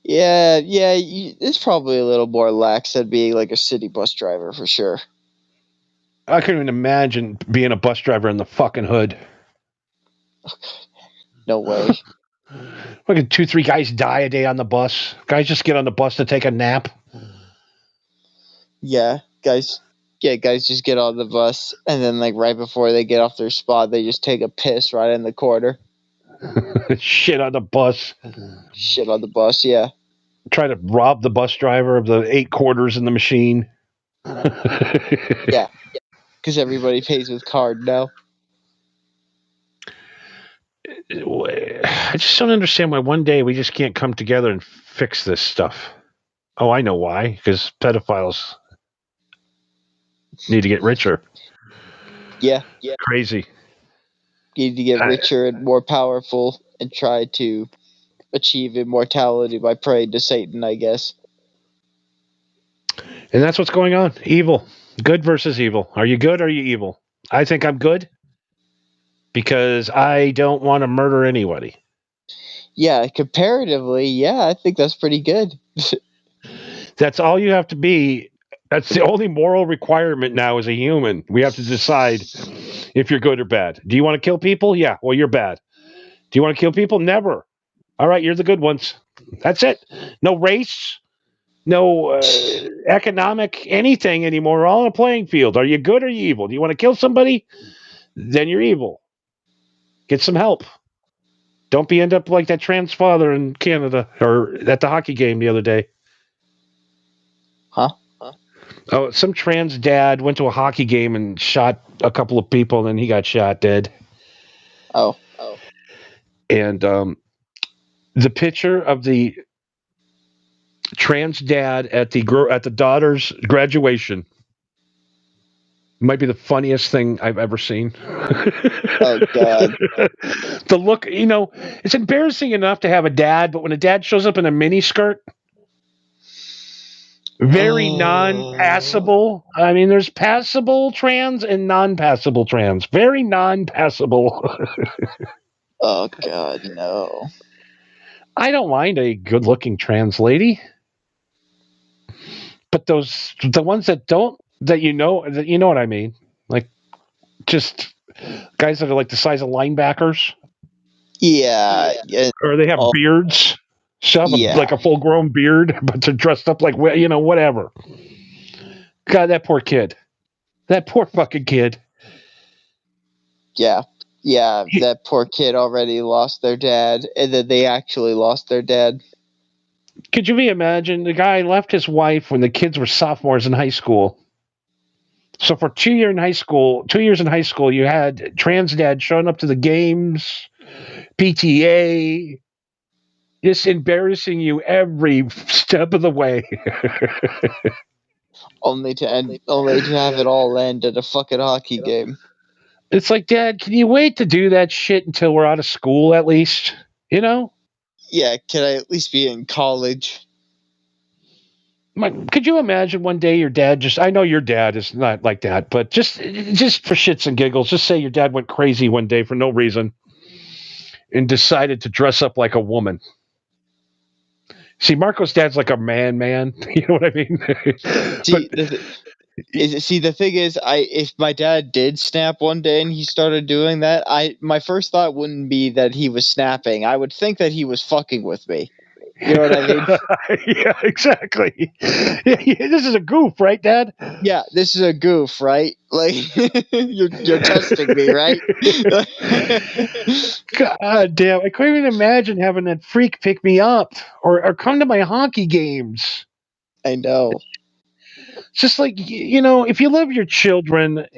Speaker 7: Yeah, it's probably a little more lax than being like a city bus driver for sure.
Speaker 3: I couldn't even imagine being a bus driver in the fucking hood.
Speaker 7: No way.
Speaker 3: Fucking 2-3 guys die a day on the bus. Guys just get on the bus to take a nap.
Speaker 7: Yeah, guys just get on the bus and then like right before they get off their spot, they just take a piss right in the corner.
Speaker 3: Shit on the bus.
Speaker 7: Shit on the bus, yeah.
Speaker 3: Try to rob the bus driver of the 8 quarters in the machine.
Speaker 7: Yeah, because everybody pays with card now.
Speaker 3: I just don't understand why one day we just can't come together and fix this stuff. Oh, I know why. Because pedophiles need to get richer.
Speaker 7: Yeah.
Speaker 3: Crazy.
Speaker 7: You need to get richer and more powerful and try to achieve immortality by praying to Satan, I guess.
Speaker 3: And that's what's going on. Evil. Good versus evil. Are you good or are you evil? I think I'm good because I don't want to murder anybody.
Speaker 7: Yeah, comparatively, yeah, I think that's pretty good.
Speaker 3: That's all you have to be. That's the only moral requirement now as a human. We have to decide if you're good or bad. Do you want to kill people? Yeah. Well, you're bad. Do you want to kill people? Never. All right, you're the good ones. That's it. No race, no economic anything anymore. We're all on a playing field. Are you good or are you evil? Do you want to kill somebody? Then you're evil. Get some help. Don't be end up like that trans father in Canada or at the hockey game the other day.
Speaker 7: Huh?
Speaker 3: Oh, some trans dad went to a hockey game and shot a couple of people, and then he got shot dead.
Speaker 7: Oh.
Speaker 3: And the picture of the trans dad at the daughter's graduation might be the funniest thing I've ever seen.
Speaker 7: Oh, God.
Speaker 3: The look, it's embarrassing enough to have a dad, but when a dad shows up in a mini skirt, very non-passable. I mean, there's passable trans and non-passable trans. Very non-passable.
Speaker 7: Oh, God, no.
Speaker 3: I don't mind a good-looking trans lady, but the ones that you know what I mean, like just guys that are like the size of linebackers,
Speaker 7: Yeah.
Speaker 3: or they have beards. Shove like a full-grown beard, but they're dressed up like whatever. God, that poor kid. That poor fucking kid.
Speaker 7: Yeah, that poor kid already lost their dad, and then they actually lost their dad.
Speaker 3: Could you imagine? The guy left his wife when the kids were sophomores in high school. So for 2 years in high school, you had trans dad showing up to the games, PTA, just embarrassing you every step of the way.
Speaker 7: only to have it all end at a fucking hockey game.
Speaker 3: It's like, Dad, can you wait to do that shit until we're out of school at least?
Speaker 7: Yeah, can I at least be in college?
Speaker 3: Could you imagine one day your dad I know your dad is not like that, but just for shits and giggles, just say your dad went crazy one day for no reason and decided to dress up like a woman. See, Marco's dad's like a man. You know what I mean?
Speaker 7: The thing is, if my dad did snap one day and he started doing that, my first thought wouldn't be that he was snapping. I would think that he was fucking with me. You know what I mean?
Speaker 3: Yeah, exactly. This is a goof, right, Dad?
Speaker 7: Yeah, this is a goof, right? Like you're testing me, right?
Speaker 3: God damn! I couldn't even imagine having that freak pick me up or come to my hockey games.
Speaker 7: I know.
Speaker 3: It's just like, if you love your children,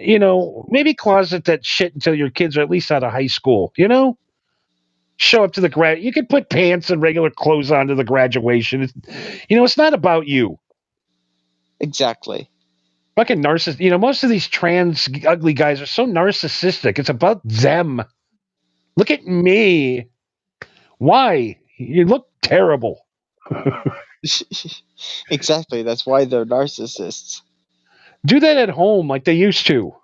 Speaker 3: maybe closet that shit until your kids are at least out of high school. Show up to the grad. You can put pants and regular clothes on to the graduation. It's not about you.
Speaker 7: Exactly.
Speaker 3: Fucking narcissist. Most of these trans ugly guys are so narcissistic. It's about them. Look at me. Why? You look terrible.
Speaker 7: Exactly. That's why they're narcissists.
Speaker 3: Do that at home like they used to.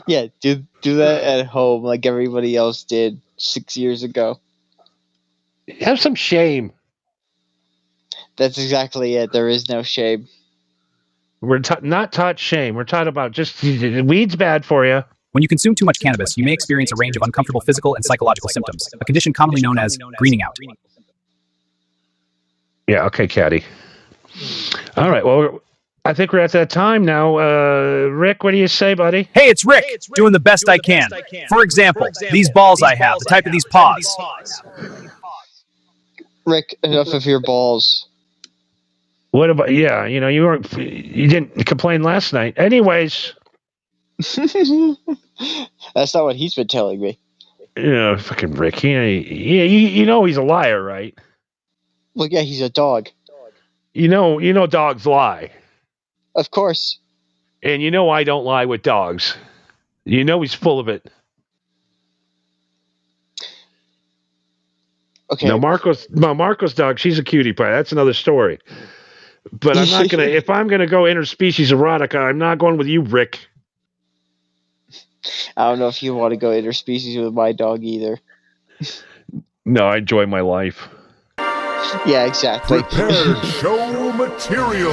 Speaker 7: Yeah, do that at home like everybody else did 6 years ago.
Speaker 3: Have some shame.
Speaker 7: That's exactly it. There is no shame.
Speaker 3: We're not taught shame. We're taught about just weed's bad for you.
Speaker 5: When you consume too much cannabis, you may experience a range of uncomfortable physical and psychological symptoms, a condition commonly known as greening out.
Speaker 3: Yeah, okay, Caddy. All right, well, I think we're at that time now. Rick, what do you say, buddy?
Speaker 5: Hey, it's Rick, doing the best I can. For example, these balls I have, the type of these paws.
Speaker 7: Rick, enough of your balls.
Speaker 3: What about, you didn't complain last night. Anyways.
Speaker 7: That's not what he's been telling me.
Speaker 3: Yeah, fucking Rick. He's a liar, right?
Speaker 7: Well, yeah, he's a dog.
Speaker 3: Dogs lie.
Speaker 7: Of course.
Speaker 3: And I don't lie with dogs. He's full of it.
Speaker 7: Okay.
Speaker 3: Now, Marco's dog, she's a cutie pie. That's another story. But I'm not gonna. If I'm gonna go interspecies erotica, I'm not going with you, Rick.
Speaker 7: I don't know if you want to go interspecies with my dog either.
Speaker 3: No, I enjoy my life.
Speaker 7: Yeah, exactly.
Speaker 8: Prepare show material.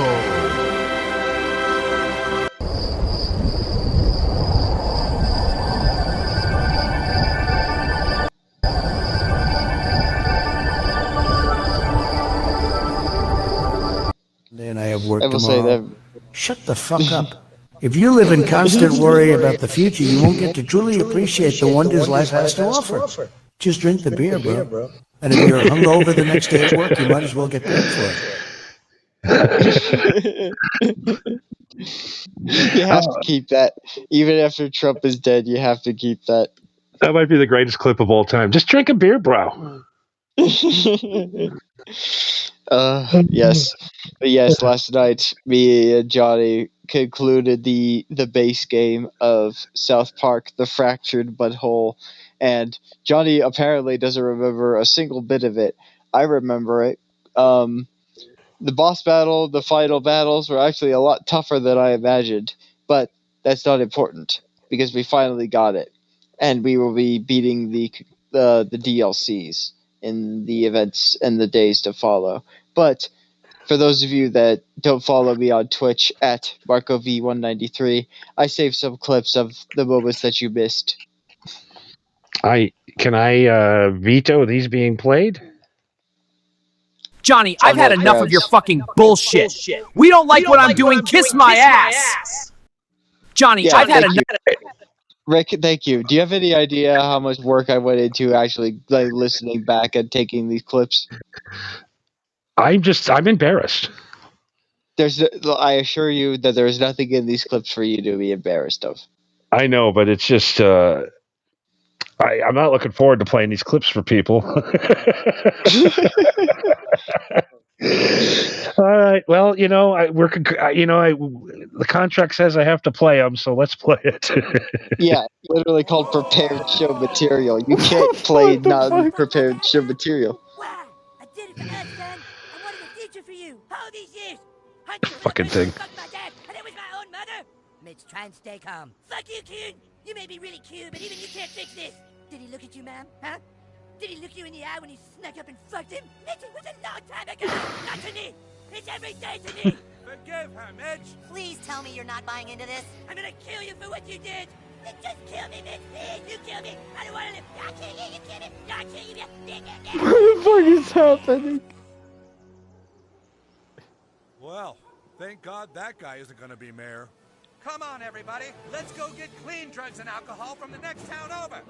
Speaker 2: Then I have work
Speaker 7: I will say
Speaker 2: tomorrow.
Speaker 7: that.
Speaker 2: Shut the fuck up. If you live in constant worry about the future, you won't get to truly appreciate the wonders life has to offer. Just drink the beer, bro. And if you're hungover the next day at work, you might as well get paid for it.
Speaker 7: You have to keep that. Even after Trump is dead, you have to keep that.
Speaker 3: That might be the greatest clip of all time. Just drink a beer, bro.
Speaker 7: Yes. But yes, last night, me and Johnny concluded the base game of South Park, The Fractured Butthole, and Johnny apparently doesn't remember a single bit of it. I remember it. The boss battle, the final battles were actually a lot tougher than I imagined, but that's not important because we finally got it, and we will be beating the DLCs in the events and the days to follow. But for those of you that don't follow me on Twitch at MarcoV193, I saved some clips of the moments that you missed.
Speaker 3: Can I veto these being played?
Speaker 5: Johnny, I've had enough of your fucking bullshit. We don't like what I'm doing. Kiss my ass. Johnny, I've had enough.
Speaker 7: Rick, thank you. Do you have any idea how much work I went into actually listening back and taking these clips?
Speaker 3: I'm embarrassed.
Speaker 7: I assure you that there's nothing in these clips for you to be embarrassed of.
Speaker 3: I know, but it's just I'm not looking forward to playing these clips for people. All right. Well, the contract says I have to play them, so let's play it.
Speaker 7: Yeah, literally called prepared show material. You can't play non-prepared show material.
Speaker 9: Wow, I did it for that, son. I wanted a future for you. All these years.
Speaker 3: Fucking thing.
Speaker 9: Fuck my dad, and it was my own mother. Mitch, try and stay calm. Fuck you, kid. You may be really cute, but even you can't fix this. Did he look at you, ma'am? Huh? Did he look you in the eye when you snuck up and fucked him? Mitch, it was a long time ago. Not to me. It's every day to me.
Speaker 4: Forgive her, Mitch.
Speaker 9: Please tell me you're not buying into this. I'm gonna kill you for what you did. Just kill me, Mitch. Please, you kill me. I don't want to live. I'll kill you. You kill me. I'll kill you.
Speaker 7: What the fuck is happening?
Speaker 8: Well, thank God that guy isn't going to be mayor.
Speaker 4: Come on, everybody. Let's go get clean drugs and alcohol from the next town over.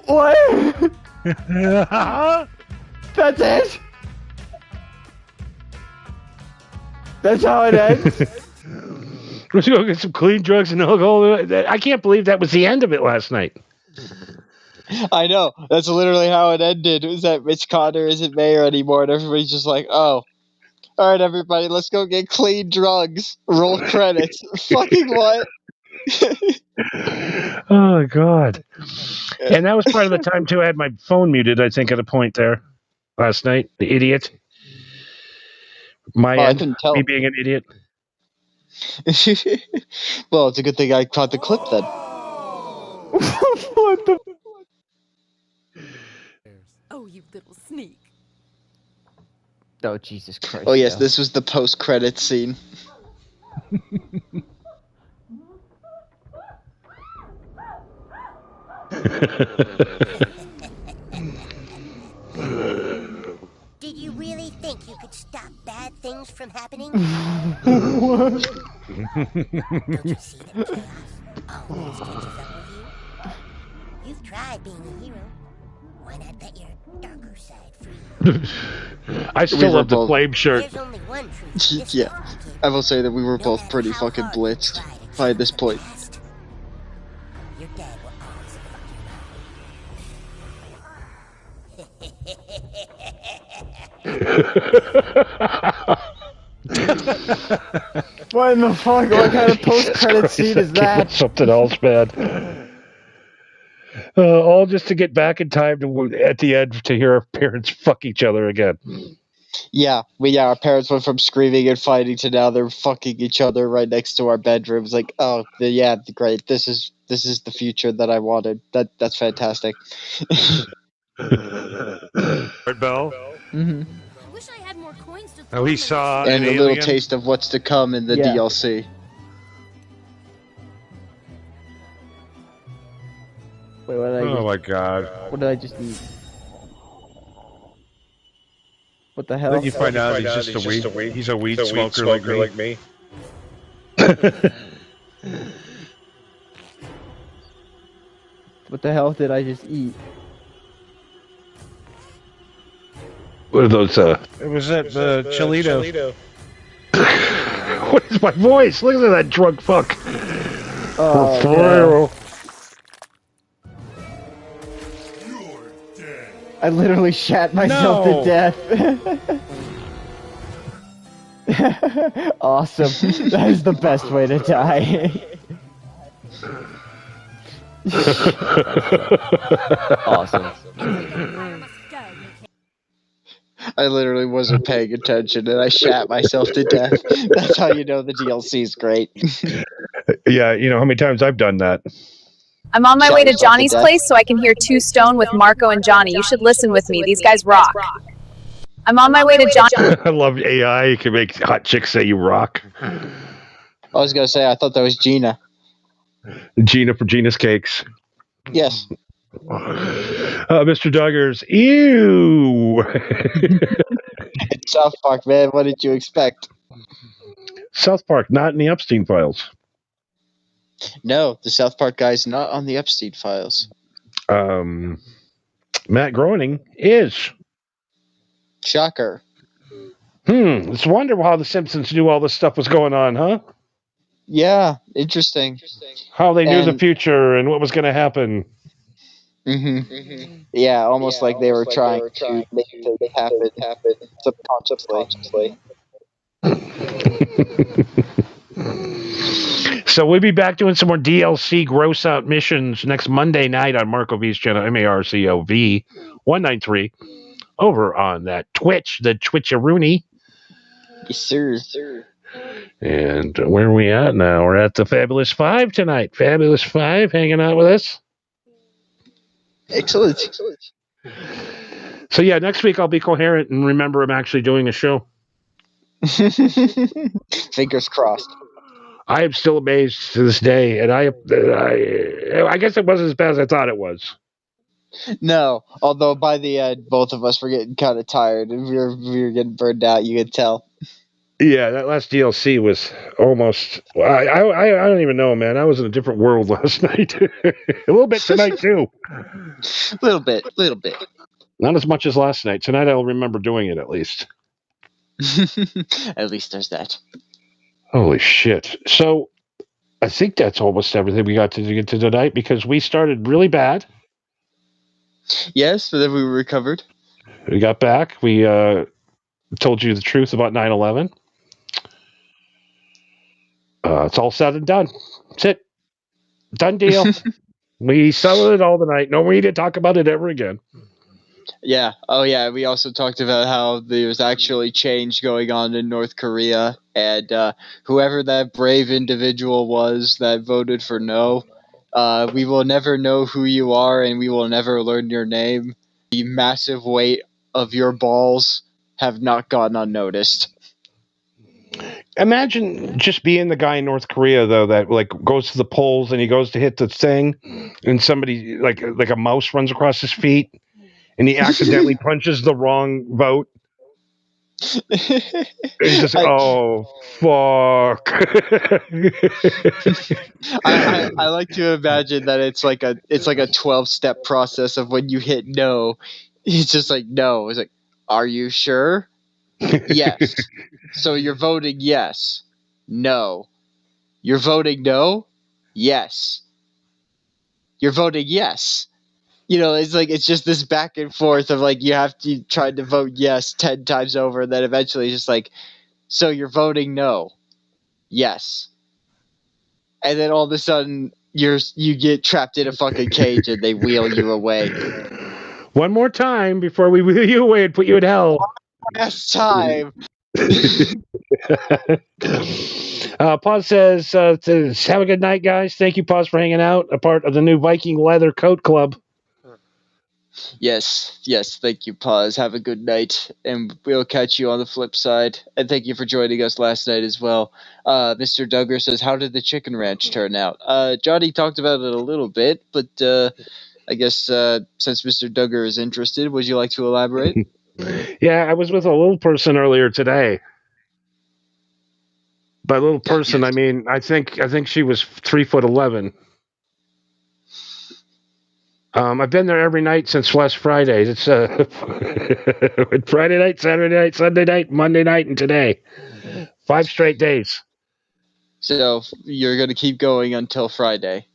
Speaker 7: What? That's it? That's how it ends?
Speaker 3: Let's go get some clean drugs and alcohol. I can't believe that was the end of it last night.
Speaker 7: I know. That's literally how it ended. Was that Mitch Connor isn't mayor anymore, and everybody's just like, oh. All right, everybody, let's go get clean drugs. Roll credits. Fucking what?
Speaker 3: Oh, God. And that was part of the time, too. I had my phone muted, I think, at a point there last night. The idiot.
Speaker 7: I couldn't tell.
Speaker 3: Me being an idiot.
Speaker 7: Well, it's a good thing I caught the clip then. What the?
Speaker 9: Oh, you little sneak.
Speaker 10: Oh, Jesus Christ.
Speaker 7: Oh, yes, this was the post-credits scene.
Speaker 9: Did you really think you could stop bad things from happening?
Speaker 7: What?
Speaker 9: Don't you see that chaos always catches up with you? You've tried being a hero. Why not let your darker side free?
Speaker 3: I still love the flame shirt.
Speaker 9: There's only one truth.
Speaker 7: Yeah, I will say that we were both pretty fucking blitzed by this point.
Speaker 9: Your dad will always fuck
Speaker 7: What in the fuck? What kind of post-credit scene is that?
Speaker 3: Something else, man. All just to get back in time at the end to hear our parents fuck each other again.
Speaker 7: Yeah, our parents went from screaming and fighting to now they're fucking each other right next to our bedrooms. Like, oh, yeah, great. This is the future that I wanted. That's fantastic.
Speaker 3: Red Bell.
Speaker 10: Mm-hmm.
Speaker 9: I wish I had more coins to
Speaker 3: Oh, he saw an
Speaker 7: And a
Speaker 3: alien.
Speaker 7: little taste of what's to come in the
Speaker 10: Yeah.
Speaker 7: DLC.
Speaker 10: Wait, what did I
Speaker 3: Oh
Speaker 10: just,
Speaker 3: my god!
Speaker 10: what did I just eat? What the hell?
Speaker 3: Then you find out he's just a weed. He's a weed smoker like me.
Speaker 10: What the hell did I just eat?
Speaker 3: What are those?
Speaker 2: It was that Cholito.
Speaker 3: What is my voice? Look at that drunk fuck.
Speaker 10: Oh,
Speaker 3: For
Speaker 10: no.
Speaker 3: real.
Speaker 10: I literally shat myself to death. Awesome. That is the best way to die. Awesome.
Speaker 7: I literally wasn't paying attention and I shat myself to death. That's how you know the DLC is great.
Speaker 3: Yeah, you know how many times I've done that.
Speaker 1: I'm on my
Speaker 7: Shot
Speaker 1: way to
Speaker 7: yourself to
Speaker 1: Johnny's
Speaker 7: death.
Speaker 1: place so I can hear Two Stone with Marco and Johnny. You should listen with me. These guys rock. I'm on my way to Johnny.
Speaker 3: I love AI. You can make hot chicks say you rock.
Speaker 7: I was gonna say, I thought that was Gina.
Speaker 3: Gina for Gina's Cakes.
Speaker 7: Yes.
Speaker 3: Mr. Duggars. Ew.
Speaker 7: It's South Park, man. What did you expect?
Speaker 3: South Park, not in the Epstein files.
Speaker 7: No, the South Park guy's not on the Epstein files.
Speaker 3: Matt Groening is.
Speaker 7: Shocker.
Speaker 3: It's a wonder how the Simpsons knew all this stuff was going on, huh?
Speaker 7: Yeah, interesting.
Speaker 3: How they knew the
Speaker 7: And-
Speaker 3: future and what was going to happen.
Speaker 7: Yeah, almost like they were trying to make it happen subconsciously.
Speaker 3: So we'll be back doing some more DLC gross out missions next Monday night on Marco V's channel, MARCOV 193, over on that Twitch, the Twitcheroonie.
Speaker 7: Yes, sir.
Speaker 3: And where are we at now? We're at the Fabulous Five tonight. Fabulous Five hanging out with us.
Speaker 7: Excellent.
Speaker 3: So yeah, next week I'll be coherent and remember I'm actually doing a show.
Speaker 7: Fingers crossed.
Speaker 3: I am still amazed to this day, and I guess it wasn't as bad as I thought it was.
Speaker 7: No, although by the end, both of us were getting kind of tired and we were getting burned out. You could tell.
Speaker 3: Yeah, that last DLC was almost. I don't even know, man. I was in a different world last night. A little bit tonight too.
Speaker 7: Little bit.
Speaker 3: Not as much as last night. Tonight I'll remember doing it at least.
Speaker 7: At least there's that.
Speaker 3: Holy shit! So I think that's almost everything we got to get to tonight because we started really bad.
Speaker 7: Yes, but then we recovered.
Speaker 3: We got back. We told you the truth about 9/11. It's all said and done. That's it. Done deal. We settled it all tonight. No need to talk about it ever again.
Speaker 7: Yeah. Oh, yeah. We also talked about how there's actually change going on in North Korea, and whoever that brave individual was that voted for no, we will never know who you are, and we will never learn your name. The massive weight of your balls have not gone unnoticed.
Speaker 3: Imagine just being the guy in North Korea though that like goes to the polls and he goes to hit the thing, and somebody like a mouse runs across his feet, and he accidentally punches the wrong vote. He's just oh fuck.
Speaker 7: I like to imagine that it's like a 12-step process of when you hit no, it's just like no. It's like, are you sure? Yes. So you're voting yes. No. You're voting no? Yes. You're voting yes. You know, it's just this back and forth of like you have to try to vote yes 10 times over, and then eventually it's just like, so you're voting no. Yes. And then all of a sudden you get trapped in a fucking cage and they wheel you away.
Speaker 3: One more time before we wheel you away and put you in hell.
Speaker 7: Last time.
Speaker 3: Paz says, have a good night, guys. Thank you, Paz, for hanging out. A part of the new Viking Leather Coat Club.
Speaker 7: Yes. Thank you, Paz. Have a good night, and we'll catch you on the flip side. And thank you for joining us last night as well. Mr. Duggar says, how did the chicken ranch turn out? Johnny talked about it a little bit, but I guess since Mr. Duggar is interested, would you like to elaborate?
Speaker 3: Yeah, I was with a little person earlier today. By little person, I mean I think she was 3'11". I've been there every night since last Friday. It's Friday night, Saturday night, Sunday night, Monday night, and today. 5 straight days.
Speaker 7: So you're going to keep going until Friday?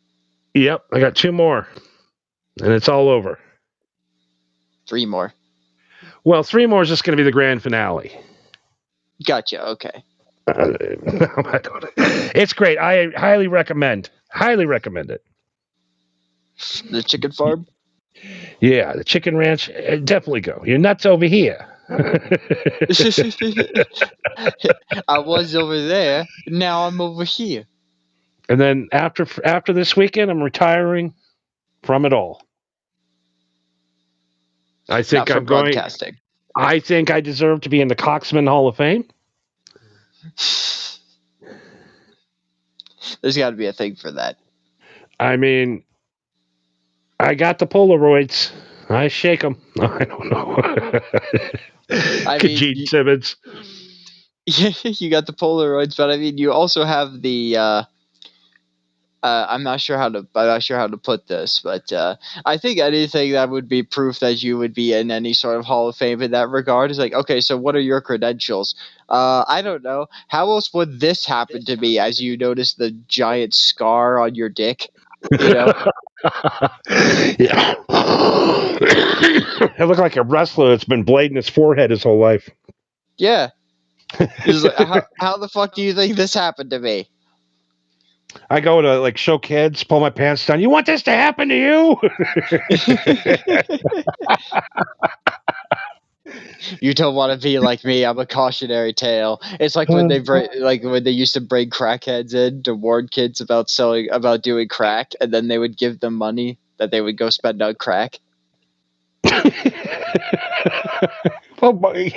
Speaker 3: Yep, I got 2 more, and it's all over.
Speaker 7: 3 more.
Speaker 3: Well, 3 more is just going to be the grand finale.
Speaker 7: Gotcha, okay.
Speaker 3: It's great. I highly recommend it.
Speaker 7: The chicken farm?
Speaker 3: Yeah, the chicken ranch. Definitely go. You're nuts over here.
Speaker 7: I was over there. Now I'm over here.
Speaker 3: And then after this weekend, I'm retiring from it all. I think
Speaker 7: Not for
Speaker 3: I'm going.
Speaker 7: Broadcasting.
Speaker 3: I think I deserve to be in the Coxman Hall of Fame.
Speaker 7: There's got to be a thing for that.
Speaker 3: I mean, I got the Polaroids. I shake them. I don't know. Gene Simmons.
Speaker 7: You got the Polaroids, but I mean, you also have the. I'm not sure how to put this, but I think anything that would be proof that you would be in any sort of Hall of Fame in that regard is like, okay, so what are your credentials? I don't know. How else would this happen to me? As you notice the giant scar on your dick, you know.
Speaker 3: Yeah. It looked like a wrestler that's been blading his forehead his whole life.
Speaker 7: Yeah. Like, how the fuck do you think this happened to me?
Speaker 3: I go to like show kids, pull my pants down. You want this to happen to you?
Speaker 7: You don't want to be like me. I'm a cautionary tale. It's like when when they used to bring crackheads in to warn kids about doing crack, and then they would give them money that they would go spend on crack.
Speaker 3: Oh boy,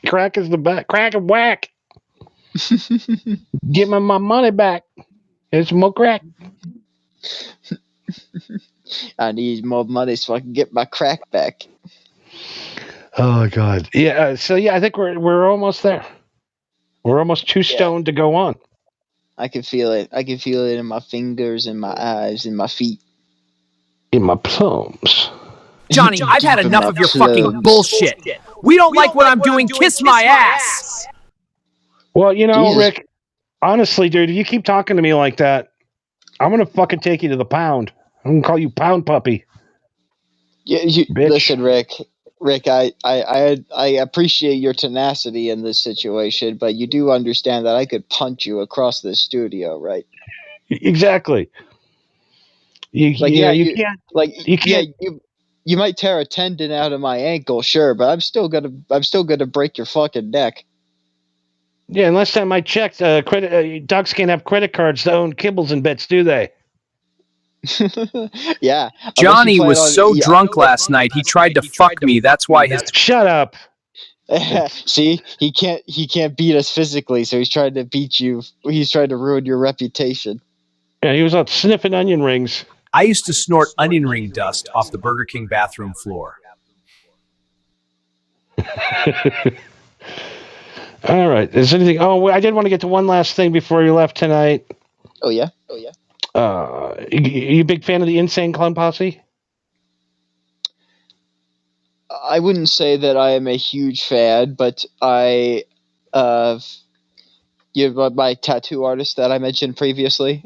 Speaker 3: crack is the best. Crack and whack. Give me my money back. It's more crack.
Speaker 7: I need more money so I can get my crack back.
Speaker 3: Oh God, yeah. So yeah, I think we're almost there. We're almost 2 stoned to go on.
Speaker 7: I can feel it. I can feel it in my fingers, in my eyes, in my feet,
Speaker 3: in my plums.
Speaker 5: Johnny, I've had enough of your fucking bullshit. We don't like what I'm doing. Kiss my ass.
Speaker 3: Well, you know,
Speaker 7: Jesus.
Speaker 3: Rick. Honestly, dude, if you keep talking to me like that, I'm gonna fucking take you to the pound. I'm gonna call you Pound Puppy.
Speaker 7: Yeah, listen, Rick. Rick, I appreciate your tenacity in this situation, but you do understand that I could punch you across the studio, right?
Speaker 3: Exactly. You
Speaker 7: might tear a tendon out of my ankle, sure, but I'm still gonna break your fucking neck.
Speaker 3: Yeah, and last time I checked, dogs can't have credit cards to own kibbles and bits, do they?
Speaker 7: Yeah.
Speaker 5: Johnny was so drunk last night, he tried to fuck me. That's why his...
Speaker 3: Shut up.
Speaker 7: See, he can't beat us physically, so he's trying to beat you. He's trying to ruin your reputation.
Speaker 3: Yeah, he was out sniffing onion rings.
Speaker 5: I used to snort onion ring dust off the Burger King bathroom floor.
Speaker 3: All right. Is anything? Oh, I did want to get to one last thing before you left tonight.
Speaker 7: Oh yeah.
Speaker 3: You a big fan of the Insane Clown Posse?
Speaker 7: I wouldn't say that I am a huge fan, but my tattoo artist that I mentioned previously,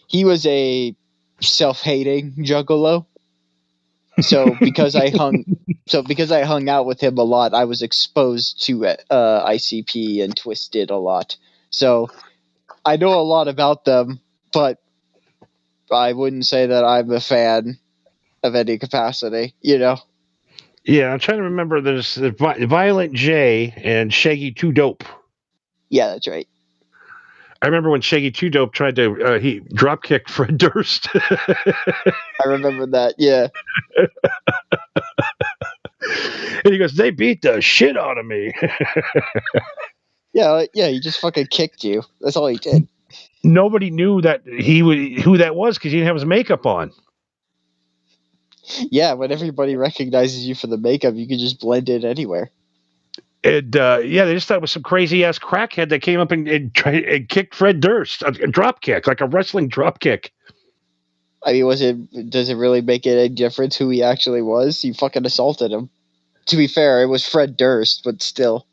Speaker 7: he was a self-hating juggalo. So because I hung out with him a lot, I was exposed to ICP and Twisted a lot. So I know a lot about them, but I wouldn't say that I'm a fan of any capacity, you know?
Speaker 3: Yeah, I'm trying to remember. There's Violent J and Shaggy 2 Dope.
Speaker 7: Yeah, that's right.
Speaker 3: I remember when Shaggy 2 Dope tried to he drop kicked Fred Durst.
Speaker 7: I remember that, yeah.
Speaker 3: And he goes, "They beat the shit out of me."
Speaker 7: Yeah, he just fucking kicked you. That's all he did.
Speaker 3: Nobody knew that who that was because he didn't have his makeup on.
Speaker 7: Yeah, when everybody recognizes you for the makeup, you can just blend in anywhere.
Speaker 3: And yeah, they just thought it was some crazy ass crackhead that came up and tried and kicked Fred Durst, a drop kick, like a wrestling drop kick.
Speaker 7: I mean, does it really make any difference who he actually was? You fucking assaulted him. To be fair, it was Fred Durst, but still.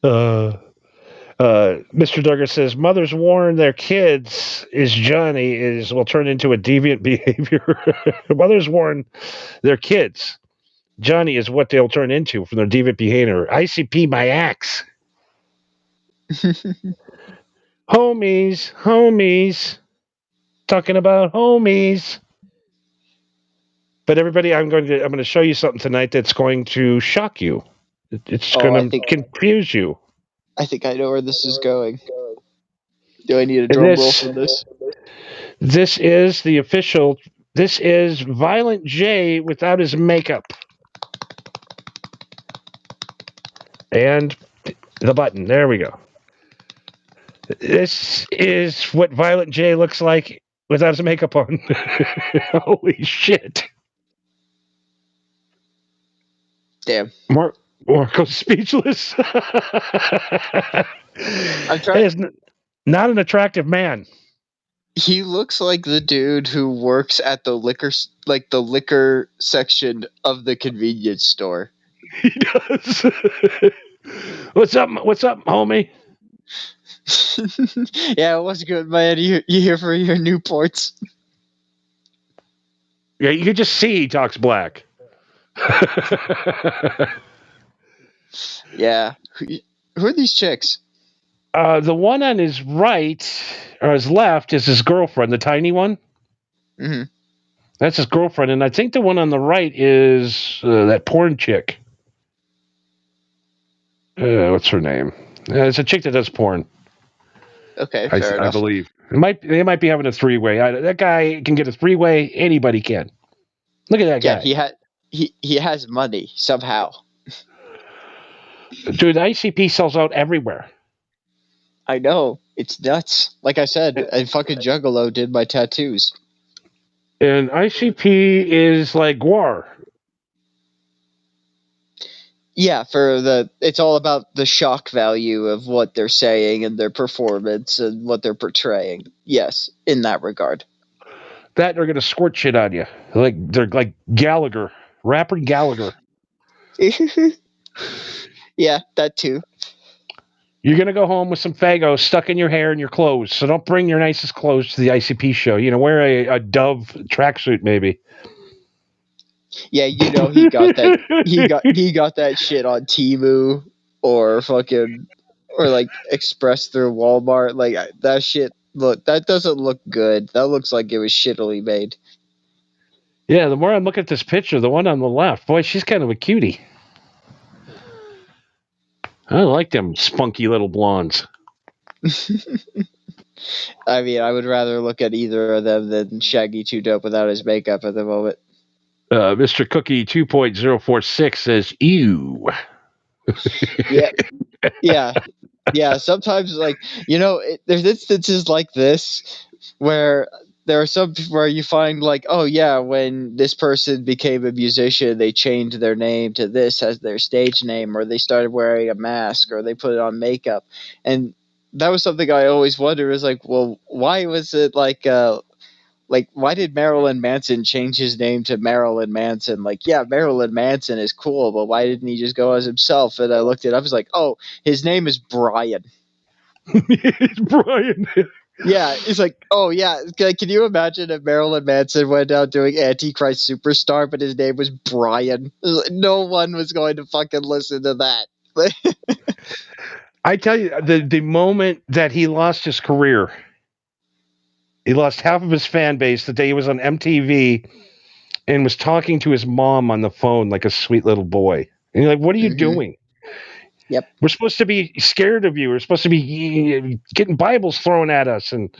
Speaker 3: Mr. Duggar says mothers warn their kids will turn into a deviant behavior. Mothers warn their kids Johnny is what they'll turn into from their deviant behavior. ICP my axe. Homies. Talking about homies. But everybody, I'm going to show you something tonight that's going to shock you. It's going to confuse you.
Speaker 7: I think I know where this is going. Do I need a drum roll for this?
Speaker 3: This is the official. This is Violent J without his makeup. And the button. There we go. This is what Violent J looks like without his makeup on. Holy shit.
Speaker 7: Damn.
Speaker 3: Marco's speechless.
Speaker 7: I'm trying.
Speaker 3: Is not an attractive man.
Speaker 7: He looks like the dude who works at the liquor section of the convenience store.
Speaker 3: He does. What's up, homie?
Speaker 7: Yeah, what's good, man? You here for your Newports?
Speaker 3: Yeah, you can just see he talks black.
Speaker 7: Yeah. Who are these chicks?
Speaker 3: The one on his right or his left is his girlfriend, the tiny one.
Speaker 7: Mm-hmm.
Speaker 3: That's his girlfriend, and I think the one on the right is that porn chick. What's her name? It's a chick that does porn.
Speaker 7: Okay, fair enough.
Speaker 3: I believe they might be having a three-way. That guy can get a three-way. Anybody can. Look at that guy.
Speaker 7: Yeah, he has money somehow.
Speaker 3: Dude, the ICP sells out everywhere.
Speaker 7: I know. It's nuts. Like I said, and fucking Juggalo did my tattoos.
Speaker 3: And ICP is like Guar.
Speaker 7: Yeah, it's all about the shock value of what they're saying and their performance and what they're portraying. Yes, in that regard.
Speaker 3: That they're gonna squirt shit on you. They're like Gallagher. Rapper Gallagher.
Speaker 7: Yeah, that too.
Speaker 3: You're going to go home with some Fagos stuck in your hair and your clothes. So don't bring your nicest clothes to the ICP show. Wear a Dove tracksuit maybe.
Speaker 7: Yeah, he got that. He got that shit on Temu or like Express through Walmart. Like that shit. Look, that doesn't look good. That looks like it was shittily made.
Speaker 3: Yeah, the more I look at this picture, the one on the left, boy, she's kind of a cutie. I like them spunky little blondes.
Speaker 7: I mean, I would rather look at either of them than Shaggy 2 Dope without his makeup at the moment.
Speaker 3: Mr. Cookie 2.046 says, ew.
Speaker 7: Yeah. Sometimes, there's instances like this where there are some where you find oh yeah, when this person became a musician, they changed their name to this as their stage name, or they started wearing a mask, or they put on makeup, and that was something I always wondered is well, why was it why did Marilyn Manson change his name to Marilyn Manson? Yeah, Marilyn Manson is cool, but why didn't he just go as himself? And I looked it up. I was like, oh, his name is Brian.
Speaker 3: It's Brian.
Speaker 7: Yeah, it's oh yeah. Can you imagine if Marilyn Manson went out doing Antichrist Superstar, but his name was Brian? No one was going to fucking listen to that.
Speaker 3: I tell you, the moment that he lost his career, He lost half of his fan base the day he was on MTV and was talking to his mom on the phone like a sweet little boy. And you're like, what are you doing?
Speaker 7: Yep.
Speaker 3: We're supposed to be scared of you. We're supposed to be getting Bibles thrown at us, and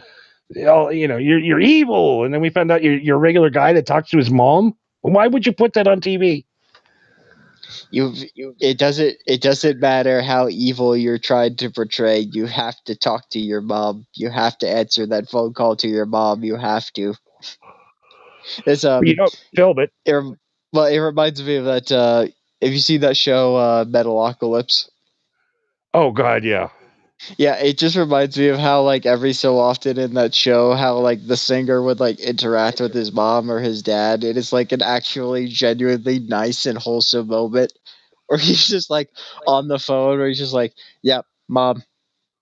Speaker 3: you're evil. And then we found out you're a regular guy that talks to his mom. Why would you put that on TV?
Speaker 7: It doesn't matter how evil you're trying to portray. You have to talk to your mom. You have to answer that phone call to your mom. You have to. It's
Speaker 3: You don't film it.
Speaker 7: It reminds me of that. Have you seen that show, Metalocalypse?
Speaker 3: Oh God, yeah.
Speaker 7: Yeah, it just reminds me of how, like, every so often in that show, how, like, the singer would, like, interact with his mom or his dad. It is, like, an actually genuinely nice and wholesome moment. Or he's just, like, on the phone, or he's just like, yeah, mom.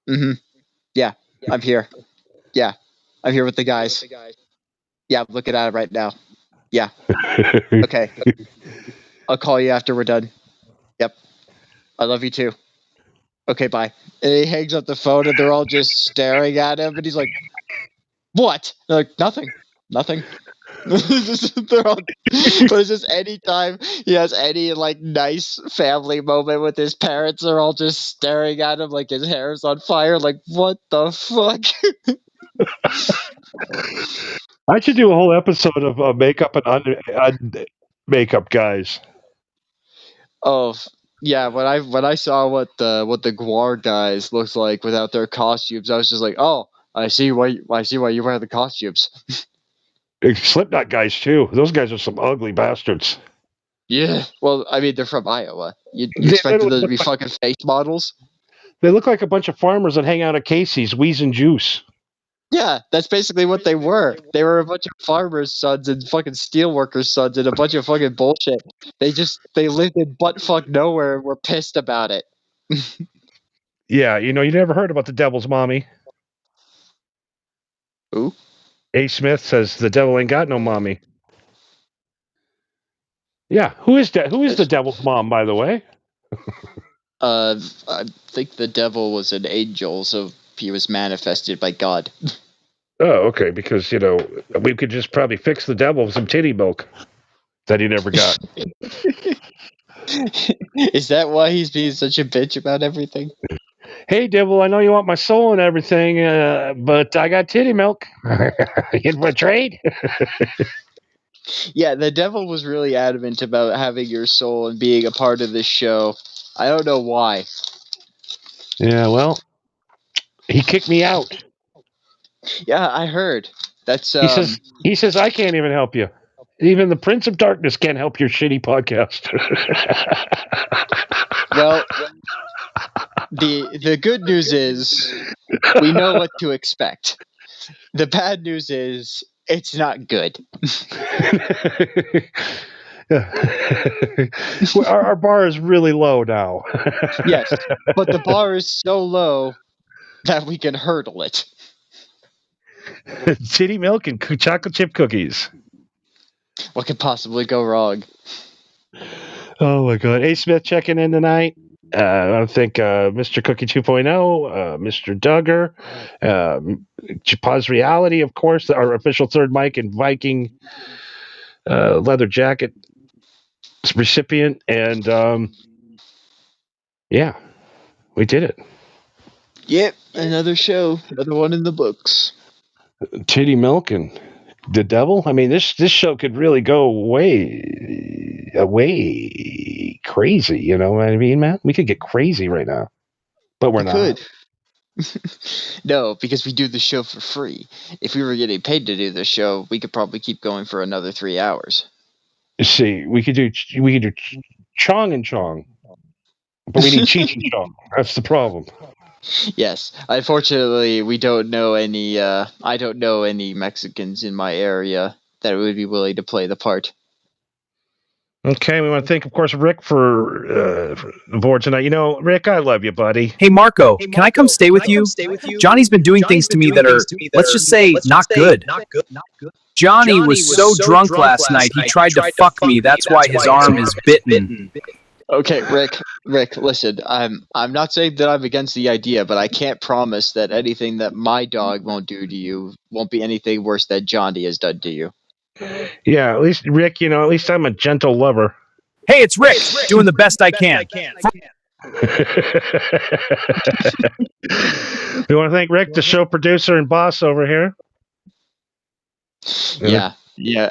Speaker 7: Mm-hmm. Yeah, I'm here. Yeah, I'm here with the guys. Yeah, I'm looking at it right now. Yeah. Okay. I'll call you after we're done. Yep. I love you too. Okay, bye. And he hangs up the phone, and they're all just staring at him, and he's like, what? They're like, nothing. They're all, but it's just any time he has any, like, nice family moment with his parents, they're all just staring at him like his hair is on fire. Like, what the fuck?
Speaker 3: I should do a whole episode of makeup and makeup guys.
Speaker 7: Oh yeah, when I saw what the Guar guys looks like without their costumes, I was just like, oh, I see why you wear the costumes.
Speaker 3: Slipknot guys too. Those guys are some ugly bastards.
Speaker 7: Yeah. Well, I mean, they're from Iowa. You expected them to be fucking face models?
Speaker 3: They look like a bunch of farmers that hang out at Casey's wheezing juice.
Speaker 7: Yeah, that's basically what they were. They were a bunch of farmers' sons and fucking steelworkers' sons and a bunch of fucking bullshit. They lived in buttfuck nowhere and were pissed about it.
Speaker 3: Yeah, you never heard about the devil's mommy.
Speaker 7: Who?
Speaker 3: A. Smith says the devil ain't got no mommy. Yeah, who is the devil's mom, by the way?
Speaker 7: I think the devil was an angel, so he was manifested by God.
Speaker 3: Oh, okay, because, we could just probably fix the devil with some titty milk that he never got.
Speaker 7: Is that why he's being such a bitch about everything?
Speaker 3: Hey, devil, I know you want my soul and everything, but I got titty milk. In for a trade?
Speaker 7: Yeah, the devil was really adamant about having your soul and being a part of this show. I don't know why.
Speaker 3: Yeah, well, he kicked me out.
Speaker 7: Yeah, I heard. That's
Speaker 3: He says I can't even help you. Even the Prince of Darkness can't help your shitty podcast.
Speaker 7: Well, the good news is we know what to expect. The bad news is it's not good.
Speaker 3: Our bar is really low now.
Speaker 7: Yes, but the bar is so low that we can hurdle it.
Speaker 3: Titty milk and chocolate chip cookies.
Speaker 7: What could possibly go wrong?
Speaker 3: Oh my God. A. Smith checking in tonight. I think Mr. Cookie 2.0, Mr. Duggar, Pause Reality, of course, our official third mic and Viking leather jacket recipient. And yeah, we did it.
Speaker 7: Yep, another show, another one in the books.
Speaker 3: Titty milk and the devil. I mean, this show could really go way crazy. You know what I mean, man? We could get crazy right now, but we're not.
Speaker 7: Could. No, because we do the show for free. If we were getting paid to do the show, we could probably keep going for another 3 hours.
Speaker 3: See, we could do Chong and Chong, but we need Cheech and Chong. That's the problem.
Speaker 7: Yes, unfortunately, we don't know any. I don't know any Mexicans in my area that would be willing to play the part.
Speaker 3: Okay, we want to thank, of course, Rick for the board tonight. Rick, I love you, buddy.
Speaker 5: Hey, Marco, can I come stay with you? Johnny's been doing things to me that are, let's just say, not good. Johnny was so drunk last night, he tried to fuck me. That's why his arm is bitten.
Speaker 7: Okay, Rick, listen. I'm not saying that I'm against the idea, but I can't promise that anything that my dog won't do to you won't be anything worse that Johnny has done to you.
Speaker 3: Yeah, at least Rick, at least I'm a gentle lover.
Speaker 5: Hey, it's Rick, doing the best I can.
Speaker 3: We want to thank Rick, the show producer and boss over here.
Speaker 7: Yeah.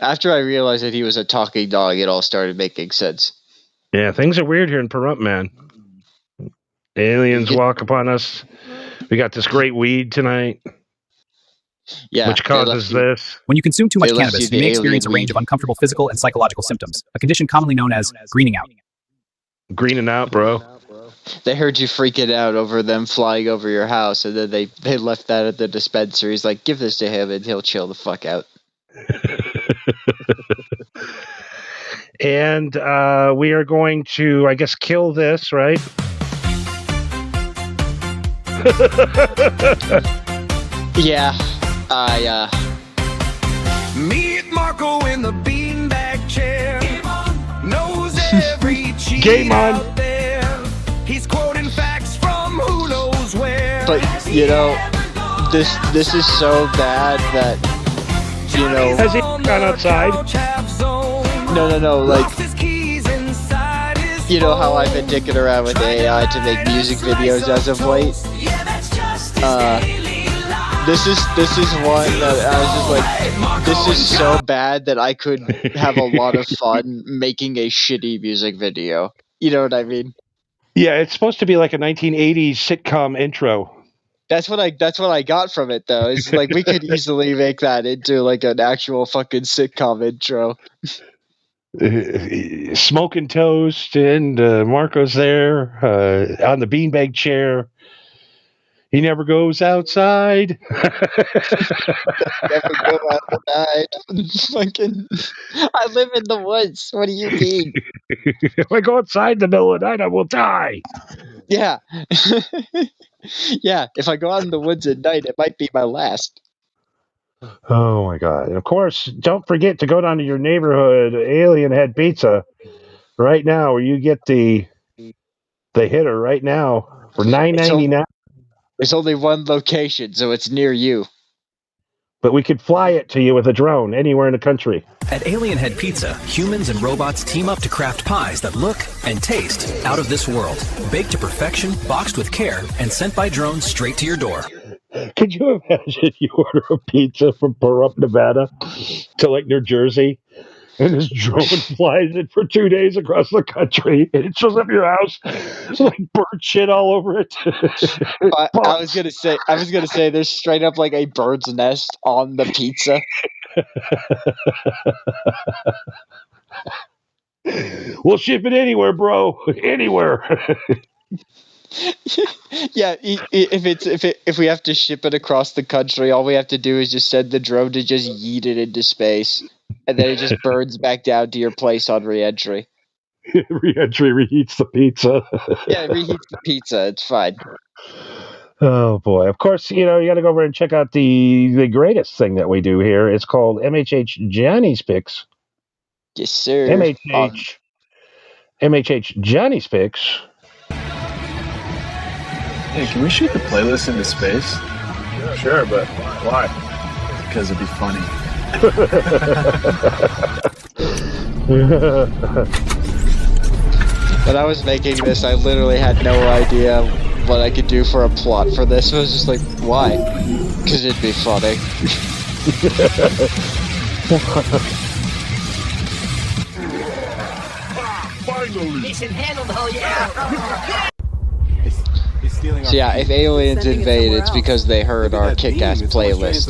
Speaker 7: After I realized that he was a talking dog, it all started making sense.
Speaker 3: Yeah, things are weird here in Pahrump, man. Aliens walk upon us. We got this great weed tonight.
Speaker 7: Yeah,
Speaker 3: which causes this.
Speaker 5: When you consume too much
Speaker 7: They left
Speaker 5: cannabis,
Speaker 7: you
Speaker 5: you
Speaker 7: the
Speaker 5: may experience a
Speaker 7: alien
Speaker 5: range of
Speaker 7: weed.
Speaker 5: uncomfortable physical and psychological symptoms, a condition commonly known as greening out.
Speaker 3: Greening out, bro.
Speaker 7: They heard you freaking out over them flying over your house, and then they left that at the dispensary. He's like, give this to him, and he'll chill the fuck out.
Speaker 3: And we are going to, I guess, kill this, right?
Speaker 7: Yeah,
Speaker 4: Meet Marco in the beanbag chair. Knows every cheat
Speaker 3: Game on.
Speaker 4: out there. He's quoting facts from who knows where.
Speaker 7: but this is so bad that
Speaker 3: Has he gone outside?
Speaker 7: no, like you know how I've been dicking around with AI to make music videos as of late. This is one that I was just like, this is so bad that I could have a lot of fun making a shitty music video. You know what I mean?
Speaker 3: Yeah, it's supposed to be like a 1980s sitcom intro.
Speaker 7: That's what I got from it though. It's like we could easily make that into like an actual fucking sitcom intro.
Speaker 3: Smoking toast, and Marco's there on the beanbag chair. He never goes outside.
Speaker 7: Never go outside. Fucking, I live in the woods. What do you mean?
Speaker 3: If I go outside in the middle of the night, I will die.
Speaker 7: Yeah. Yeah, if I go out in the woods at night, it might be my last.
Speaker 3: Oh my god. And of course, don't forget to go down to your neighborhood Alien Head Pizza right now, where you get the hitter right now for $9.99.
Speaker 7: There's only one location, so it's near you.
Speaker 3: But we could fly it to you with a drone anywhere in the country.
Speaker 11: At Alien Head Pizza, humans and robots team up to craft pies that look and taste out of this world. Baked to perfection, boxed with care, and sent by drone straight to your door.
Speaker 3: Could you imagine you order a pizza from Pahrump, Nevada to like New Jersey, and this drone flies it for 2 days across the country, and it shows up at your house, it's like bird shit all over it.
Speaker 7: I was gonna say there's straight up like a bird's nest on the pizza.
Speaker 3: We'll ship it anywhere, bro. Anywhere.
Speaker 7: Yeah, if we have to ship it across the country, all we have to do is just send the drone to just yeet it into space, and then it just burns back down to your place on re-entry.
Speaker 3: Re-entry reheats the pizza.
Speaker 7: Yeah, it reheats the pizza. It's fine.
Speaker 3: Oh boy! Of course, you got to go over and check out the greatest thing that we do here. It's called MHH Johnny's Picks.
Speaker 7: Yes, sir.
Speaker 3: MHH Johnny's Picks.
Speaker 12: Hey, can we shoot the playlist into space? Sure, but why? Because it'd be funny.
Speaker 7: When I was making this, I literally had no idea what I could do for a plot for this. I was just like, why? Because it'd be funny.
Speaker 9: Mission handled, oh yeah!
Speaker 7: So yeah, if aliens invade, it's because they heard our kick-ass playlist.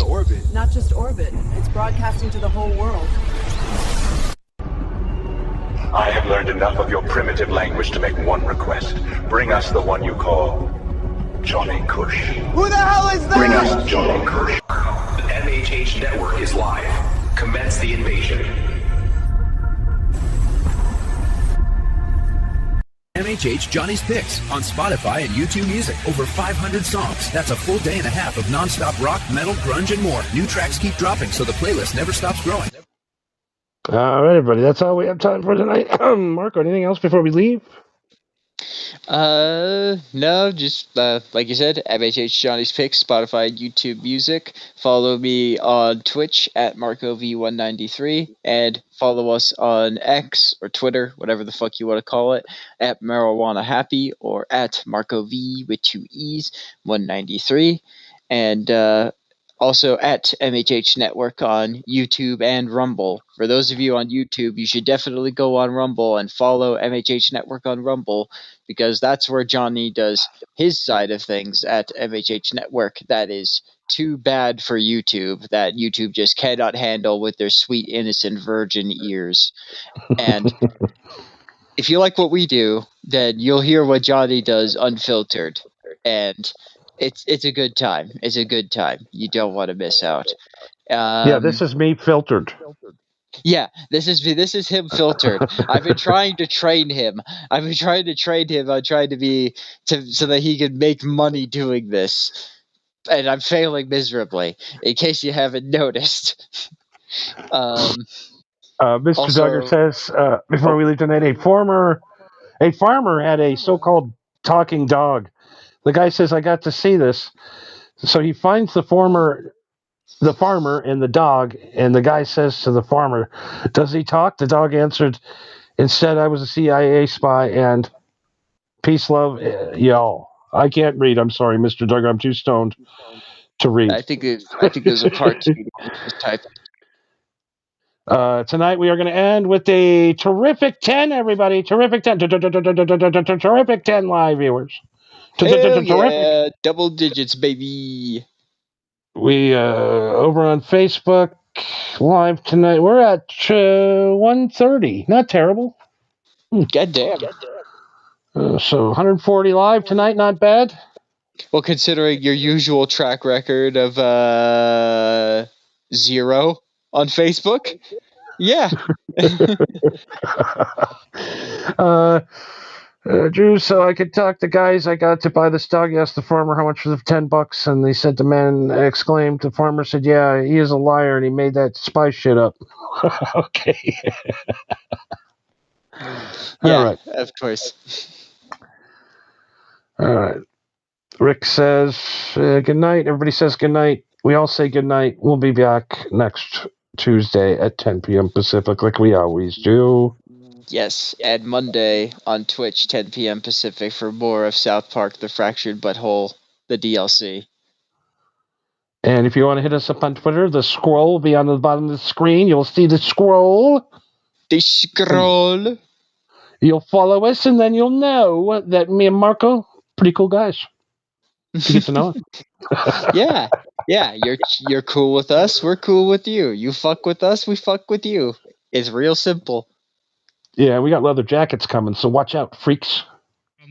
Speaker 13: Not just orbit, it's broadcasting to the whole world.
Speaker 14: I have learned enough of your primitive language to make one request. Bring us the one you call Johnny Kush.
Speaker 4: Who the hell is that?
Speaker 14: Bring us Johnny Kush. The MHH Network is live. Commence the invasion.
Speaker 11: MHH Johnny's Picks on Spotify and YouTube Music. Over 500 songs. That's a full day and a half of nonstop rock, metal, grunge, and more. New tracks keep dropping, so the playlist never stops growing.
Speaker 3: All right, everybody. That's all we have time for tonight. Marco, anything else before we leave?
Speaker 7: No, just like you said, MHH Johnny's Picks, Spotify, YouTube Music. Follow me on Twitch at MarcoV193, and follow us on X or Twitter, whatever the fuck you want to call it, at Marijuana Happy or at MarcoV with 2 E's 193, and also at MHH Network on YouTube and Rumble. For those of you on YouTube, you should definitely go on Rumble and follow MHH Network on Rumble, because that's where Johnny does his side of things at MHH Network. That is too bad for YouTube, that YouTube just cannot handle with their sweet, innocent, virgin ears. And if you like what we do, then you'll hear what Johnny does unfiltered. And it's a good time. It's a good time. You don't want to miss out.
Speaker 3: Yeah, this is me filtered.
Speaker 7: Yeah, this is him filtered. I've been trying to train him. I'm trying to be so that he can make money doing this, and I'm failing miserably. In case you haven't noticed.
Speaker 3: Mr.
Speaker 7: Also-
Speaker 3: Duggar says, before we leave tonight, a farmer had a so-called talking dog. The guy says, I got to see this. So he finds the farmer and the dog, and the guy says to the farmer, does he talk? The dog answered, instead, I was a CIA spy, and peace, love, y'all. I can't read. I'm sorry, Mr. Duggar. I'm too stoned to read.
Speaker 7: I think there's a part two type.
Speaker 3: Tonight we are going to end with a terrific 10, everybody. Terrific 10. Terrific 10 live viewers.
Speaker 7: Hell yeah, double digits, baby.
Speaker 3: We over on Facebook live tonight. We're at 130. Not terrible.
Speaker 7: God damn.
Speaker 3: So 140 live tonight. Not bad.
Speaker 7: Well, considering your usual track record of 0 on Facebook, yeah.
Speaker 3: Drew, so I could talk to guys. I got to buy this dog. He asked the farmer how much was it, $10, and they said the man exclaimed. The farmer said, "Yeah, he is a liar, and he made that spy shit up." Okay.
Speaker 7: Yeah,
Speaker 3: all right.
Speaker 7: Of course.
Speaker 3: All right. Rick says good night. Everybody says good night. We all say good night. We'll be back next Tuesday at 10 p.m. Pacific, like we always do.
Speaker 7: Yes, and Monday on Twitch, 10 p.m. Pacific, for more of South Park: The Fractured Butthole, the DLC.
Speaker 3: And if you want to hit us up on Twitter, the scroll will be on the bottom of the screen. You'll see the scroll.
Speaker 7: The scroll.
Speaker 3: You'll follow us, and then you'll know that me and Marco, pretty cool guys. You get to know it.
Speaker 7: Yeah. You're cool with us. We're cool with you. You fuck with us. We fuck with you. It's real simple.
Speaker 3: Yeah, we got leather jackets coming, so watch out, freaks.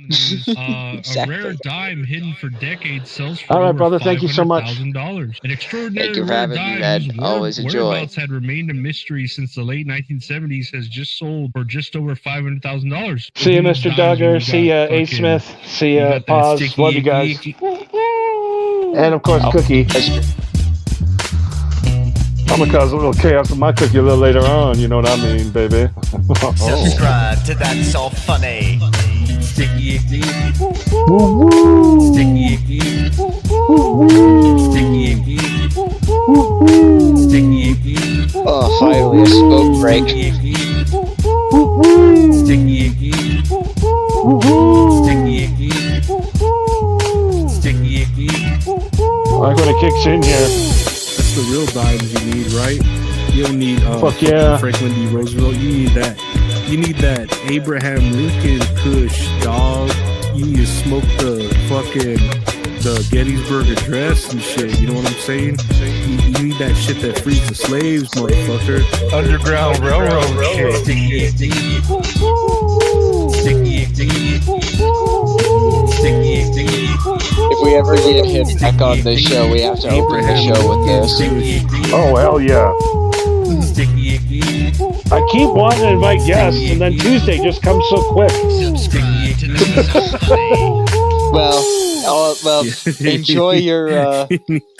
Speaker 15: Exactly. A rare dime hidden for decades sells for
Speaker 3: all right,
Speaker 15: over
Speaker 3: brother. Thank you so much.
Speaker 15: $500,000. An extraordinary
Speaker 7: Thank you for
Speaker 15: rare
Speaker 7: having
Speaker 15: dime
Speaker 7: me, man.
Speaker 15: whose
Speaker 7: Always a joy.
Speaker 15: whereabouts had remained a mystery since the late 1970s has just sold for just over $500,000.
Speaker 3: See you, Mr. Duggar. See ya, A. Smith. See ya, Paz. Love you guys. And of course, Cookie. I'm gonna cause a little chaos with my cookie a little later on. You know what I mean, baby.
Speaker 4: Subscribe to That's All Funny. Sticky icky. Sticky icky. Sticky icky. Sticky icky.
Speaker 7: Oh, finally a smoke break.
Speaker 4: Sticky icky. Sticky icky. Sticky icky.
Speaker 3: I like when it kicks in here.
Speaker 16: That's the real dimes you need, right? You don't need
Speaker 3: fuck yeah.
Speaker 16: Franklin D. Roosevelt. You need that. You need that Abraham Lincoln Kush, dog. You need to smoke the Gettysburg Address and shit. You know what I'm saying? You need that shit that frees the slaves, motherfucker.
Speaker 4: Underground Railroad shit. Sticky icky. Sticky icky. Sticky icky.
Speaker 7: If we ever get him back on the show, we have to open the show with this.
Speaker 3: Oh, hell yeah. I keep wanting to invite guests, and then Tuesday just comes so quick.
Speaker 7: Well, Oh well, enjoy your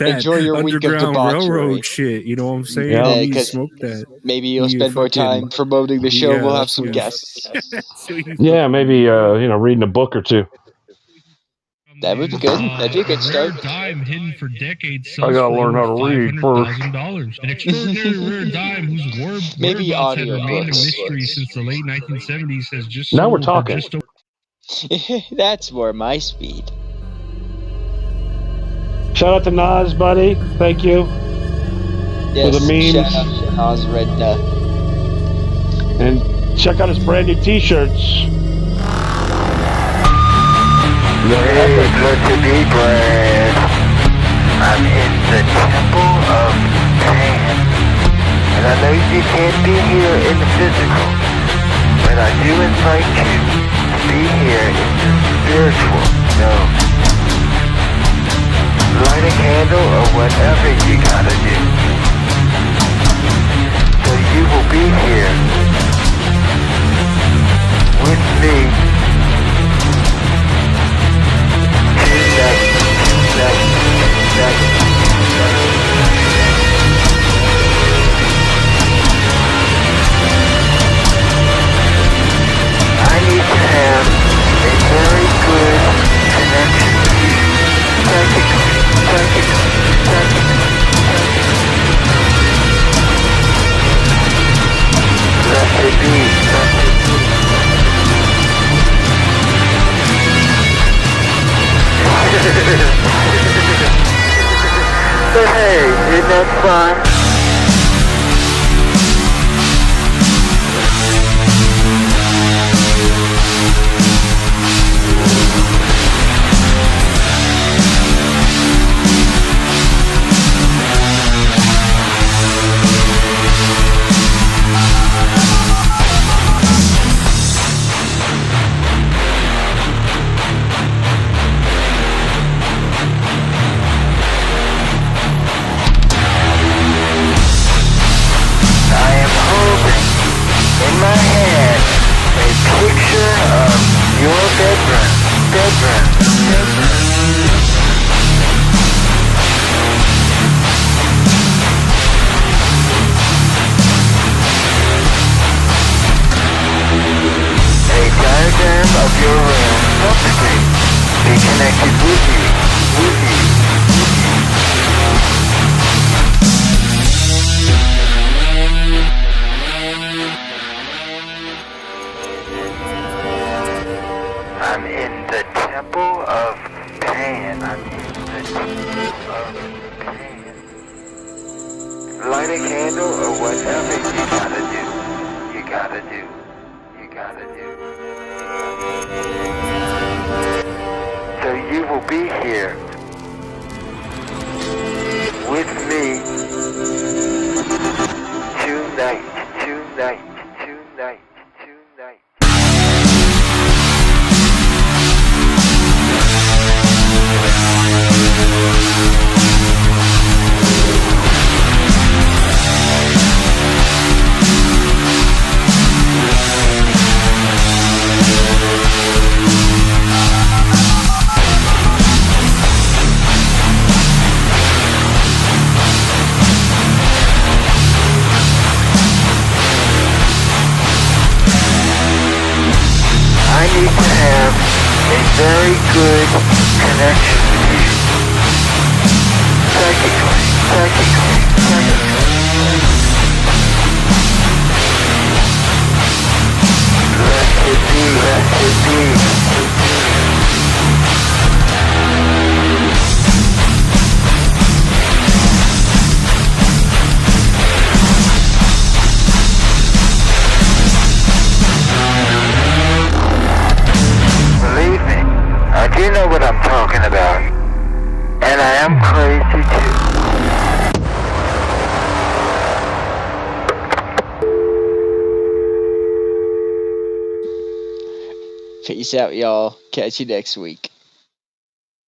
Speaker 7: enjoy your week of
Speaker 16: Underground
Speaker 7: debauchery.
Speaker 16: Railroad shit. You know what I'm saying?
Speaker 3: Yeah.
Speaker 16: You need to
Speaker 7: 'Cause
Speaker 16: smoke that.
Speaker 7: maybe you'll
Speaker 16: You
Speaker 7: spend more
Speaker 16: fucking-
Speaker 7: time promoting the show.
Speaker 16: Yeah,
Speaker 7: We'll have
Speaker 16: that's
Speaker 7: some
Speaker 16: what-
Speaker 7: guests.
Speaker 3: Yeah, maybe reading a book or two.
Speaker 7: That would be good. That'd be a good
Speaker 15: A
Speaker 7: start.
Speaker 15: rare dime hidden for decades
Speaker 3: I
Speaker 15: sells
Speaker 3: gotta
Speaker 15: for
Speaker 3: learn
Speaker 15: over
Speaker 3: how to read first.
Speaker 15: $500,000. An extraordinary rare dime whose
Speaker 7: Maybe
Speaker 15: whereabouts had
Speaker 7: audio
Speaker 15: remained a
Speaker 7: books.
Speaker 15: mystery since the late 1970s has just
Speaker 3: Now we're
Speaker 15: sold for
Speaker 3: talking.
Speaker 15: just over
Speaker 7: That's more my speed.
Speaker 3: Shout out to Nas, buddy. Thank you.
Speaker 7: Yes,
Speaker 3: the memes.
Speaker 7: shout out to Oz Redna.
Speaker 3: And check out his brand new t-shirts.
Speaker 17: It's good to be bread. I'm in the temple of Pan. And I know you can't be here in the physical, but I do invite you to be here in the spiritual. No. Light a candle or whatever you gotta do. So you will be here with me tonight. I need to have a very good connection with you. Psychically. Blessed be. But hey, isn't that fun? In my hand, a picture of your bedroom. A diagram of your room, subscript, be connected with you. I'm in the temple of Pan. Light a candle or whatever you gotta do. So you will be here with me tonight. I need to have a very good connection with you. Psychically. Blessed be. Believe me, I do know what I'm talking about. And I am crazy too.
Speaker 7: Peace out, y'all. Catch you next week.